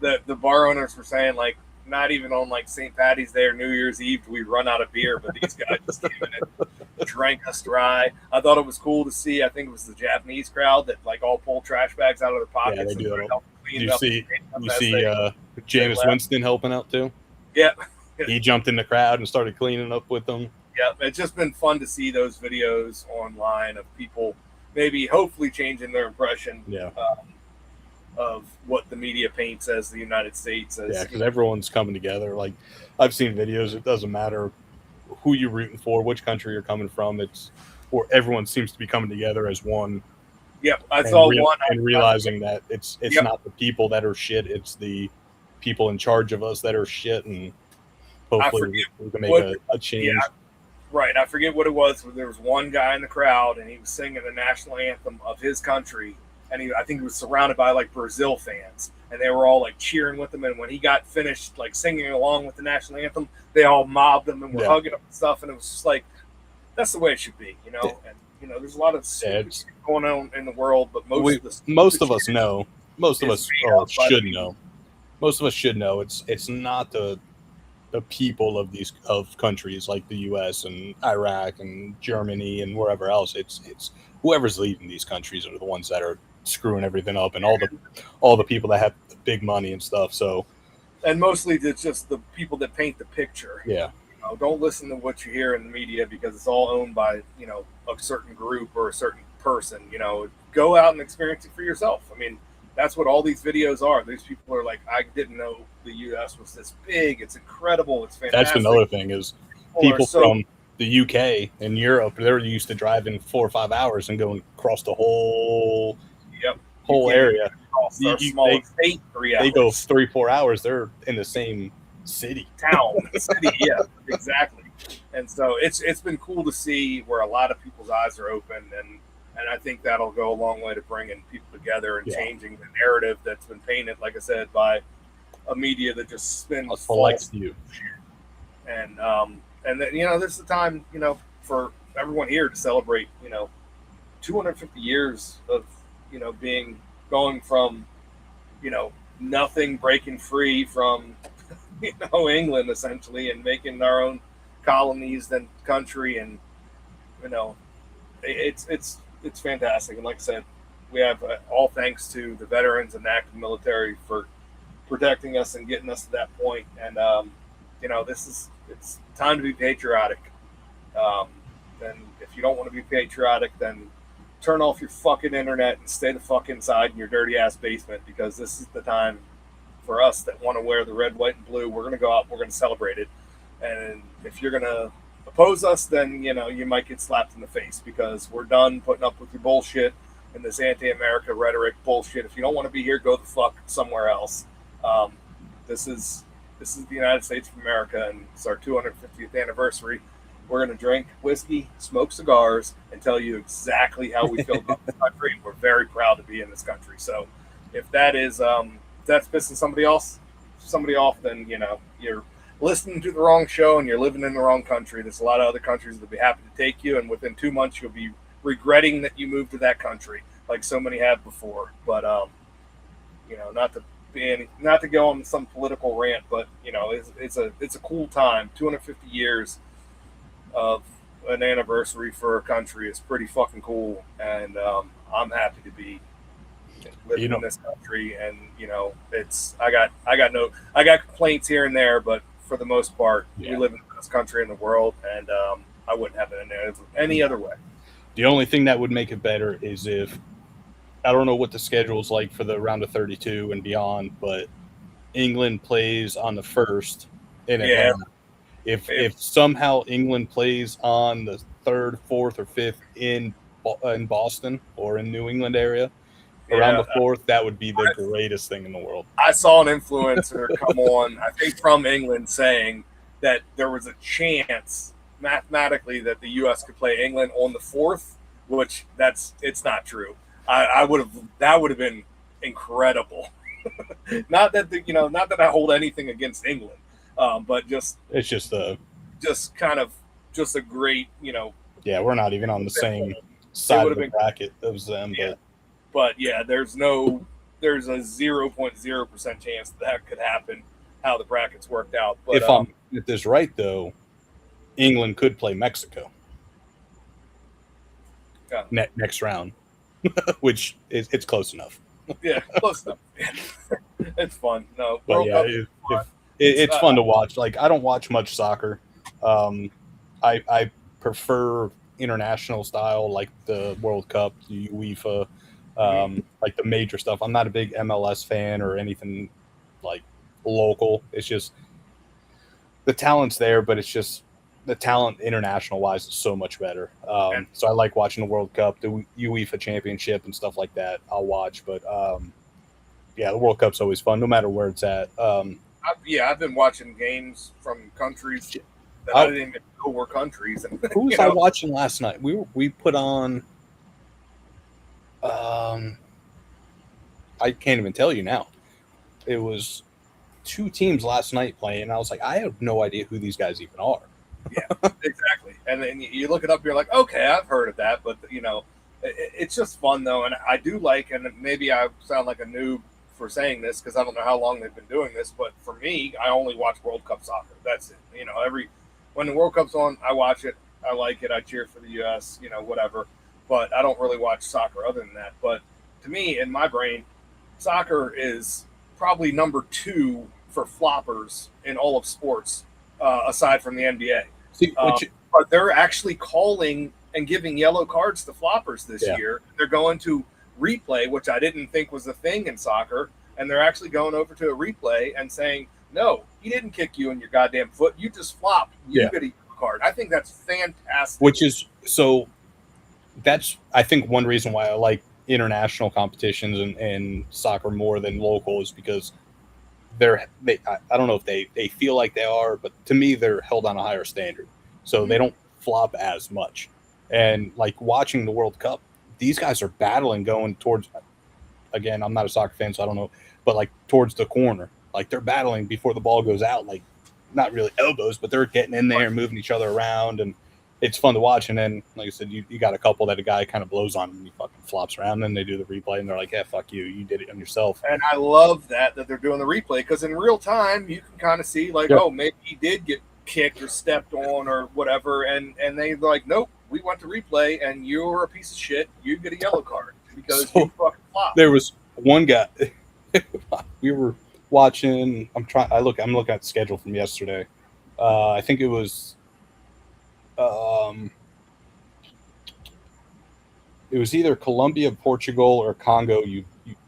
The bar owners were saying like, not even on like St. Patty's Day or New Year's Eve do we run out of beer, but these guys just came in and drank us dry. I thought it was cool to see. I think it was the Japanese crowd that like all pull trash bags out of their pockets. Yeah, they do that. You see they Jameis Winston helping out too? Yeah. He jumped in the crowd and started cleaning up with them. Yeah, it's just been fun to see those videos online of people maybe hopefully changing their impression of what the media paints as the United States. As, because everyone's coming together. Like I've seen videos. It doesn't matter who you're rooting for, which country you're coming from. Everyone seems to be coming together as one. Yep, I saw one. And realizing that it's not the people that are shit, it's the people in charge of us that are shit, and hopefully we can make a change. Yeah, right, I forget what it was. There was one guy in the crowd, and he was singing the national anthem of his country, and I think he was surrounded by like Brazil fans, and they were all like cheering with him. And when he got finished like singing along with the national anthem, they all mobbed him and were hugging him and stuff. And it was just like, that's the way it should be, And there's a lot of going on in the world, but most of us know. Most of us should know. Most of us should know it's not the people of countries like the U.S. and Iraq and Germany and wherever else. It's whoever's leading these countries are the ones that are screwing everything up, and all the people that have the big money and stuff. So, and mostly it's just the people that paint the picture. Yeah. Don't listen to what you hear in the media because it's all owned by a certain group or a certain person. Go out and experience it for yourself. I mean, that's what all these videos are. These people are like, I didn't know the U.S. was this big. It's incredible. It's fantastic. That's another thing is people from the UK and Europe, they're used to driving 4 or 5 hours and going across the whole area. They go 3-4 hours. They're in the same city. Yeah, exactly. And so it's been cool to see where a lot of people's eyes are open, and I think that'll go a long way to bringing people together and changing the narrative that's been painted, like I said, by a media that just spins false view. And then this is the time for everyone here to celebrate 250 years of going from nothing, breaking free from England essentially, and making our own colonies, then country, and it's fantastic. And like I said, we have all thanks to the veterans and the active military for protecting us and getting us to that point. And it's time to be patriotic. then if you don't want to be patriotic, then turn off your fucking internet and stay the fuck inside in your dirty ass basement, because this is the time for us that want to wear the red, white, and blue. We're going to go out and we're going to celebrate it. And if you're going to oppose us, then, you know, you might get slapped in the face, because we're done putting up with your bullshit and this anti-America rhetoric bullshit. If you don't want to be here, go the fuck somewhere else. This is the United States of America, and it's our 250th anniversary. We're going to drink whiskey, smoke cigars, and tell you exactly how we feel about this country. And we're very proud to be in this country. So if that is, that's pissing somebody off, then, you know, you're listening to the wrong show and you're living in the wrong country. There's a lot of other countries that'll be happy to take you, and within 2 months you'll be regretting that you moved to that country, like so many have before. But you know, not to go on some political rant, but you know, it's a cool time. 250 years of an anniversary for a country is pretty fucking cool, and I'm happy to be living in this country. And you know, I got complaints here and there, but for the most part, we live in the best country in the world, and I wouldn't have it any other way. The only thing that would make it better is if, I don't know what the schedule is like for the round of 32 and beyond, but England plays on the 1st in Atlanta. If somehow England plays on the 3rd, 4th, or 5th in Boston or in New England area around the 4th, that would be the greatest thing in the world. I saw an influencer come on, I think from England, saying that there was a chance mathematically that the U.S. could play England on the 4th, which it's not true. That would have been incredible. Not that I hold anything against England, but it's just a great, you know. Yeah, we're not even on the same side of the bracket as them, but yeah, there's a 0.0% chance that could happen. How the brackets worked out. But if I'm at this right though, England could play Mexico next round, which it's close enough. Yeah, close enough. It's fun. No, but yeah, it's fun to watch. Like, I don't watch much soccer. I prefer international style, like the World Cup, the UEFA, like the major stuff. I'm not a big MLS fan or anything like local. It's just the talent's there, but it's just the talent international wise is so much better. So I like watching the World Cup, the UEFA Championship and stuff like that. I'll watch, but yeah, the World Cup's always fun, no matter where it's at. I've been watching games from countries that I didn't even know were countries. And who was I watching last night? We put on. I can't even tell you now. It was 2 teams last night playing, and I was like, I have no idea who these guys even are. Yeah, exactly. And then you look it up, you're like, okay, I've heard of that, but you know, it's just fun though. And I do like, and maybe I sound like a noob for saying this because I don't know how long they've been doing this, but for me, I only watch World Cup soccer. That's it. You know, when the World Cup's on, I watch it. I like it. I cheer for the U.S. You know, whatever. But I don't really watch soccer other than that. But to me, in my brain, soccer is probably number 2 for floppers in all of sports, aside from the NBA. But they're actually calling and giving yellow cards to floppers this year. They're going to replay, which I didn't think was a thing in soccer, and they're actually going over to a replay and saying, no, he didn't kick you in your goddamn foot. You just flopped. You get a yellow card. I think that's fantastic. That's, I think, one reason why I like international competitions and soccer more than local is because I don't know if they feel like they are, but to me, they're held on a higher standard. So they don't flop as much. And like watching the World Cup, these guys are battling going towards, again, I'm not a soccer fan, so I don't know, but like towards the corner. Like they're battling before the ball goes out, like not really elbows, but they're getting in there and moving each other around. And it's fun to watch. And then, like I said, you got a couple that a guy kind of blows on and he fucking flops around, and they do the replay and they're like, yeah, fuck you. You did it on yourself. And I love that they're doing the replay, because in real time, you can kind of see like, oh, maybe he did get kicked or stepped on or whatever. And they're like, nope, we went to replay and you're a piece of shit. You get a yellow card because you fucking flopped. There was one guy we were watching. I'm looking at the schedule from yesterday. I think it was it was either Colombia, Portugal, or Congo.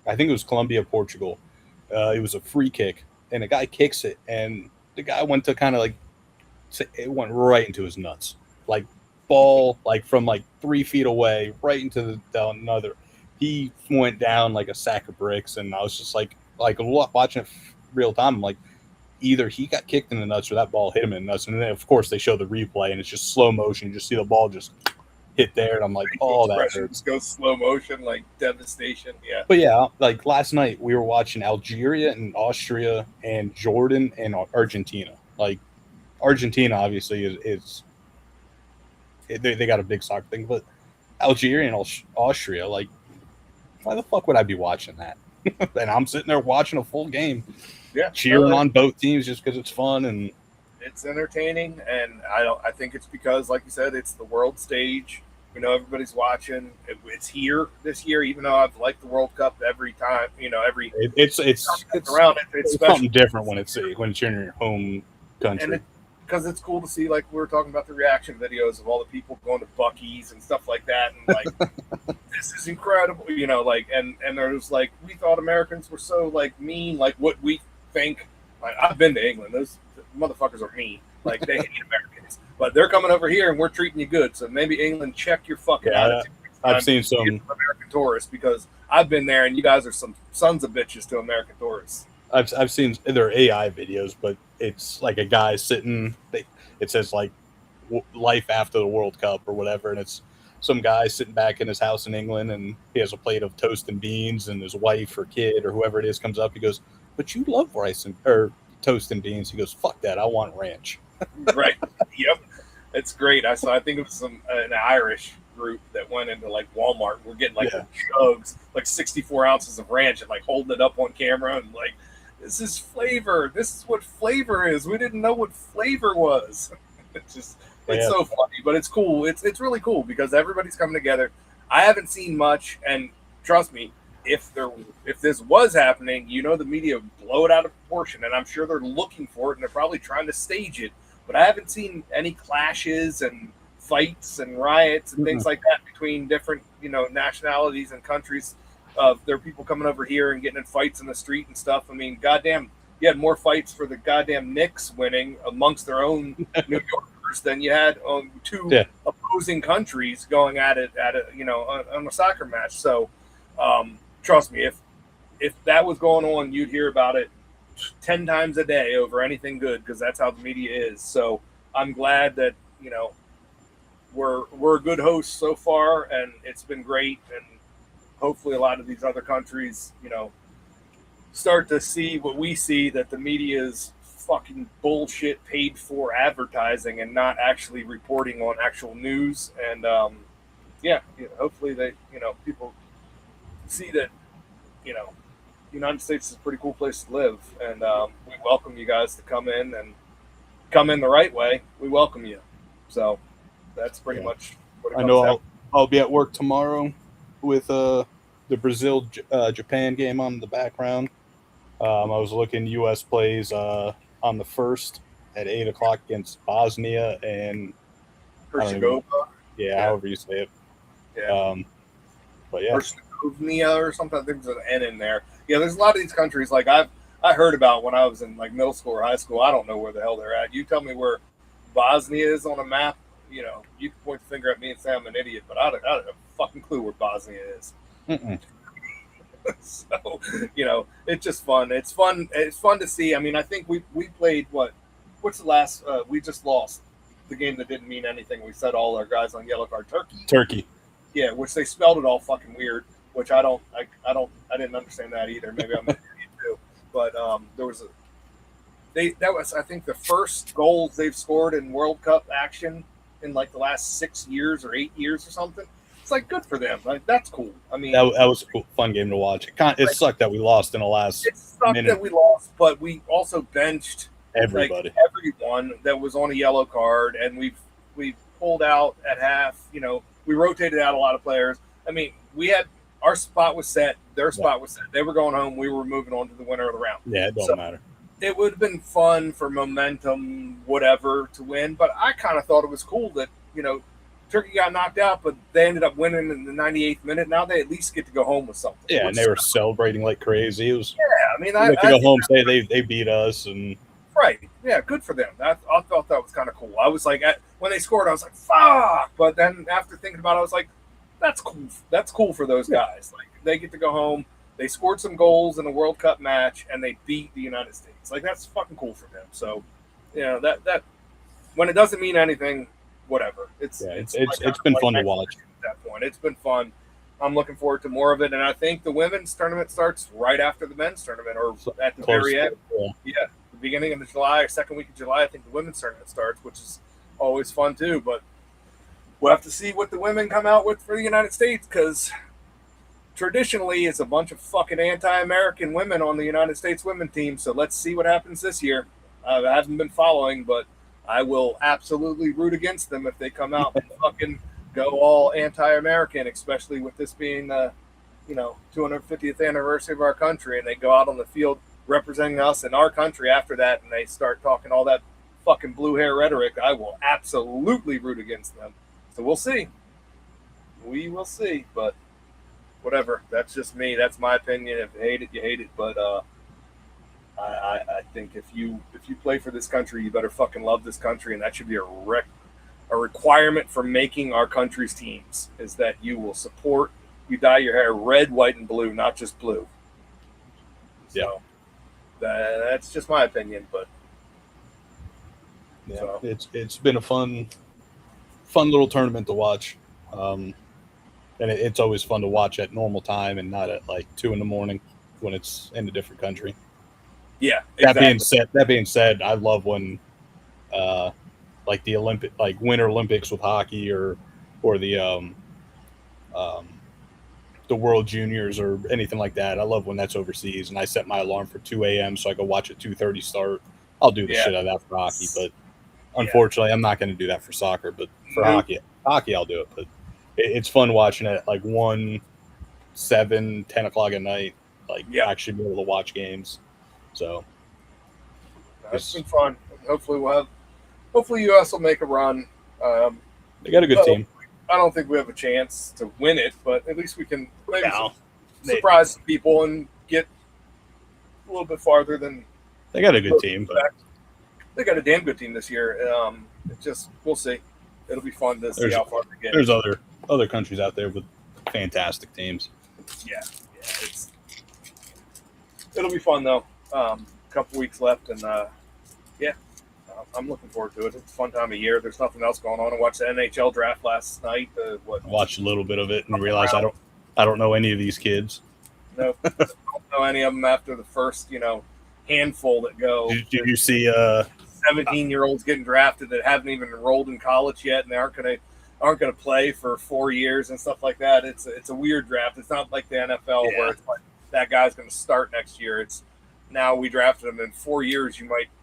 I think it was Colombia, Portugal. It was a free kick, and the guy kicks it, and the guy went to kind of like, it went right into his nuts, like ball, like from like 3 feet away, right into another. He went down like a sack of bricks, and I was just like watching it real time. I'm like, either he got kicked in the nuts or that ball hit him in the nuts. And then of course they show the replay, and it's just slow motion. You just see the ball just hit there, and I'm like, oh, that hurts. Goes slow motion, like devastation. Yeah. But yeah, like last night we were watching Algeria and Austria and Jordan and Argentina. Like Argentina obviously is they got a big soccer thing, but Algeria and Austria, like, why the fuck would I be watching that? And I'm sitting there watching a full game, cheering on both teams just because it's fun and it's entertaining. And I think it's because, like you said, it's the world stage. We know everybody's watching. It's here this year, even though I've liked the World Cup every time. It's around it. It's something different when it's you're in your home country. Because it's cool to see, like we were talking about the reaction videos of all the people going to Buc-ee's and stuff like that, and like this is incredible, and there's like, we thought Americans were so like mean, like what we think. Like, I've been to England; those motherfuckers are mean, like they hate Americans, but they're coming over here and we're treating you good. So maybe England, check your fucking attitude. I've seen some American tourists, because I've been there and you guys are some sons of bitches to American tourists. I've seen their AI videos, but it's like a guy sitting. It says like life after the World Cup or whatever, and it's some guy sitting back in his house in England, and he has a plate of toast and beans, and his wife or kid or whoever it is comes up. He goes, "But you love rice or toast and beans." He goes, "Fuck that, I want ranch." Right. Yep. It's great. I think it was an Irish group that went into like Walmart. We're getting like jugs, like 64 ounces of ranch, and like holding it up on camera and like, this is flavor. This is what flavor is. We didn't know what flavor was. It's so funny, but it's cool. It's really cool because everybody's coming together. I haven't seen much, and trust me, if this was happening, the media would blow it out of proportion, and I'm sure they're looking for it, and they're probably trying to stage it. But I haven't seen any clashes and fights and riots and things like that between different, nationalities and countries. There are people coming over here and getting in fights in the street and stuff. I mean, goddamn, you had more fights for the goddamn Knicks winning amongst their own New Yorkers than you had two opposing countries going at it, on a soccer match. So, trust me, if that was going on, you'd hear about it 10 times a day over anything good, because that's how the media is. So I'm glad that, we're a good host so far, and it's been great. And hopefully a lot of these other countries, start to see what we see, that the media is fucking bullshit paid for advertising and not actually reporting on actual news. And hopefully they, people see that, the United States is a pretty cool place to live, and we welcome you guys to come in the right way. We welcome you. So that's pretty much what it comes down. I'll be at work tomorrow with the Brazil Japan game on in the background. I was looking, U.S. plays on the 1st at 8 o'clock against Bosnia and Herzegovina. However you say it. Yeah. But yeah. Herzegovina or something. I think there's an N in there. Yeah, there's a lot of these countries like I heard about when I was in like middle school or high school. I don't know where the hell they're at. You tell me where Bosnia is on a map. You can point the finger at me and say I'm an idiot, but I don't have a fucking clue where Bosnia is. So, it's just fun. It's fun to see. I mean, I think we played what's the last we just lost the game that didn't mean anything. We set all our guys on yellow card. Turkey. Yeah, which they spelled it all fucking weird, which I didn't understand that either. Maybe I'm an idiot too. But that was I think the first goals they've scored in World Cup action in like the last 6 years or 8 years or something. It's like, good for them. Like, that's cool. I mean, that was a cool, fun game to watch. It sucked that we lost in the last. It sucked that we lost, but we also benched everybody, like, everyone that was on a yellow card, and we pulled out at half. We rotated out a lot of players. I mean, we had our spot was set, their spot was set. They were going home. We were moving on to the winner of the round. Yeah, it don't matter. It would have been fun for momentum, whatever, to win. But I kind of thought it was cool that Turkey got knocked out, but they ended up winning in the 98th minute. Now they at least get to go home with something. Yeah, and they were celebrating like crazy. It was I mean, I go home, say they beat us, and right, yeah, good for them. I thought that was kind of cool. I was like, when they scored, I was like, fuck. But then after thinking about it, I was like, that's cool. That's cool for those guys. Like, they get to go home. They scored some goals in a World Cup match, and they beat the United States. Like, that's fucking cool for them. So, you know, that when it doesn't mean anything, whatever. It's been fun to watch. At that point, it's been fun. I'm looking forward to more of it, and I think the women's tournament starts right after the men's tournament, or at the very end. Yeah, the beginning of July, or second week of July. I think the women's tournament starts, which is always fun too. But we'll have to see what the women come out with for the United States, because traditionally it's a bunch of fucking anti-American women on the United States women team. So let's see what happens this year. I haven't been following, but I will absolutely root against them if they come out and fucking go all anti-American, especially with this being the 250th anniversary of our country, and they go out on the field representing us and our country after that, and they start talking all that fucking blue hair rhetoric. I will absolutely root against them. So we'll see. We will see, but whatever. That's just me. That's my opinion. If you hate it, you hate it. But I think if you play for this country, you better fucking love this country, and that should be a requirement for making our country's teams, is that you will support. You dye your hair red, white, and blue, not just blue. So that's just my opinion, but yeah, so. It's been a fun little tournament to watch, and it's always fun to watch at normal time and not at like 2 a.m. when it's in a different country. Yeah. Exactly. That being said, I love when like the Winter Olympics with hockey or the World Juniors or anything like that. I love when that's overseas, and I set my alarm for 2 a.m. so I can watch a 2:30 start. I'll do the shit out of that for hockey, but unfortunately, I'm not going to do that for soccer. But for hockey, I'll do it. But it's fun watching it like 1, 7, 10 o'clock at night. Like actually be able to watch games. So it's been fun. Hopefully U.S. will make a run. They got a good team. I don't think we have a chance to win it, but at least we can maybe surprise some people and get a little bit farther than. They got a good team, but they got a damn good team this year. We'll see. It'll be fun to see how far they get. There's other countries out there with fantastic teams. Yeah, it'll be fun though. A couple weeks left, and I'm looking forward to it. It's a fun time of year. There's nothing else going on. I watched the NHL draft last night. I watched a little bit of it and realized I don't know any of these kids. No, I don't know any of them after the first handful that go. Did you see 17-year-olds getting drafted that haven't even enrolled in college yet, and they aren't gonna play for 4 years and stuff like that? It's a weird draft. It's not like the NFL where it's like that guy's going to start next year. It's now we drafted him in 4 years.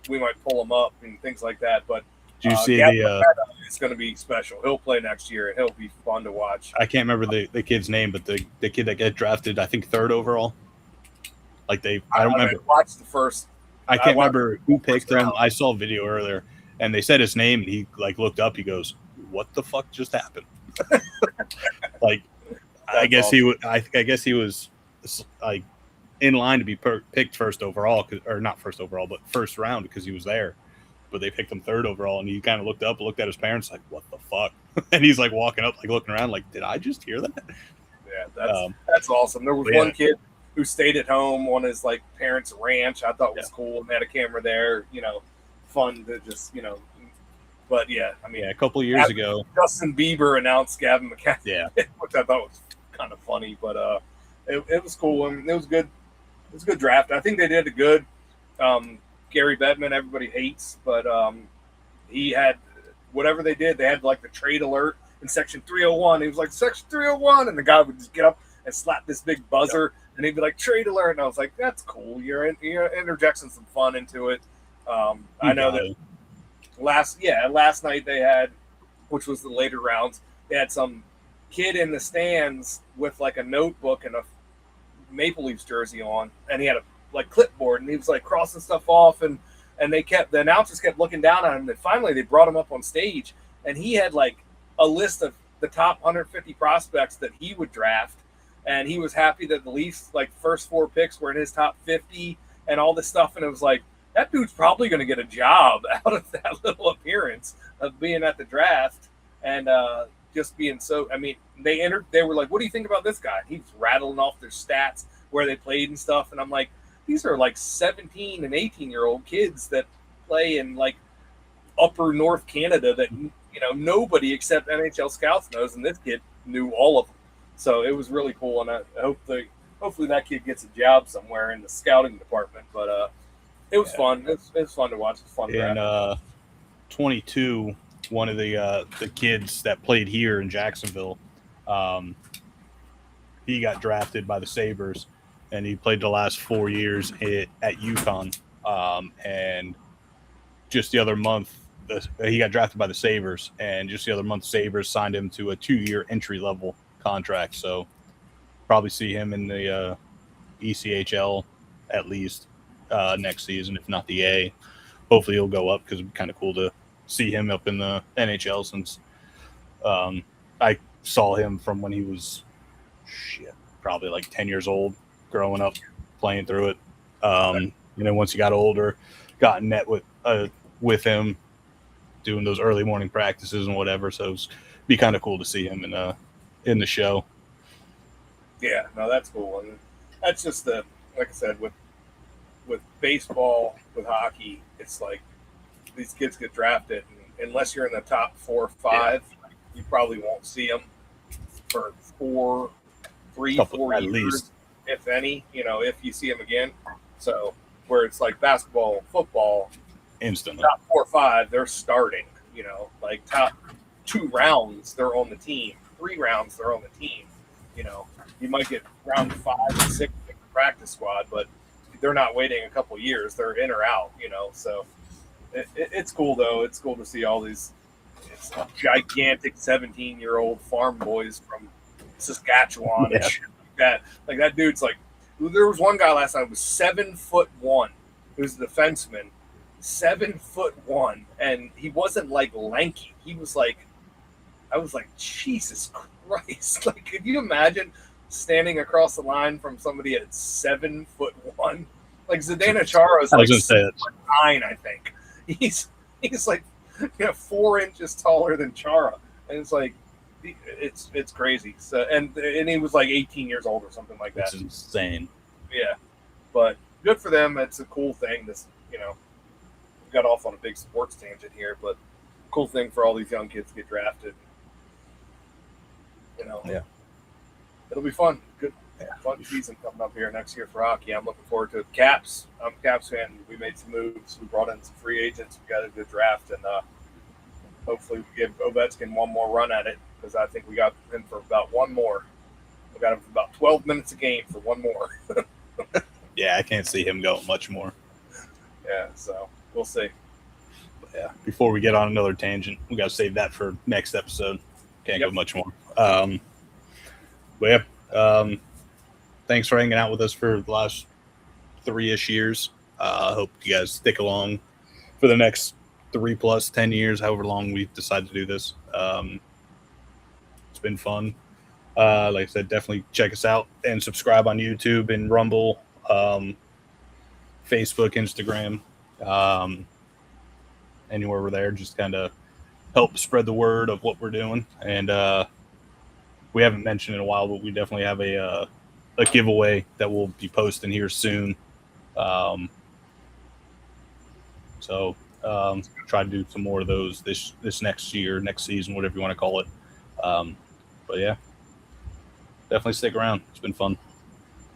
We might pull him up and things like that. But do you see it's going to be special. He'll play next year, and he'll be fun to watch. I can't remember the kid's name, but the kid that got drafted, I think 3rd overall. Like I don't remember. Watched the first. I can't remember who picked him. I saw a video earlier, and they said his name, and he looked up. He goes, "What the fuck just happened?" I guess he was like in line to be picked first overall, or not first overall, but first round because he was there. But they picked him 3rd overall, and he kind of looked up, looked at his parents, like, "What the fuck?" And he's like walking up, like looking around, like, "Did I just hear that?" Yeah, that's awesome. There was one kid who stayed at home on his parents' ranch. I thought was cool, and they had a camera there. Fun to just But a couple of years ago, Justin Bieber announced Gavin McCann. Yeah, which I thought was kind of funny, but it was cool. I mean, it was good. It was a good draft. I think they did a good. Gary Bettman, everybody hates, but he had whatever they did. They had the trade alert in section 301. He was like, "Section 301," and the guy would just get up and slap this big buzzer, and he'd be like, "Trade alert," and I was like, "That's cool. You're interjecting some fun into it." I know that last night they had, which was the later rounds, they had some kid in the stands with a notebook and a Maple Leafs jersey on, and he had a clipboard, and he was crossing stuff off, and the announcers kept looking down at him, and finally they brought him up on stage, and he had a list of the top 150 prospects that he would draft, and he was happy that the Leafs like first 4 picks were in his top 50 and all this stuff. And it was like, that dude's probably going to get a job out of that little appearance of being at the draft and just being so. I mean, they were like, what do you think about this guy? He was rattling off their stats, where they played and stuff. And I'm like, these are like 17 and 18-year-old kids that play in like upper North Canada that, nobody except NHL scouts knows. And this kid knew all of them. So it was really cool. And I hopefully that kid gets a job somewhere in the scouting department. But it was fun. It was fun to watch. It was fun. And 22, one of the kids that played here in Jacksonville, he got drafted by the Sabres, and he played the last 4 years at UConn. And just the other month, he got drafted by the Sabres, and just the other month, Sabres signed him to a 2-year entry-level contract. So probably see him in the ECHL at least next season, if not the A. Hopefully he'll go up, because it'd be kind of cool to see him up in the NHL, since I saw him from when he was probably like 10 years old, growing up, playing through it. And then once he got older, got in net with him, doing those early morning practices and whatever. So it'd be kind of cool to see him in the show. Yeah, no, that's cool. And that's just like I said, with baseball, with hockey, it's like these kids get drafted, and unless you're in the top 4 or 5, you probably won't see them for 4 at years, least, if any. If you see them again. So where it's like basketball, football, instantly top 4 or 5, they're starting. Like top 2 rounds, they're on the team. 3 rounds, they're on the team. You might get round 5 and 6 in the practice squad, but they're not waiting a couple years. They're in or out. So it's cool though. It's cool to see all these gigantic 17-year-old farm boys from Saskatchewan and shit like that. Like that dude's like, there was one guy last night who was 7'1", who's a defenseman, 7'1", and he wasn't like lanky. He was like, I was like, Jesus Christ! Like, could you imagine standing across the line from somebody at 7'1"? Like Zdeno Chara's like 7'9", I think. He's like 4 inches taller than Chara, and it's like it's crazy. So and he was like 18 years old or something like that. It's insane. Yeah, but good for them. It's a cool thing. We got off on a big sports tangent here, but cool thing for all these young kids to get drafted. Yeah, it'll be fun. Good, fun season coming up here next year for hockey. I'm looking forward to it. Caps. I'm a Caps fan. We made some moves. We brought in some free agents. We got a good draft, and hopefully we give Ovechkin one more run at it, because I think we got him for about one more. We got him for about 12 minutes a game for one more. Yeah, I can't see him going much more. Yeah, so we'll see. But yeah, before we get on another tangent, we got to save that for next episode. Can't go much more. But yeah, thanks for hanging out with us for the last 3-ish years. I hope you guys stick along for the next 3+ 10 years, however long we decide to do this. It's been fun. Like I said, definitely check us out and subscribe on YouTube and Rumble, Facebook, Instagram, anywhere we're there. Just kind of help spread the word of what we're doing. And we haven't mentioned in a while, but we definitely have a giveaway that we'll be posting here soon. So try to do some more of those this next year, next season, whatever you want to call it. But yeah, definitely stick around. It's been fun.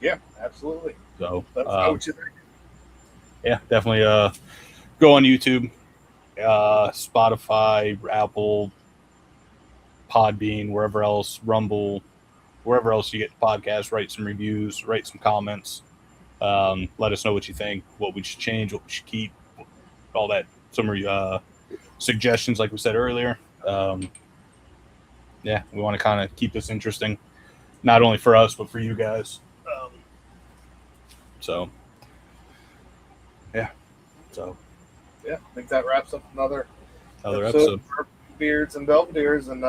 Yeah, absolutely. So let us know what you think. Yeah, definitely go on YouTube, Spotify, Apple, Podbean, wherever else, Rumble, wherever else you get podcasts. Write some reviews, write some comments. Let us know what you think, what we should change, what we should keep, all that. Some suggestions, like we said earlier. Yeah, we want to kind of keep this interesting, not only for us, but for you guys. So, yeah. So, yeah, I think that wraps up another episode. Beards and Belvederes, and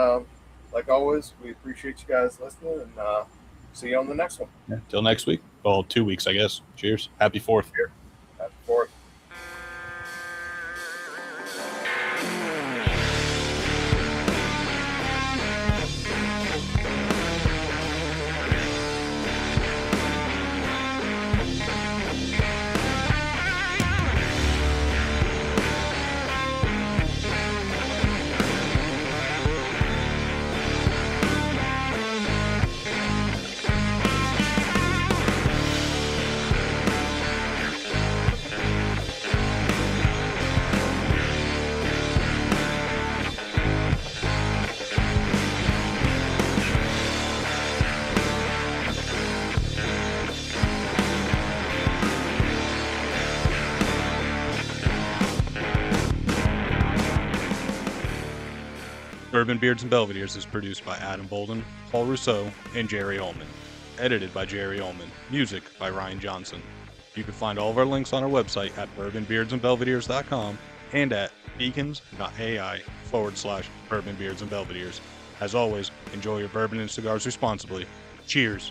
like always, we appreciate you guys listening, and see you on the next one. Yeah. Till next week. Well, 2 weeks, I guess. Cheers. Happy 4th. Happy 4th. Bourbon, Beards, and Belvederes is produced by Adam Bolden, Paul Rousseau, and Jerry Ullman. Edited by Jerry Ullman. Music by Ryan Johnson. You can find all of our links on our website at bourbonbeardsandbelvederes.com and at beacons.ai/Bourbon, Beards, and Belvederes. As always, enjoy your bourbon and cigars responsibly. Cheers.